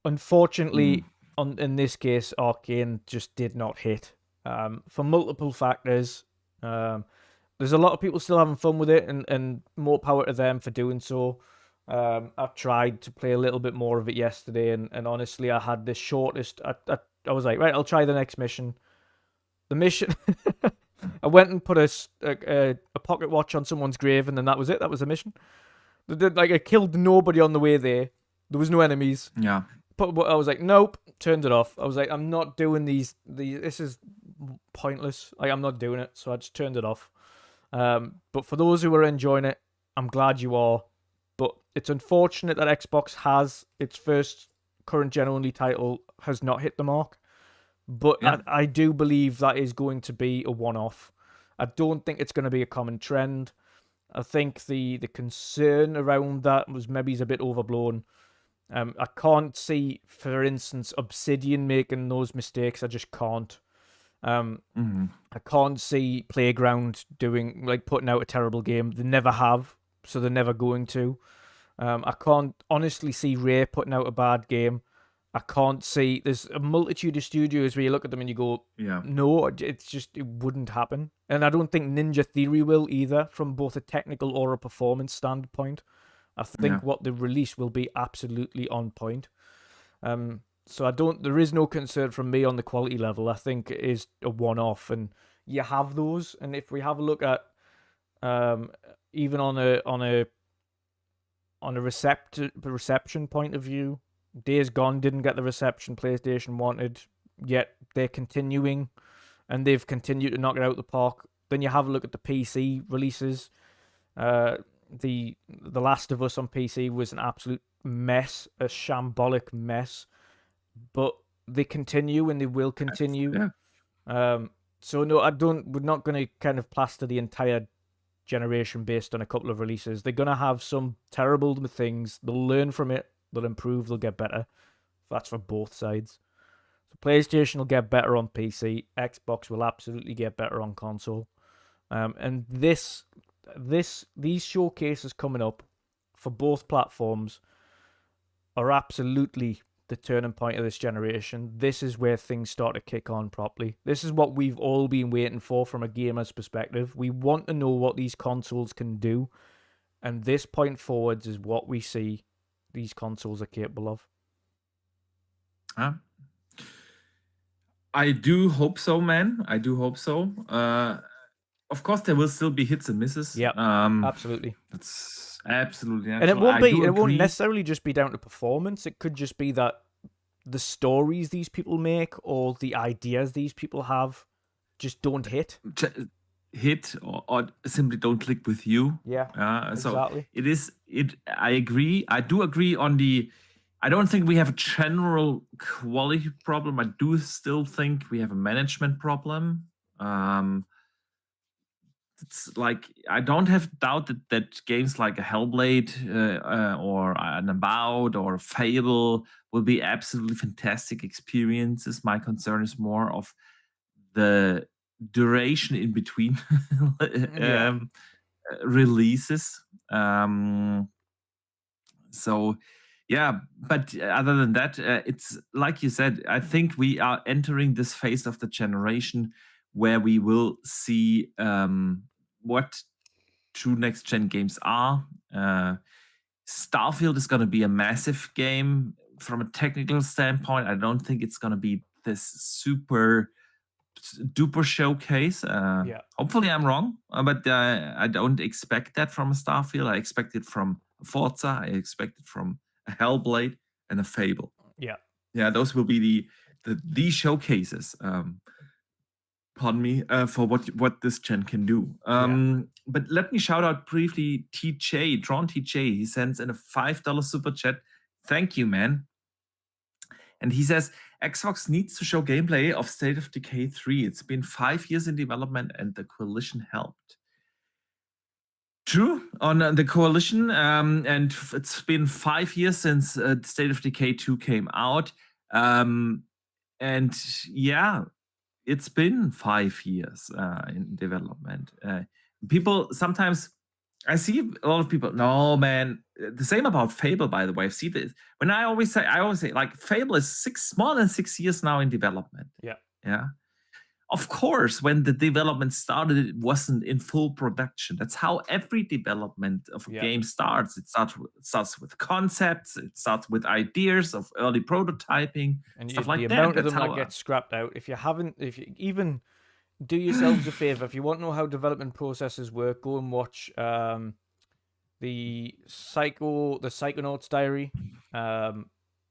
Unfortunately, in this case, Arcane just did not hit for multiple factors. There's a lot of people still having fun with it, and more power to them for doing so. I've tried to play a little bit more of it yesterday, and honestly, I had the shortest. I was like, right, I'll try the next mission. The mission, I went and put a pocket watch on someone's grave, and then that was it. That was the mission. I killed nobody on the way there. There was no enemies. Yeah. But I was like, nope, turned it off. I was like, I'm not doing these. This is pointless. Like, I'm not doing it. So I just turned it off. But for those who are enjoying it, I'm glad you are. But it's unfortunate that Xbox has its first current gen only title has not hit the mark. But Yeah. I do believe that is going to be a one-off. I don't think it's going to be a common trend. I think the concern around that was maybe a bit overblown. I can't see, for instance, Obsidian making those mistakes. I just can't. I can't see Playground putting out a terrible game. They never have, so they're never going to. I can't honestly see Ray putting out a bad game. I can't see. There's a multitude of studios where you look at them and you go, Yeah. no, it wouldn't happen. And I don't think Ninja Theory will either, from both a technical or a performance standpoint. I think what they release will be absolutely on point. So there is no concern from me on the quality level. I think it is a one-off, and you have those. And if we have a look at, even on a reception point of view, Days Gone didn't get the reception PlayStation wanted, yet they're continuing, and they've continued to knock it out the park. Then you have a look at the PC releases. The Last of Us on PC was an absolute mess, a shambolic mess, but they continue and they will continue. So no, we're not going to kind of plaster the entire generation based on a couple of releases. They're going to have some terrible things. They'll learn from it. They'll improve. They'll get better. That's for both sides. So PlayStation will get better on PC. Xbox will absolutely get better on console. And these showcases coming up for both platforms are absolutely the turning point of this generation. This is where things start to kick on properly. This is what we've all been waiting for from a gamer's perspective. We want to know what these consoles can do, and this point forwards is what we see these consoles are capable of. I do hope so, man. I do hope so. Of course, there will still be hits and misses. Yeah, absolutely. That's absolutely natural. And it won't necessarily just be down to performance. It could just be that the stories these people make or the ideas these people have just don't hit. Or simply don't click with you. Yeah, exactly. So I agree. I do agree on I don't think we have a general quality problem. I do still think we have a management problem. It's like, I don't have doubt that games like a Hellblade or an About or Fable will be absolutely fantastic experiences. My concern is more of the duration in between releases. So yeah, but other than that, it's like you said, I think we are entering this phase of the generation where we will see what true next gen games are. Starfield is going to be a massive game from a technical standpoint. I don't think it's going to be this super duper showcase. Hopefully I'm wrong, but I don't expect that from a Starfield. I expect it from a Forza. I expect it from a Hellblade and a Fable. Yeah, those will be the showcases. Pardon me, for what this gen can do. But let me shout out briefly TJ, Drawn TJ. He sends in a $5 super chat. Thank you, man. And he says, Xbox needs to show gameplay of State of Decay 3. It's been 5 years in development and the Coalition helped. True, on the Coalition, and it's been 5 years since State of Decay 2 came out. And yeah, it's been 5 years in development. People sometimes, I see a lot of people, no, man, the same about Fable, by the way. I see this. When I always say, like, Fable is more than 6 years now in development. Yeah. Of course, when the development started, it wasn't in full production. That's how every development of a game starts. It starts with concepts. It starts with ideas of early prototyping, and stuff like that. The amount of them that get scrapped out. If you even do yourselves a favor, if you want to know how development processes work, go and watch the Psychonauts Diary.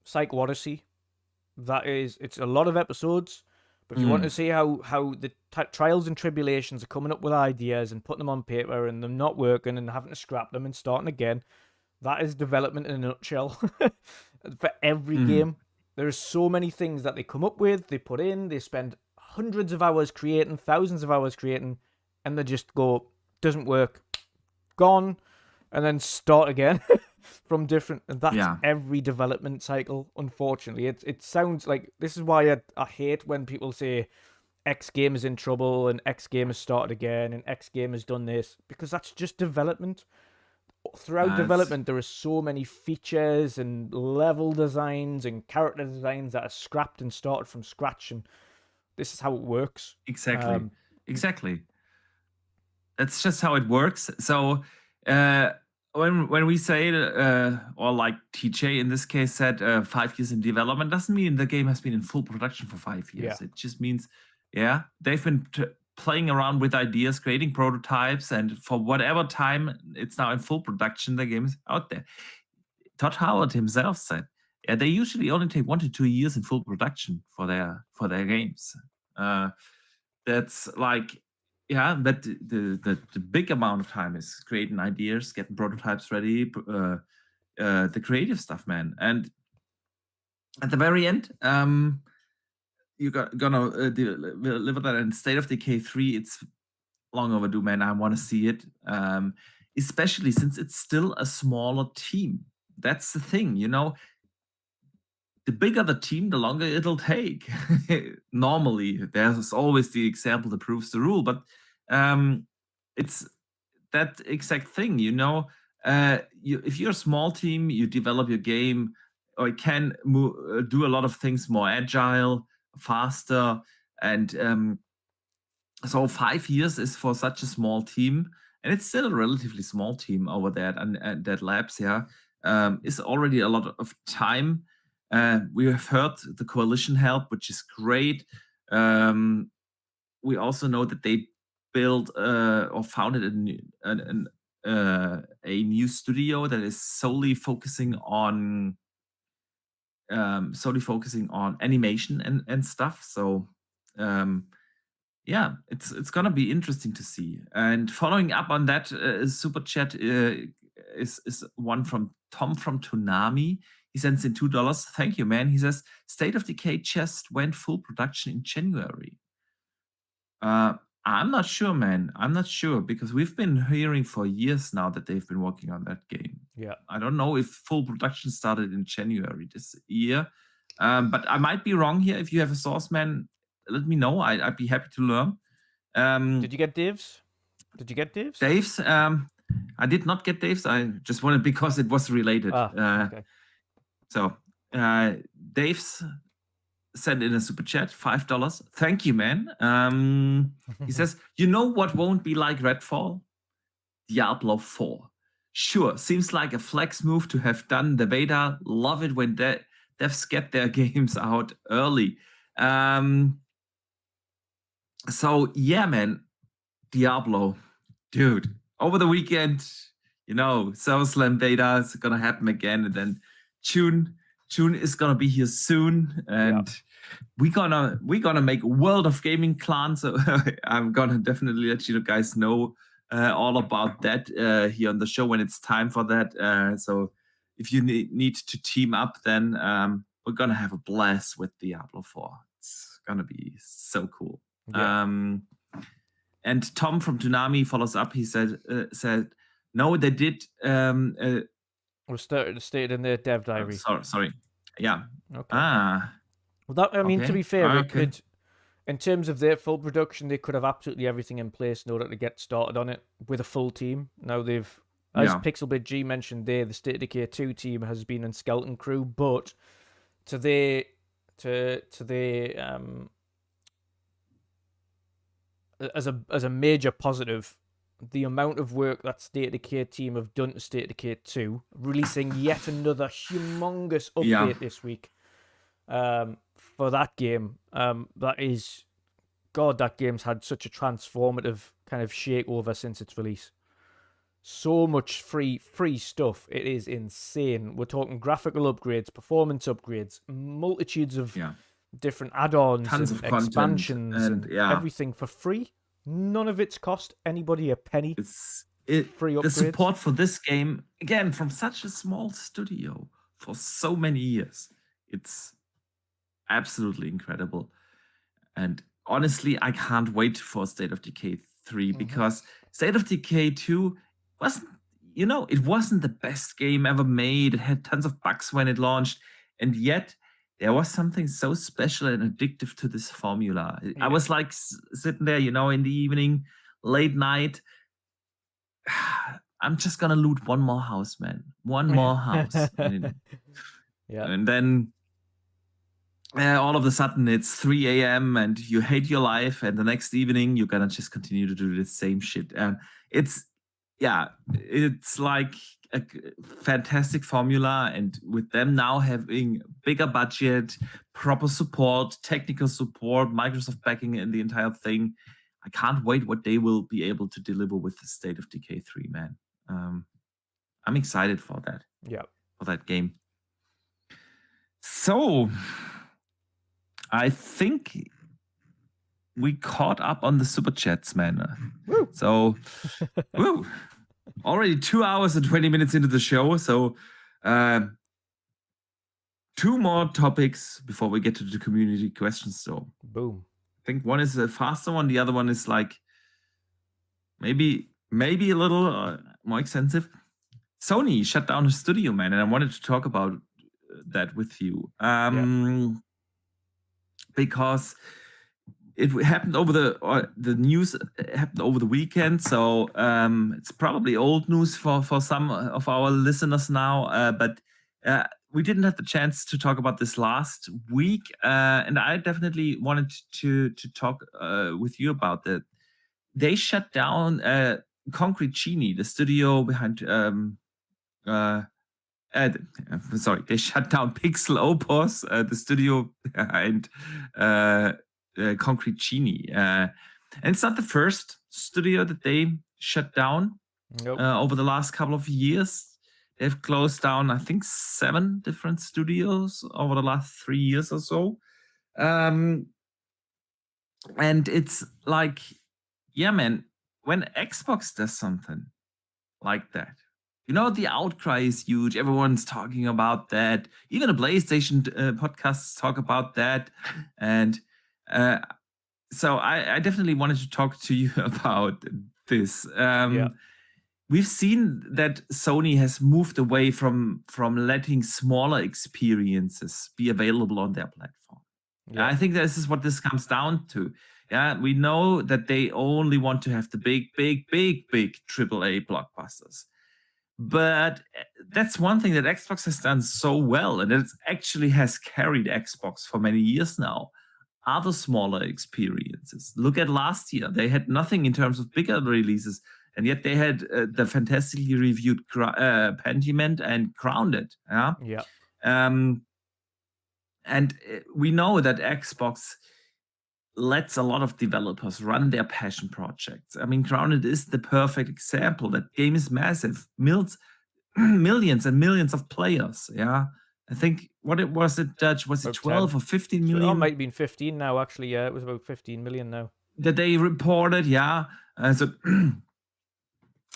Psycho Odyssey. It's a lot of episodes, but if you want to see how the trials and tribulations of coming up with ideas and putting them on paper and them not working and having to scrap them and starting again, that is development in a nutshell. For every game, there are so many things that they come up with, they put in, they spend hundreds of hours creating, thousands of hours creating, and they just go, doesn't work, gone, and then start again. From different, and that's every development cycle. Unfortunately, it sounds like this is why I hate when people say X game is in trouble and X game has started again and X game has done this, because that's just development. Throughout development, there are so many features and level designs and character designs that are scrapped and started from scratch, and this is how it works. Exactly. That's just how it works. So when we say, or like TJ in this case said, 5 years in development, doesn't mean the game has been in full production for 5 years. Yeah. It just means, they've been playing around with ideas, creating prototypes, and for whatever time it's now in full production, the game is out there. Todd Howard himself said, they usually only take 1 to 2 years in full production for their games. That's like, but the big amount of time is creating ideas, getting prototypes ready, the creative stuff, man. And at the very end, you're gonna deliver that in State of Decay 3. It's long overdue, man. I want to see it, especially since it's still a smaller team. That's the thing, the bigger the team, the longer it'll take. Normally, there's always the example that proves the rule, but it's that exact thing, if you're a small team, you develop your game, or you can do a lot of things more agile, faster, and so 5 years is for such a small team, and it's still a relatively small team over there and that labs, is already a lot of time. We have heard the coalition help, which is great. We also know that they built or founded a new studio that is solely focusing on animation and stuff. So it's gonna be interesting to see. And following up on that, super chat is one from Tom from Toonami. He sends in $2. Thank you, man. He says, State of Decay just went full production in January. I'm not sure, man. I'm not sure, because we've been hearing for years now that they've been working on that game. Yeah. I don't know if full production started in January this year, but I might be wrong here. If you have a source, man, let me know. I'd be happy to learn. Did you get Dave's? Dave's? I did not get Dave's. I just wanted, because it was related. Okay. So Dave's sent in a super chat, $5. Thank you, man. He says, you know what won't be like Redfall? Diablo 4. Sure, seems like a flex move to have done the beta. Love it when devs get their games out early. So yeah, man, Diablo, dude. Over the weekend, SummerSlam beta is gonna happen again, and then June is gonna be here soon, and we're gonna make World of Gaming clan. So I'm gonna definitely let you guys know all about that here on the show when it's time for that. So if you need to team up, then we're gonna have a blast with Diablo 4. It's gonna be so cool. Yeah. And Tom from Toonami follows up. He said, no, they did. Was stated in their dev diary. Sorry. Yeah. Okay. Well, that, I mean, to be fair, it could, in terms of their full production, they could have absolutely everything in place in order to get started on it with a full team. Now they've, as Pixelbit G mentioned there, the State of Decay 2 team has been in skeleton crew, but to their as a major positive, the amount of work that State of Decay team have done to State of Decay 2, releasing yet another humongous update this week for that game. That is, God, that game's had such a transformative kind of shakeover since its release. so much free stuff. It is insane. We're talking graphical upgrades, performance upgrades, multitudes of different add-ons Tons and of content expansions and yeah. everything for free. None of it's cost anybody a penny. Free upgrades. The support for this game, again, from such a small studio for so many years, it's absolutely incredible. And honestly, I can't wait for State of Decay 3 because State of Decay 2 wasn't, it wasn't the best game ever made. It had tons of bugs when it launched, and yet there was something so special and addictive to this formula. I was like sitting there, in the evening, late night. I'm just gonna loot one more house, man. One more house. And then all of a sudden it's 3 a.m. and you hate your life, and the next evening you're gonna just continue to do the same shit. And it's like a fantastic formula, and with them now having bigger budget, proper support, technical support, Microsoft backing in the entire thing, I can't wait what they will be able to deliver with the State of Decay 3, man. I'm excited for that. Yeah. For that game. So, I think we caught up on the super chats, man. Woo. So, woo. Already 2 hours and 20 minutes into the show. So, 2 more topics before we get to the community questions. So, boom. I think one is a faster one. The other one is like maybe a little more extensive. Sony shut down a studio, man, and I wanted to talk about that with you. Because it happened over the news happened over the weekend, so it's probably old news for some of our listeners now. But we didn't have the chance to talk about this last week, and I definitely wanted to talk with you about that. They shut down Concrete Genie, the studio behind. Sorry, they shut down Pixel Opus, the studio behind Concrete Genie. And it's not the first studio that they shut down. Nope. Over the last couple of years. They've closed down, I think, 7 different studios over the last 3 years or so. And it's like, yeah, man, when Xbox does something like that, the outcry is huge. Everyone's talking about that. Even the PlayStation podcasts talk about that. And so I definitely wanted to talk to you about this. We've seen that Sony has moved away from letting smaller experiences be available on their platform. I think this is what this comes down to. We know that they only want to have the big AAA blockbusters. But that's one thing that Xbox has done so well, and it actually has carried Xbox for many years now. Other smaller experiences. Look at last year. They had nothing in terms of bigger releases, and yet they had the fantastically reviewed Pentiment and Grounded. And we know that Xbox lets a lot of developers run their passion projects. I mean, Grounded is the perfect example. That game is massive. Millions and millions of players. I think, was it, Dutch? Was it 12 or 15 million? It might have been 15 now, actually. Yeah, it was about 15 million now. That they reported, so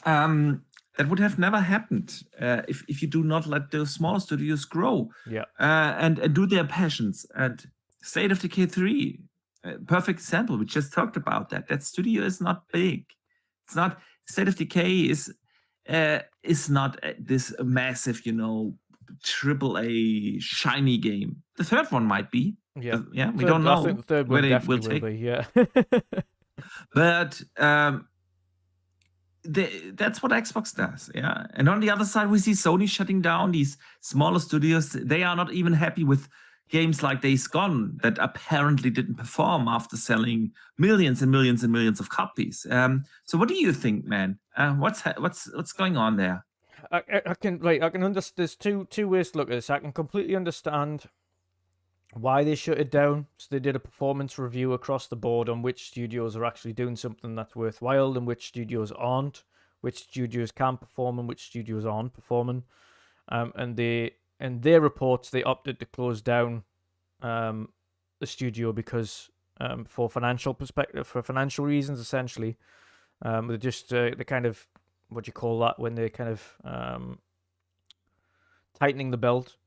that would have never happened if you do not let those small studios grow and do their passions. And State of Decay 3, perfect example. We just talked about that. That studio is not big. It's not. State of Decay is not this massive, AAA shiny game. The third one might be. We don't know. I think the third one definitely will be. But that's what Xbox does, And on the other side, we see Sony shutting down these smaller studios. They are not even happy with games like Days Gone that apparently didn't perform after selling millions and millions and millions of copies. So what do you think, man? What's going on there? I can understand. There's two ways to look at this. I can completely understand why they shut it down. So they did a performance review across the board on which studios are actually doing something that's worthwhile and which studios aren't. which studios can perform and which studios aren't performing. And in their reports, they opted to close down the studio because for financial reasons, essentially. They just they kind of, what do you call that, when they kind of tightening the belt.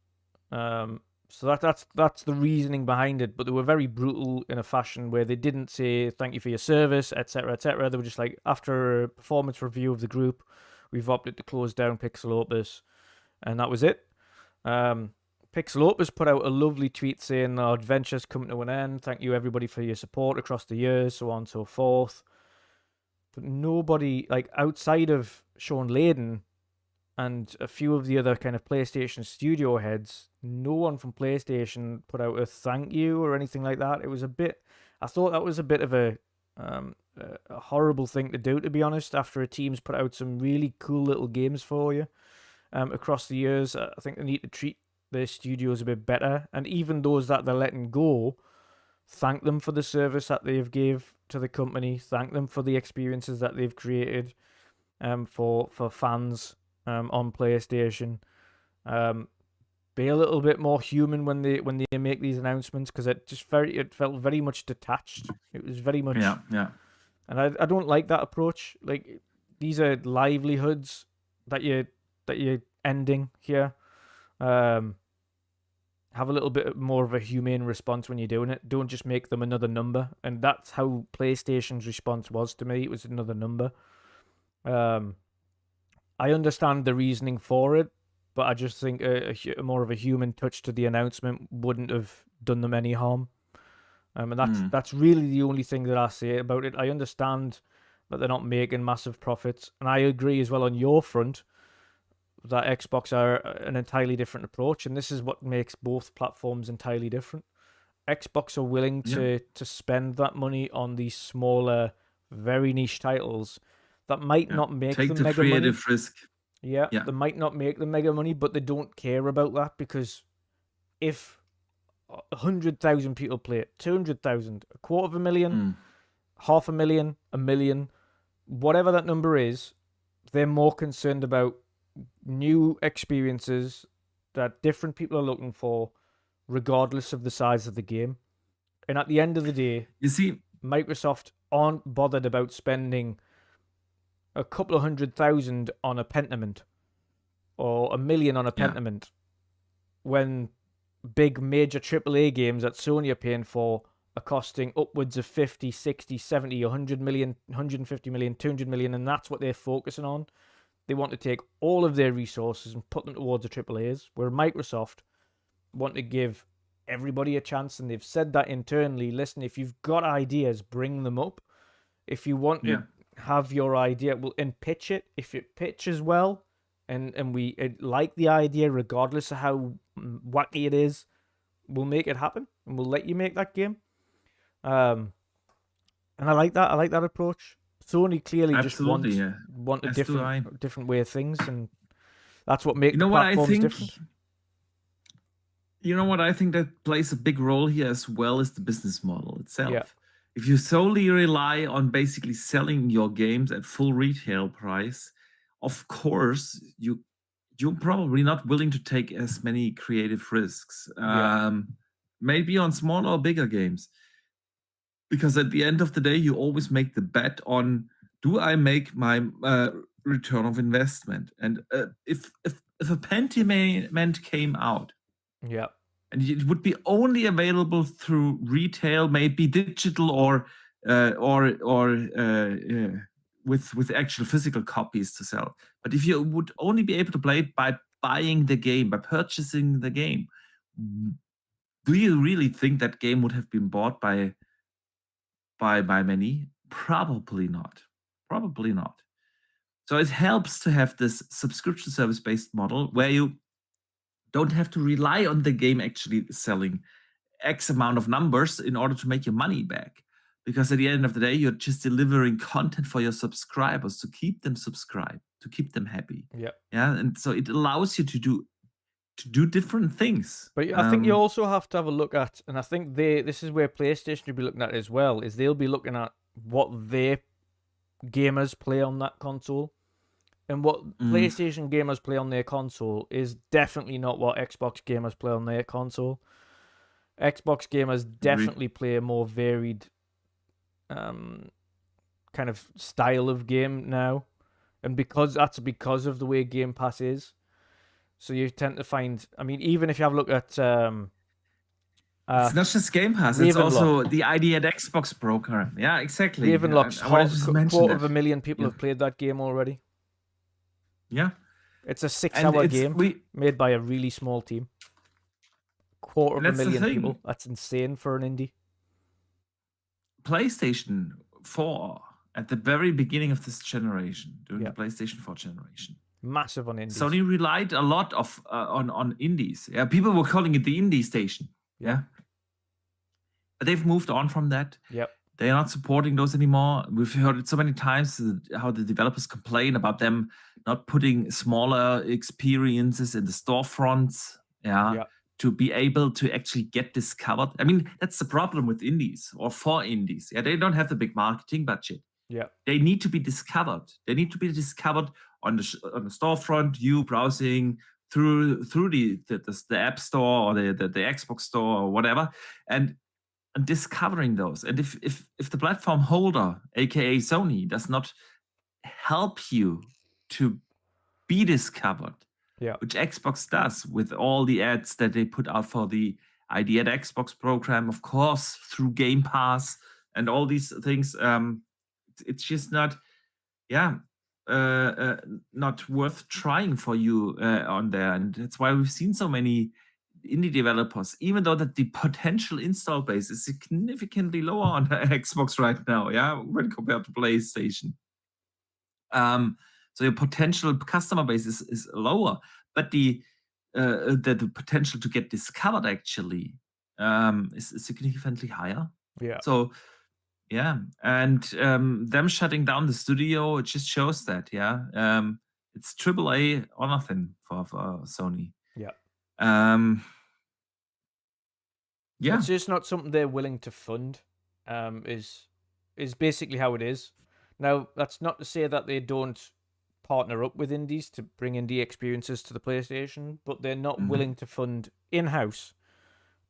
So that's the reasoning behind it. But they were very brutal in a fashion where they didn't say thank you for your service, etc., etc. They were just like, after a performance review of the group, we've opted to close down Pixel Opus, and that was it. Pixel Opus put out a lovely tweet saying our adventure's coming to an end. Thank you everybody for your support across the years, so on and so forth. But nobody, like outside of Sean Layden and a few of the other kind of PlayStation studio heads, no one from PlayStation put out a thank you or anything like that. It was a bit, I thought that was a bit of a horrible thing to do, to be honest, after a team's put out some really cool little games for you across the years. I think they need to treat their studios a bit better, and even those that they're letting go, thank them for the service that they've gave to the company, thank them for the experiences that they've created for fans on PlayStation. Be a little bit more human when they make these announcements, because it felt very much detached. It was very much yeah. And I don't like that approach. Like, these are livelihoods that you're ending here. Have a little bit more of a humane response when you're doing it. Don't just make them another number. And that's how PlayStation's response was to me. It was another number. I understand the reasoning for it, but I just think a more of a human touch to the announcement wouldn't have done them any harm. And that's really the only thing that I say about it. I understand that they're not making massive profits, and I agree as well on your front that Xbox are an entirely different approach, and this is what makes both platforms entirely different. Xbox are willing to spend that money on these smaller, very niche titles that might not make Take them the mega creative money. risk. Yeah, they might not make them mega money, but they don't care about that, because if 100,000 people play it, 200,000, 250,000, 500,000, 1 million, whatever that number is, they're more concerned about new experiences that different people are looking for, regardless of the size of the game. And at the end of the day, you see, Microsoft aren't bothered about spending a couple of 100,000 on a Pentiment or 1 million on a Pentiment when big major AAA games that Sony are paying for are costing upwards of 50, 60, 70, 100 million, 150 million, 200 million, and that's what they're focusing on. They want to take all of their resources and put them towards the AAAs, where Microsoft want to give everybody a chance, and they've said that internally. Listen, if you've got ideas, bring them up. If you want to have your idea, and pitch it. If it pitches well, and we like the idea, regardless of how wacky it is, we'll make it happen, and we'll let you make that game. And I like that. I like that approach. Sony clearly just want a different way of things, and that's what makes the platforms different. You know what I think that plays a big role here as well is the business model itself. Yeah. If you solely rely on basically selling your games at full retail price, of course you're probably not willing to take as many creative risks. Maybe on smaller or bigger games. Because at the end of the day, you always make the bet on, do I make my return of investment? And if a Pentiment came out, and it would be only available through retail, maybe digital or with actual physical copies to sell. But if you would only be able to play it by buying the game, by purchasing the game, do you really think that game would have been bought by many? Probably not. Probably not. So it helps to have this subscription service based model where you don't have to rely on the game actually selling X amount of numbers in order to make your money back. Because at the end of the day, you're just delivering content for your subscribers to keep them subscribed, to keep them happy. Yeah. And so it allows you to do different things. But I think you also have to have a look at, and I think this is where PlayStation will be looking at as well, is they'll be looking at what their gamers play on that console. And what PlayStation gamers play on their console is definitely not what Xbox gamers play on their console. Xbox gamers definitely play a more varied kind of style of game now. And because of the way Game Pass is. So you tend to find, I mean, even if you have a look at it's not just Game Pass, it's also the ID at Xbox program. Yeah, exactly. Ravenlock's I wanted to mention quarter that. of a million people have played that game already. Yeah. It's a 6-hour game made by a really small team. Quarter of a million people. That's insane for an indie. PlayStation 4 at the very beginning of this generation, during the PlayStation 4 generation, massive on indies. Sony relied a lot of on indies. Yeah, people were calling it the indie station. Yeah, but they've moved on from that. Yep. They're not supporting those anymore. We've heard it so many times how the developers complain about them not putting smaller experiences in the storefronts. Yeah. To be able to actually get discovered. I mean, that's the problem with indies or for indies. Yeah, they don't have the big marketing budget. Yeah, they need to be discovered. They need to be discovered on the storefront. You browsing through the App Store or the Xbox Store or whatever, and discovering those. And if the platform holder, aka Sony, does not help you to be discovered, which Xbox does with all the ads that they put out for the ID at Xbox program, of course, through Game Pass and all these things, it's just not, not worth trying for you on there. And that's why we've seen so many indie developers, even though that the potential install base is significantly lower on Xbox right now, when compared to PlayStation. So your potential customer base is lower, but the potential to get discovered actually is significantly higher. Yeah. So and them shutting down the studio, it just shows that. It's AAA or nothing for Sony. It's just not something they're willing to fund. Is basically how it is. Now, that's not to say that they don't partner up with indies to bring indie experiences to the PlayStation, but they're not willing to fund in-house.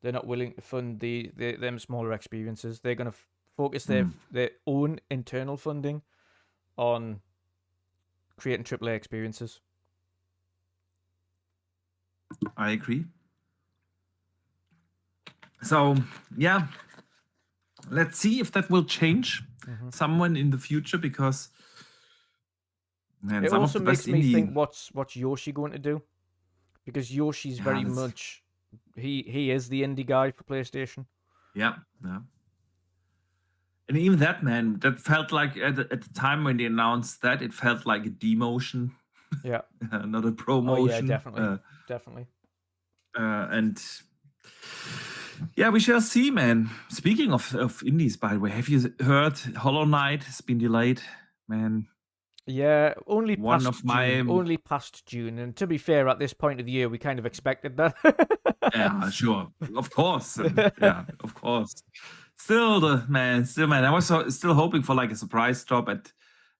They're not willing to fund them smaller experiences. They're going to focus their own internal funding on creating AAA experiences. I agree. So, let's see if that will change someone in the future, because it also makes me think what's Yoshi going to do, because Yoshi's very much he is the indie guy for PlayStation. And even that, man, that felt like at the time when they announced that, it felt like a demotion. Not a promotion. Definitely. And we shall see, man. Speaking of indies, by the way, have you heard Hollow Knight has been delayed, man? Yeah, only past June. And to be fair, at this point of the year, we kind of expected that. Yeah, sure. Of course. Of course. Still, man. I was still hoping for like a surprise drop at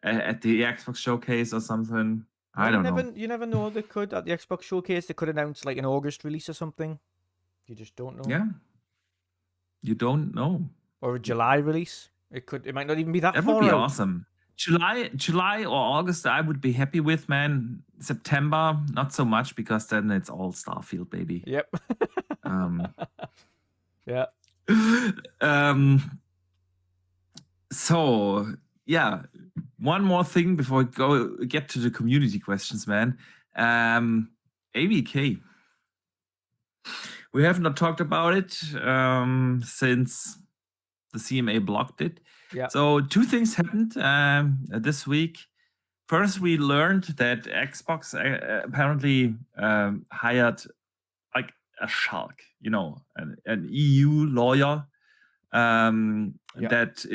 the Xbox showcase or something. I don't know. You never know. They could at the Xbox showcase. They could announce like an August release or something. You just don't know. Yeah. You don't know. Or a July release. It might not even be that far out. That would be awesome. July or August, I would be happy with, man. September, not so much, because then it's all Starfield, baby. Yep. Yeah. So, one more thing before we get to the community questions, man. ABK. We have not talked about it since the CMA blocked it. So 2 things happened this week. First, we learned that Xbox apparently hired like a shark, an EU lawyer that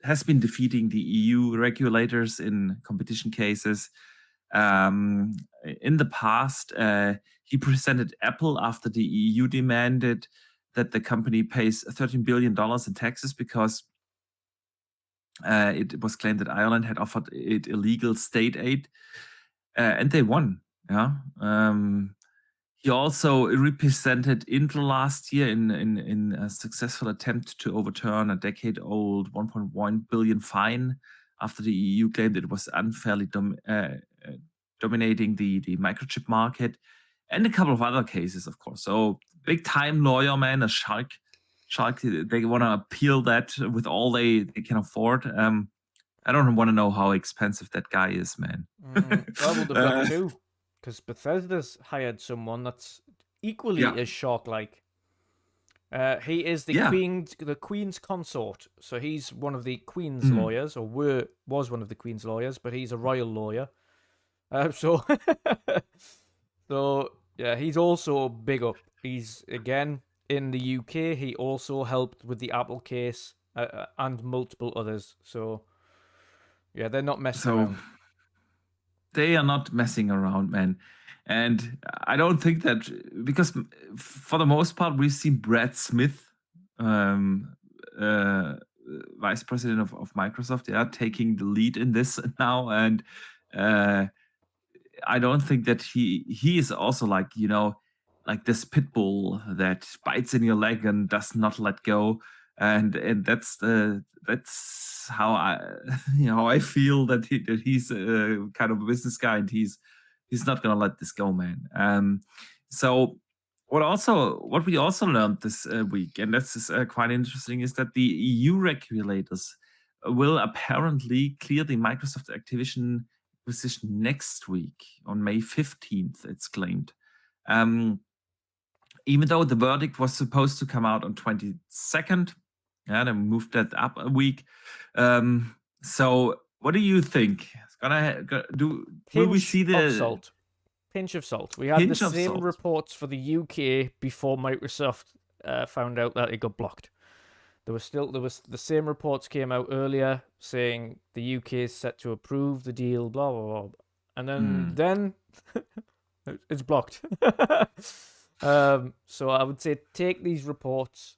has been defeating the EU regulators in competition cases. In the past, he presented Apple after the EU demanded that the company pays $13 billion in taxes because it was claimed that Ireland had offered it illegal state aid. and they won. Yeah. He also represented Intel last year in a successful attempt to overturn a decade-old 1.1 billion fine after the EU claimed it was unfairly dominating the microchip market, and a couple of other cases, of course. So big-time lawyer, man, a shark. They want to appeal that with all they can afford. I don't want to know how expensive that guy is, man. Well, they've got two, because Bethesda's hired someone that's equally Yeah. as shark-like. He is the Yeah. Queen's consort, so he's one of the Queen's Mm. lawyers, or was one of the Queen's lawyers, but he's a royal lawyer. So, so yeah, he's also big up. He's again in the UK. He also helped with the Apple case and multiple others. So, yeah, they're not messing So around. they are not messing around, man. And I don't think that, because for the most part, we've seen Brad Smith, vice president of Microsoft, taking the lead in this now. And I don't think that he is also like, like this pit bull that bites in your leg and does not let go. And that's how I how I feel that he's a kind of a business guy, and he's not gonna let this go, man. So what we also learned this week, and this is quite interesting, is that the EU regulators will apparently clear the Microsoft Activision acquisition next week on May 15th, it's claimed. Even though the verdict was supposed to come out on 22nd, they moved that up a week. So what do you think? Will we see the of salt? Pinch of salt. We had the same reports for the UK before Microsoft found out that it got blocked. There was the same reports came out earlier saying the UK is set to approve the deal, blah blah blah, and then it's blocked. So I would say take these reports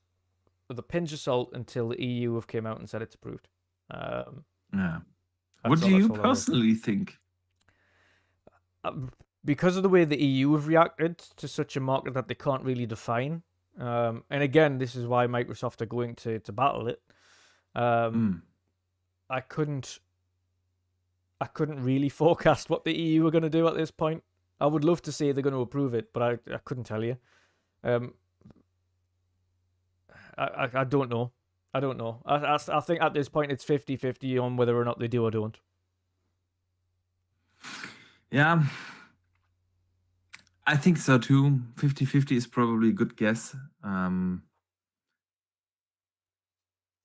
with a pinch of salt until the EU have came out and said it's approved. Yeah. What do you personally think? Because of the way the EU have reacted to such a market that they can't really define. And again, this is why Microsoft are going to battle it. I couldn't really forecast what the EU are going to do at this point. I would love to say they're going to approve it, but I couldn't tell you. I don't know. I don't know. I think at this point it's 50-50 on whether or not they do or don't. Yeah. I think so too. 50-50 is probably a good guess.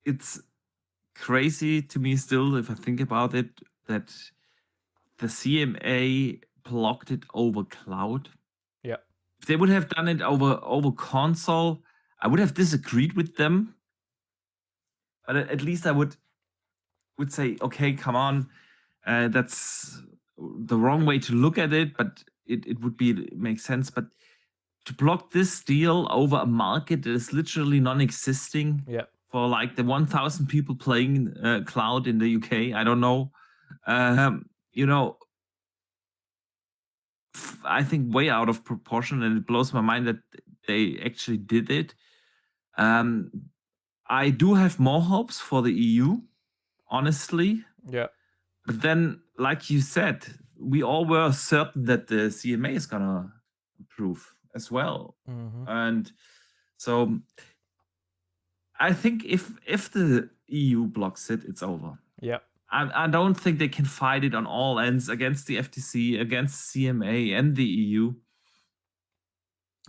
It's crazy to me still, if I think about it, that the CMA blocked it over cloud. Yeah. If they would have done it over console, I would have disagreed with them. But at least I would say, okay, come on, that's the wrong way to look at it, but it would make sense. But to block this deal over a market that is literally non-existing, for like the 1,000 people playing cloud in the UK, I don't know, I think way out of proportion, and it blows my mind that they actually did it. I do have more hopes for the EU, honestly. Yeah. But then, like you said, we all were certain that the CMA is gonna approve as well. And so I think if the EU blocks it, it's over. Yeah. I don't think they can fight it on all ends against the FTC, against CMA and the EU.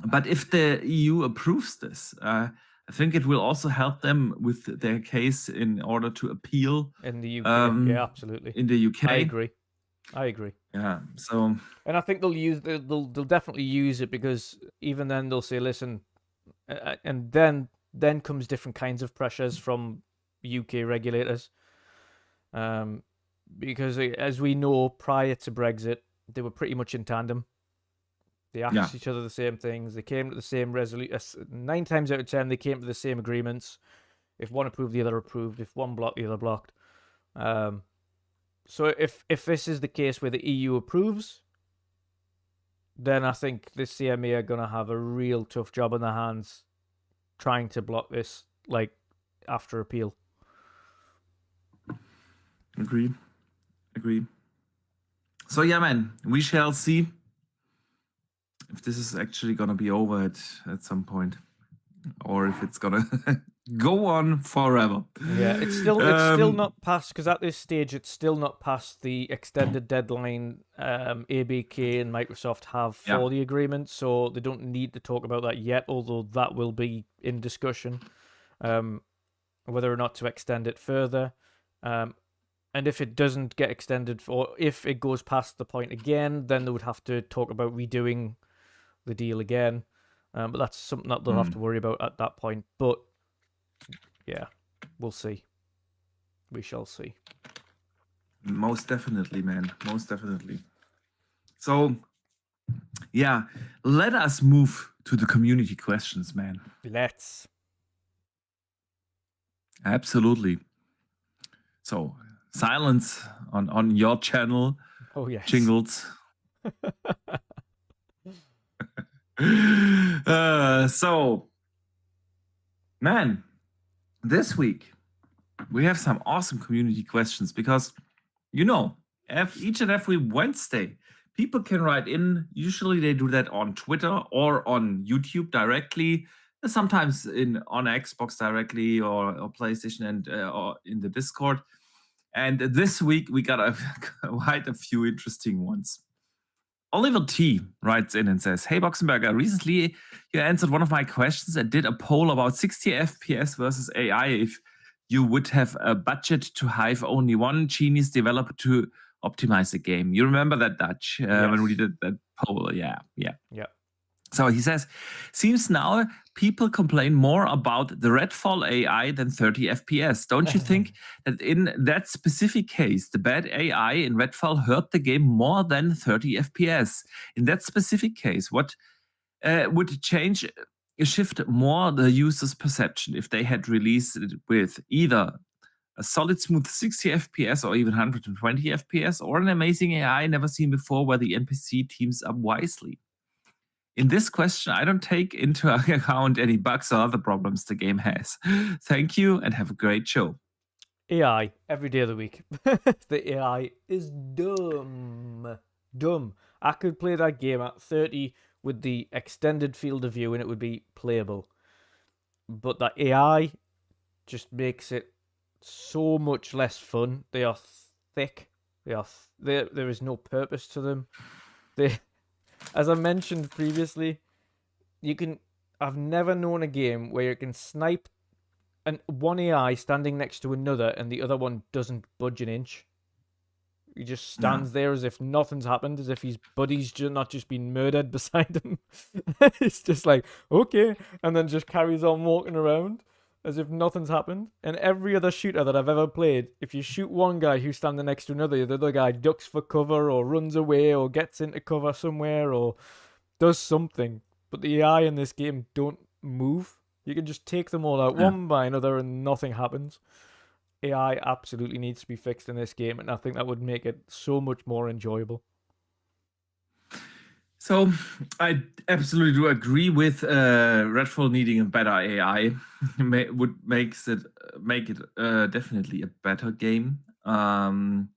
But if the EU approves this, I think it will also help them with their case in order to appeal in the UK. Yeah, absolutely. In the UK, I agree. Yeah. So, and I think they'll definitely use it, because even then they'll say, listen, and then comes different kinds of pressures from UK regulators. Because as we know, prior to Brexit, they were pretty much in tandem. They asked each other the same things. They came to the same resolution. 9 times out of 10, they came to the same agreements. If one approved, the other approved. If one blocked, the other blocked. So if this is the case where the EU approves, then I think the CMA are gonna have a real tough job on their hands trying to block this, like, after appeal. Agree. So yeah, man, we shall see if this is actually gonna be over at some point, or if it's gonna go on forever. Yeah, it's still not past, because at this stage it's still not past the extended deadline ABK and Microsoft have for the agreement, so they don't need to talk about that yet, although that will be in discussion, whether or not to extend it further. And if it doesn't get extended, or if it goes past the point again, then they would have to talk about redoing the deal again. But that's something that they'll have to worry about at that point. But yeah, we'll see. We shall see. Most definitely, man. Most definitely. So, yeah, let us move to the community questions, man. Let's. Absolutely. So, silence on your channel. Oh, yes. Jingles. So, man, this week we have some awesome community questions because, each and every Wednesday, people can write in. Usually they do that on Twitter or on YouTube directly, sometimes on Xbox directly or PlayStation and or in the Discord. And this week we got quite a few interesting ones. Oliver T writes in and says, "Hey Boxenberger, recently you answered one of my questions and did a poll about 60 FPS versus AI if you would have a budget to hire only one genius developer to optimize the game. You remember that, Dutch, when we did that poll? Yeah. So he says, seems now people complain more about the Redfall AI than 30 FPS. Don't you think that in that specific case, the bad AI in Redfall hurt the game more than 30 FPS? In that specific case, what would shift more the user's perception if they had released it with either a solid smooth 60 FPS or even 120 FPS, or an amazing AI never seen before where the NPC teams up wisely? In this question, I don't take into account any bugs or other problems the game has. Thank you and have a great show." AI, every day of the week. The AI is dumb. Dumb. I could play that game at 30 with the extended field of view and it would be playable. But that AI just makes it so much less fun. They are thick. There is no purpose to them. As I mentioned previously, I've never known a game where you can snipe one AI standing next to another and the other one doesn't budge an inch. He just stands there as if nothing's happened, as if his buddy's not just been murdered beside him. It's just like, okay, and then just carries on walking around as if nothing's happened. And every other shooter that I've ever played, if you shoot one guy who's standing next to another, the other guy ducks for cover or runs away or gets into cover somewhere or does something. But the AI in this game don't move. You can just take them all out one by another and nothing happens. AI absolutely needs to be fixed in this game, and I think that would make it so much more enjoyable. So I absolutely do agree with Redfall needing a better AI. Would make it definitely a better game. In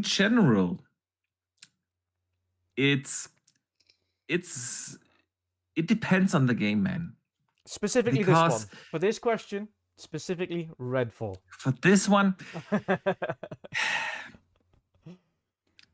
general, it depends on the game, man. Specifically this one. For this question, specifically Redfall. For this one,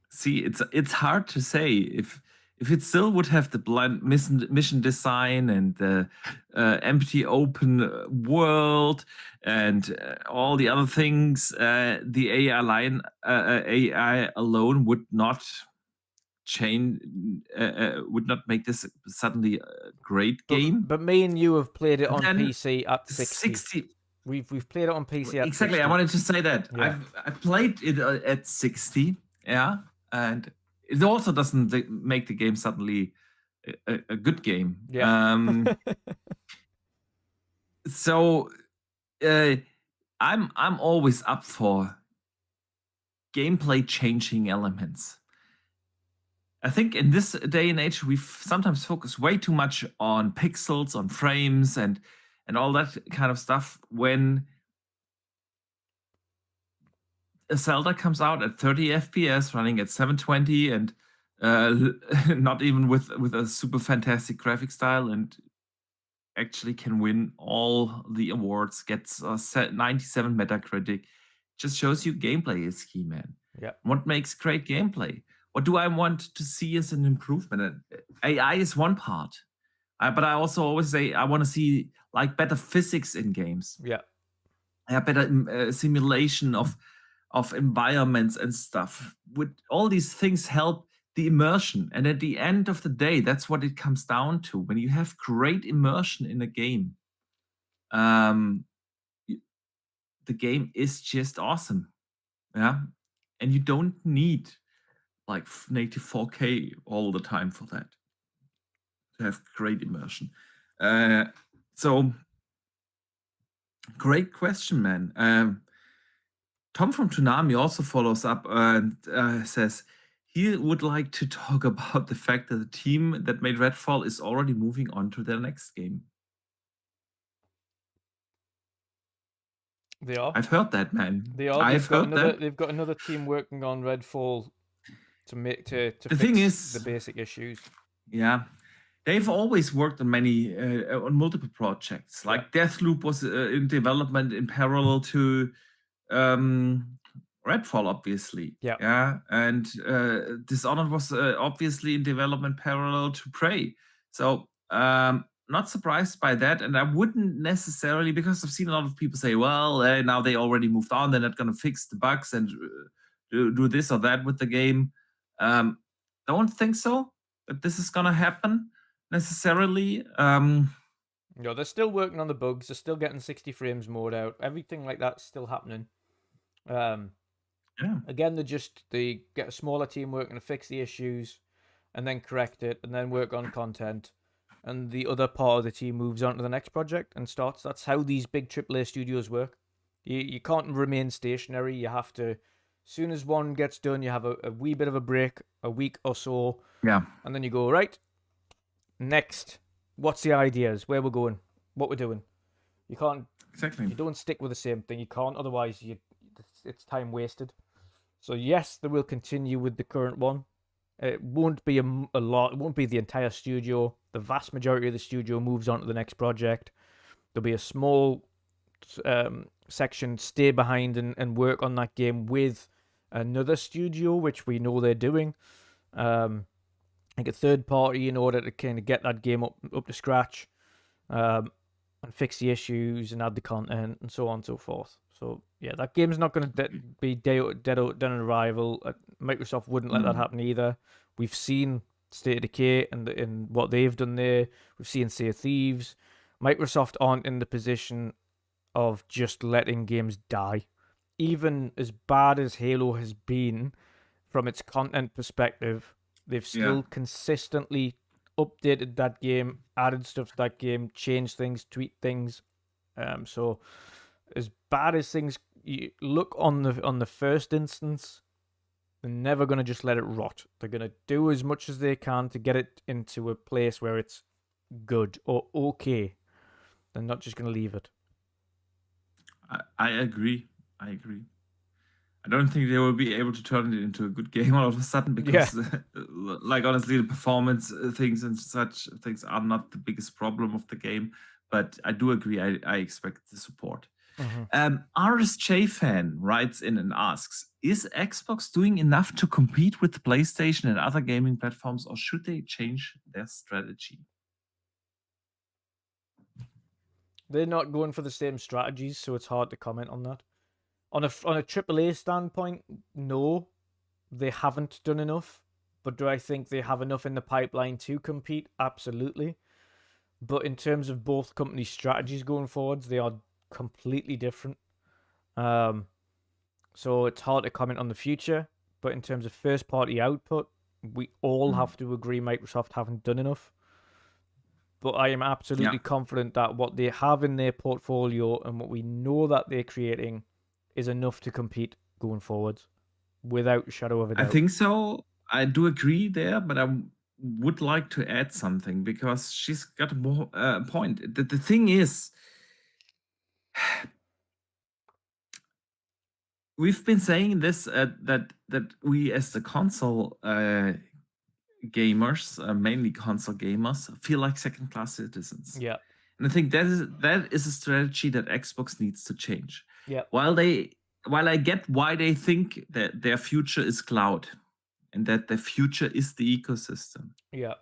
see, it's hard to say if it still would have the blind mission design and the empty open world and all the other things, the AI alone would not change, would not make this suddenly a great game. But me and you have played it on PC at 60. We've played it on PC at exactly 60. I wanted to say that. Yeah. I've played it at 60, and it also doesn't make the game suddenly a good game. Yeah. So I'm always up for gameplay changing elements. I think in this day and age, we sometimes focus way too much on pixels, on frames, and all that kind of stuff. When a Zelda comes out at 30 FPS, running at 720, and not even with a super fantastic graphic style, and actually can win all the awards, gets 97 Metacritic, just shows you gameplay is key, man. Yeah. What makes great gameplay? What do I want to see as an improvement? AI is one part, but I also always say I want to see like better physics in games. Yeah. Better simulation of environments and stuff. Would all these things help the immersion? And at the end of the day, that's what it comes down to. When you have great immersion in a game, the game is just awesome. Yeah, and you don't need like native 4K all the time for that to have great immersion. So great question, man. Tom from Toonami also follows up and says he would like to talk about the fact that the team that made Redfall is already moving on to their next game. They are. I've heard that, man. They are. I've heard that. They've got another team working on Redfall to The fix thing is, the basic issues. Yeah, they've always worked on on multiple projects. Like Deathloop was in development in parallel to Redfall, obviously. Yeah. And Dishonored was obviously in development parallel to Prey. So not surprised by that, and I wouldn't necessarily, because I've seen a lot of people say, well, now they already moved on, they're not going to fix the bugs and do this or that with the game. Don't think so, that this is going to happen necessarily. No, they're still working on the bugs. They're still getting 60 frames mode out. Everything like that's still happening. Again, they get a smaller team working to fix the issues, and then correct it, and then work on content, and the other part of the team moves on to the next project and starts. That's how these big AAA studios work. You can't remain stationary. You have to, as soon as one gets done, you have a wee bit of a break, a week or so. Yeah. And then you go, right, next. What's the ideas? Where we're going? What we're doing? You can't. Exactly. You don't stick with the same thing. You can't. Otherwise, it's time wasted. So yes, they will continue with the current one. It won't be a lot. It won't be the entire studio. The vast majority of the studio moves on to the next project. There'll be a small section stay behind and work on that game with another studio, which we know they're doing. Like a third party, in order to kind of get that game up to scratch, and fix the issues and add the content and so on and so forth. So yeah, that game's not going to be dead on arrival. Microsoft wouldn't let that happen either. We've seen State of Decay and what they've done there. We've seen Sea of Thieves. Microsoft aren't in the position of just letting games die. Even as bad as Halo has been from its content perspective, they've still consistently updated that game, added stuff to that game, changed things, tweaked things. So as bad as things look on the first instance, they're never going to just let it rot. They're going to do as much as they can to get it into a place where it's good or okay. They're not just going to leave it. I agree. I don't think they will be able to turn it into a good game all of a sudden, because, like, honestly, the performance things and such things are not the biggest problem of the game. But I do agree. I expect the support. RSJ fan writes in and asks, is Xbox doing enough to compete with PlayStation and other gaming platforms, or should they change their strategy? They're not going for the same strategies, so it's hard to comment on that. On a AAA standpoint, no, they haven't done enough. But do I think they have enough in the pipeline to compete? Absolutely. But in terms of both companies' strategies going forwards, they are completely different. So it's hard to comment on the future. But in terms of first-party output, we all have to agree Microsoft haven't done enough. But I am absolutely confident that what they have in their portfolio and what we know that they're creating is enough to compete going forwards, without a shadow of a doubt. I think so. I do agree there, but I would like to add something because she's got a more point. The thing is, we've been saying this that we as the console gamers, mainly console gamers, feel like second-class citizens. Yeah. And I think that is a strategy that Xbox needs to change. Yeah. While I get why they think that their future is cloud and that their future is the ecosystem, Yeah.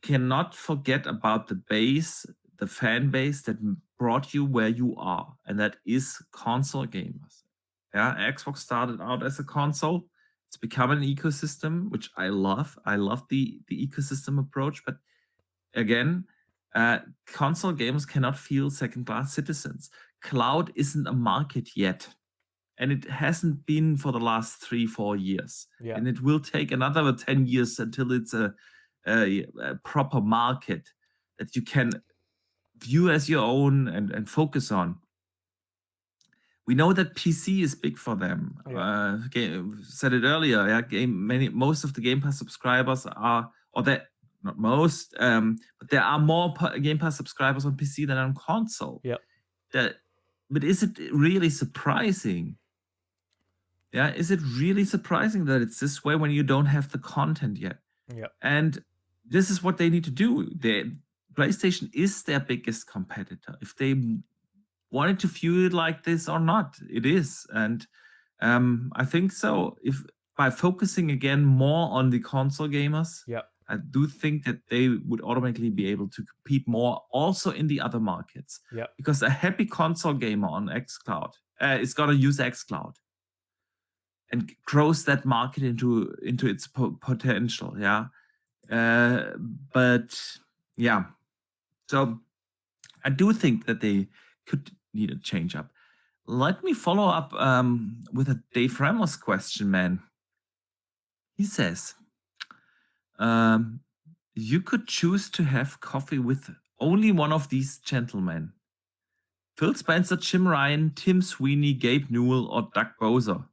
cannot forget about the base, the fan base that brought you where you are, and that is console gamers. Yeah, Xbox started out as a console. It's become an ecosystem, which I love. I love the ecosystem approach, but again, console gamers cannot feel second-class citizens. Cloud isn't a market yet, and it hasn't been for the last 3-4 years. Yeah. And it will take another 10 years until it's a proper market that you can view as your own and focus on. We know that PC is big for them. Yeah. Said it earlier. Yeah, most of the Game Pass subscribers are, or that not most, but there are more Game Pass subscribers on PC than on console. Yeah. But is it really surprising? Yeah, is it really surprising that it's this way when you don't have the content yet? Yeah. And this is what they need to do. PlayStation is their biggest competitor. If they wanted to view it like this or not, it is. And I think so. If by focusing again more on the console gamers, Yeah. I do think that they would automatically be able to compete more also in the other markets. Yeah. Because a happy console gamer on xCloud is gonna use xCloud and grows that market into its potential. Yeah. But yeah, so I do think that they could need a change up. Let me follow up with a Dave Ramos question, man. He says, you could choose to have coffee with only one of these gentlemen: Phil Spencer, Jim Ryan, Tim Sweeney, Gabe Newell, or Doug Bowser.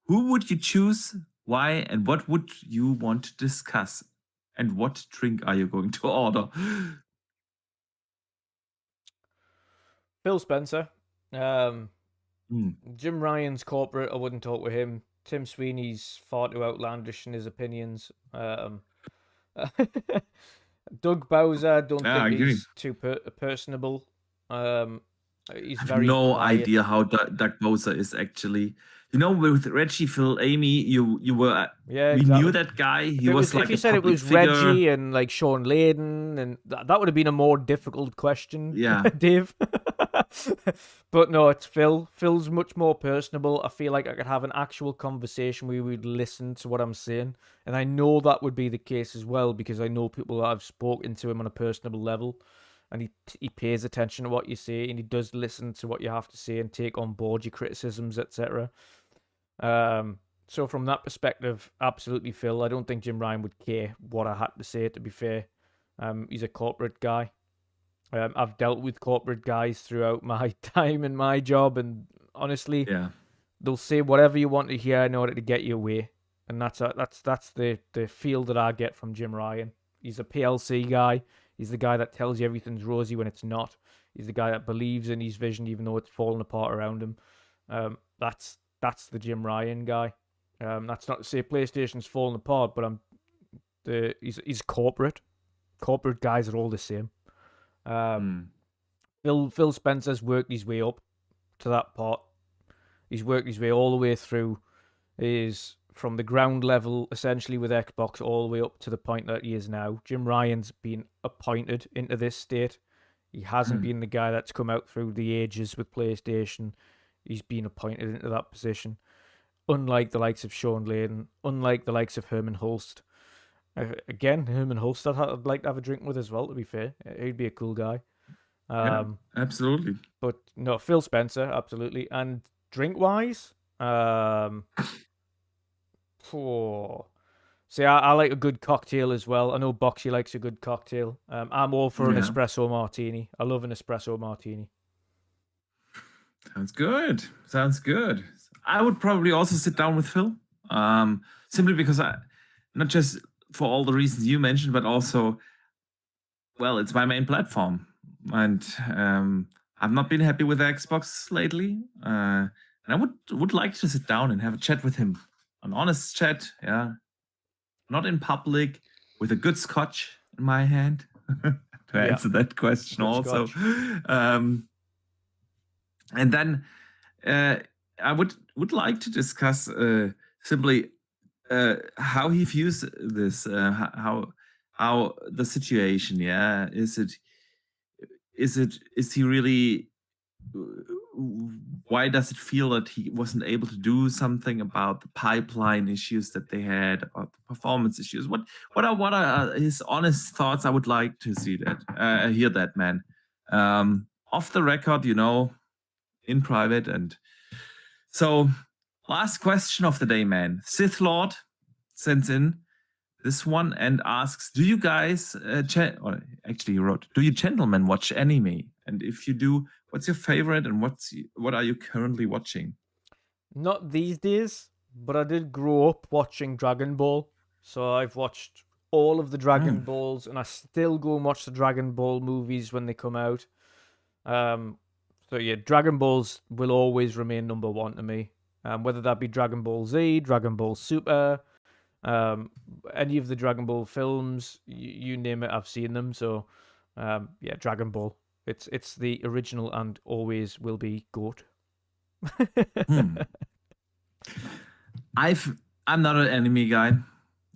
Who would you choose? Why? And what would you want to discuss? And what drink are you going to order? Phil Spencer. Jim Ryan's corporate. I wouldn't talk with him. Tim Sweeney's far too outlandish in his opinions. Doug Bowser, I don't think he's too personable. He's very no quiet. idea how Doug Bowser is actually. You know, with Reggie Fils-Aimé, you were yeah, we exactly. knew that guy. He was like if you a said it was figure. Reggie and like Sean Layden, and that would have been a more difficult question, yeah, Dave. But no, it's Phil. Phil's much more personable. I feel like I could have an actual conversation where we'd listen to what I'm saying, and I know that would be the case as well because I know people that have spoken to him on a personable level, and he pays attention to what you say, and he does listen to what you have to say and take on board your criticisms, etc. So from that perspective, absolutely Phil. I don't think Jim Ryan would care what I had to say, to be fair. He's a corporate guy. I've dealt with corporate guys throughout my time in my job, and honestly, they'll say whatever you want to hear in order to get you away. And that's the feel that I get from Jim Ryan. He's a PLC guy. He's the guy that tells you everything's rosy when it's not. He's the guy that believes in his vision even though it's falling apart around him. That's the Jim Ryan guy. That's not to say PlayStation's falling apart, but he's corporate. Corporate guys are all the same. Phil Spencer's worked his way up to that part. He's worked his way all the way through. He's from the ground level, essentially with Xbox, all the way up to the point that he is now. Jim Ryan's been appointed into this state. He hasn't been the guy that's come out through the ages with PlayStation. He's been appointed into that position. Unlike the likes of Sean Layden, unlike the likes of Herman Hulst. Again, Herman Hulst I'd like to have a drink with as well, to be fair. He'd be a cool guy. Yeah, absolutely. But no, Phil Spencer, absolutely. And drink-wise, see, I like a good cocktail as well. I know Boxy likes a good cocktail. I'm all for an espresso martini. I love an espresso martini. Sounds good. I would probably also sit down with Phil, simply because not just for all the reasons you mentioned, but also, well, it's my main platform, and I've not been happy with the Xbox lately. And I would like to sit down and have a chat with him, an honest chat, yeah, not in public, with a good scotch in my hand. To answer that question, Good also, scotch. and then I would like to discuss simply how he views this, how the situation. Yeah, is he really? Why does it feel that he wasn't able to do something about the pipeline issues that they had, about the performance issues? What are his honest thoughts? I would like to see that, hear that, man. Off the record, in private. And so, last question of the day, man. Sith Lord sends in this one and asks, do you guys, or actually he wrote, do you gentlemen watch anime? And if you do, what's your favorite and what are you currently watching? Not these days, but I did grow up watching Dragon Ball. So I've watched all of the Dragon Balls, and I still go and watch the Dragon Ball movies when they come out. So yeah, Dragon Balls will always remain number one to me. Whether that be Dragon Ball Z, Dragon Ball Super, any of the Dragon Ball films, you name it, I've seen them. So yeah, Dragon Ball. It's the original and always will be GOAT. I'm not an anime guy.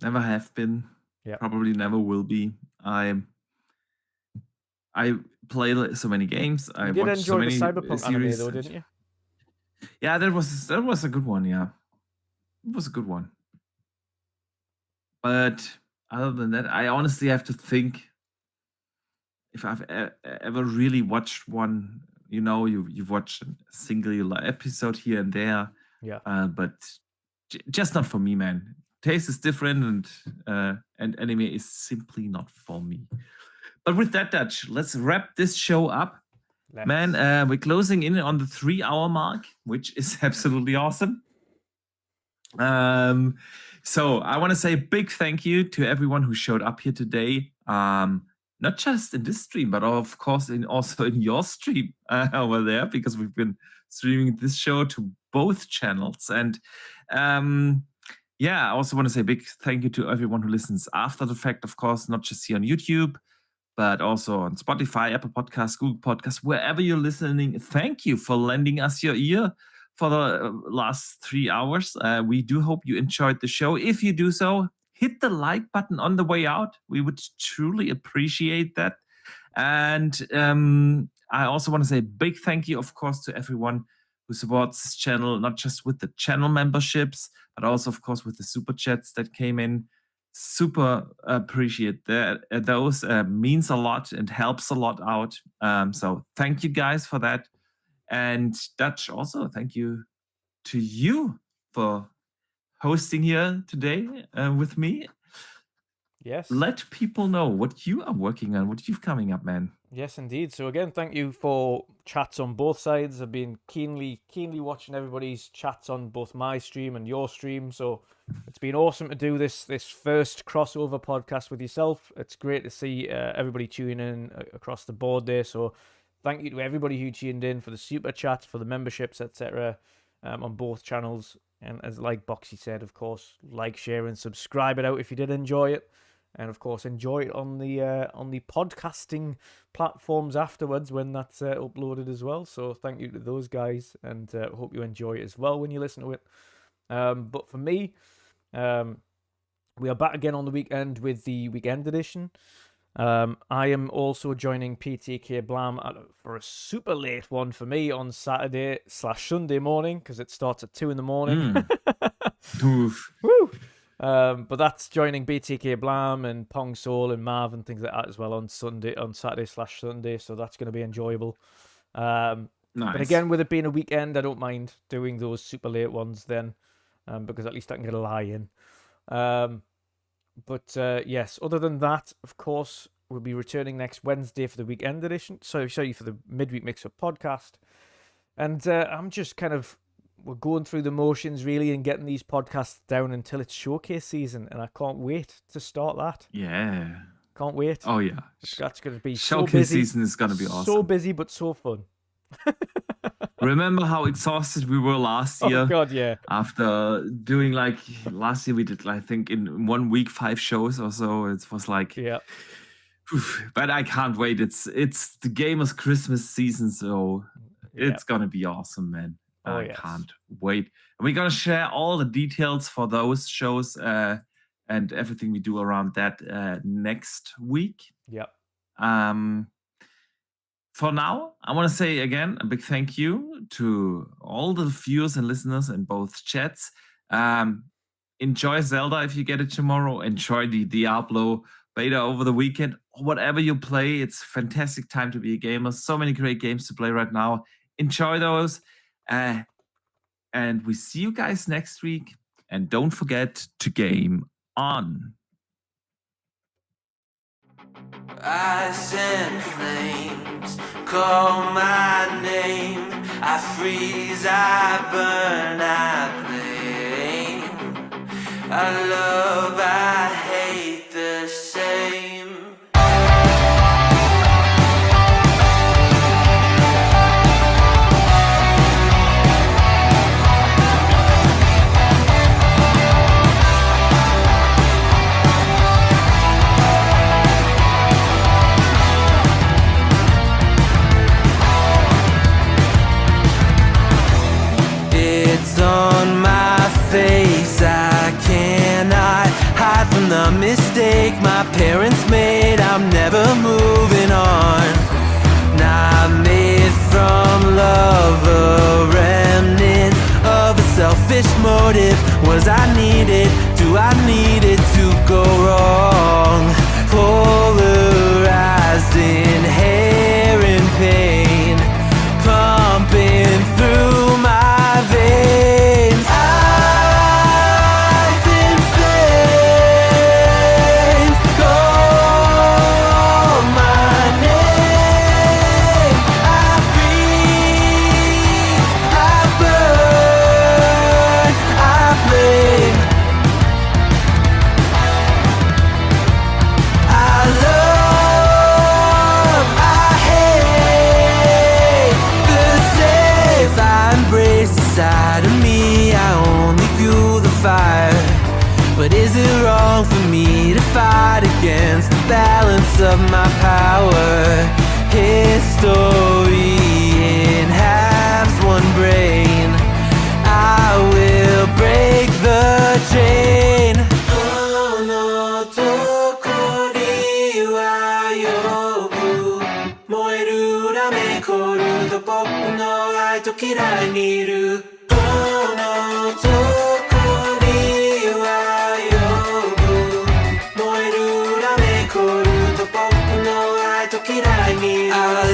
Never have been. Yeah. Probably never will be. I play so many games. I did watch so enjoy the many Cyberpunk anime series. though, didn't you? Yeah, that was a good one. Yeah, it was a good one. But other than that, I honestly have to think if I've ever really watched one. You've watched a singular episode here and there. Yeah. But just not for me, man. Taste is different, and anime is simply not for me. But with that, Dutch, let's wrap this show up. Man, we're closing in on the 3-hour mark, which is absolutely awesome. So I want to say a big thank you to everyone who showed up here today. Not just in this stream, but of course also in your stream over there, because we've been streaming this show to both channels. And I also want to say a big thank you to everyone who listens after the fact, of course, not just here on YouTube, but also on Spotify, Apple Podcasts, Google Podcasts, wherever you're listening. Thank you for lending us your ear for the last 3 hours. We do hope you enjoyed the show. If you do so, hit the like button on the way out. We would truly appreciate that. And I also want to say a big thank you, of course, to everyone who supports this channel, not just with the channel memberships, but also, of course, with the super chats that came in. Super appreciate that. Those means a lot and helps a lot out. So thank you guys for that. And Dutch, also thank you to you for hosting here today with me. Yes. Let people know what you are working on, what you've coming up, man. Yes, indeed. So again, thank you for chats on both sides. I've been keenly watching everybody's chats on both my stream and your stream. So it's been awesome to do this first crossover podcast with yourself. It's great to see everybody tuning in across the board there. So thank you to everybody who tuned in for the super chats, for the memberships, etc. On both channels. And as like Boxy said, of course, like, share, and subscribe it out if you did enjoy it. And of course, enjoy it on the podcasting platforms afterwards when that's uploaded as well. So thank you to those guys, and hope you enjoy it as well when you listen to it. But for me, we are back again on the weekend with the weekend edition. I am also joining PTK Blam for a super late one for me on Saturday/Sunday morning, because it starts at 2 a.m. Oof. Woo! But that's joining BTK Blam and Pong Soul and Marv and things like that as well on Saturday/Sunday. So that's going to be enjoyable. Nice. But again, with it being a weekend, I don't mind doing those super late ones then, because at least I can get a lie in. But yes, other than that, of course, we'll be returning next Wednesday for the weekend edition. Sorry, for the midweek mix-up podcast. And I'm just kind of we're going through the motions really and getting these podcasts down until it's showcase season, and I can't wait to start that. Yeah. Can't wait. Oh yeah. That's going to be Showcase so busy. season is gonna be awesome. So busy, but so fun. Remember how exhausted we were last year? Oh God, yeah. After doing like last year, we did I think in 1 week 5 shows or so. It was like, Yeah. But I can't wait. It's the gamers Christmas season, so it's gonna be awesome, man. Oh, I can't wait. And we're gonna share all the details for those shows and everything we do around that next week. Yep. For now, I want to say again a big thank you to all the viewers and listeners in both chats. Enjoy Zelda if you get it tomorrow. Enjoy the Diablo beta over the weekend. Whatever you play, it's a fantastic time to be a gamer. So many great games to play right now. Enjoy those. And we see you guys next week. And don't forget to game on. Ice and flames call my name. I freeze, I burn, I blame. I love, I hate the same. It's on my face, I cannot hide from the mistake my parents made. I'm never moving on. Not made from love, a remnant of a selfish motive. Was I needed? Do I need it to go wrong? Polarized, inherent pain pumping through my veins. Ice and flames call my name. I freeze, I burn, I blame. I love, I hate the same. If I embrace the side of me, I only fuel the fire. But is it wrong for me to fight against the balance of my power? History in halves, one brain. I will break the chain. Oh no, tokori wa yobu. Moeru rame koru to boku no ai to kirai ni iru. Oh no, tokori wa yobu. Moeru rame koru to boku no ai to kirai ni iru.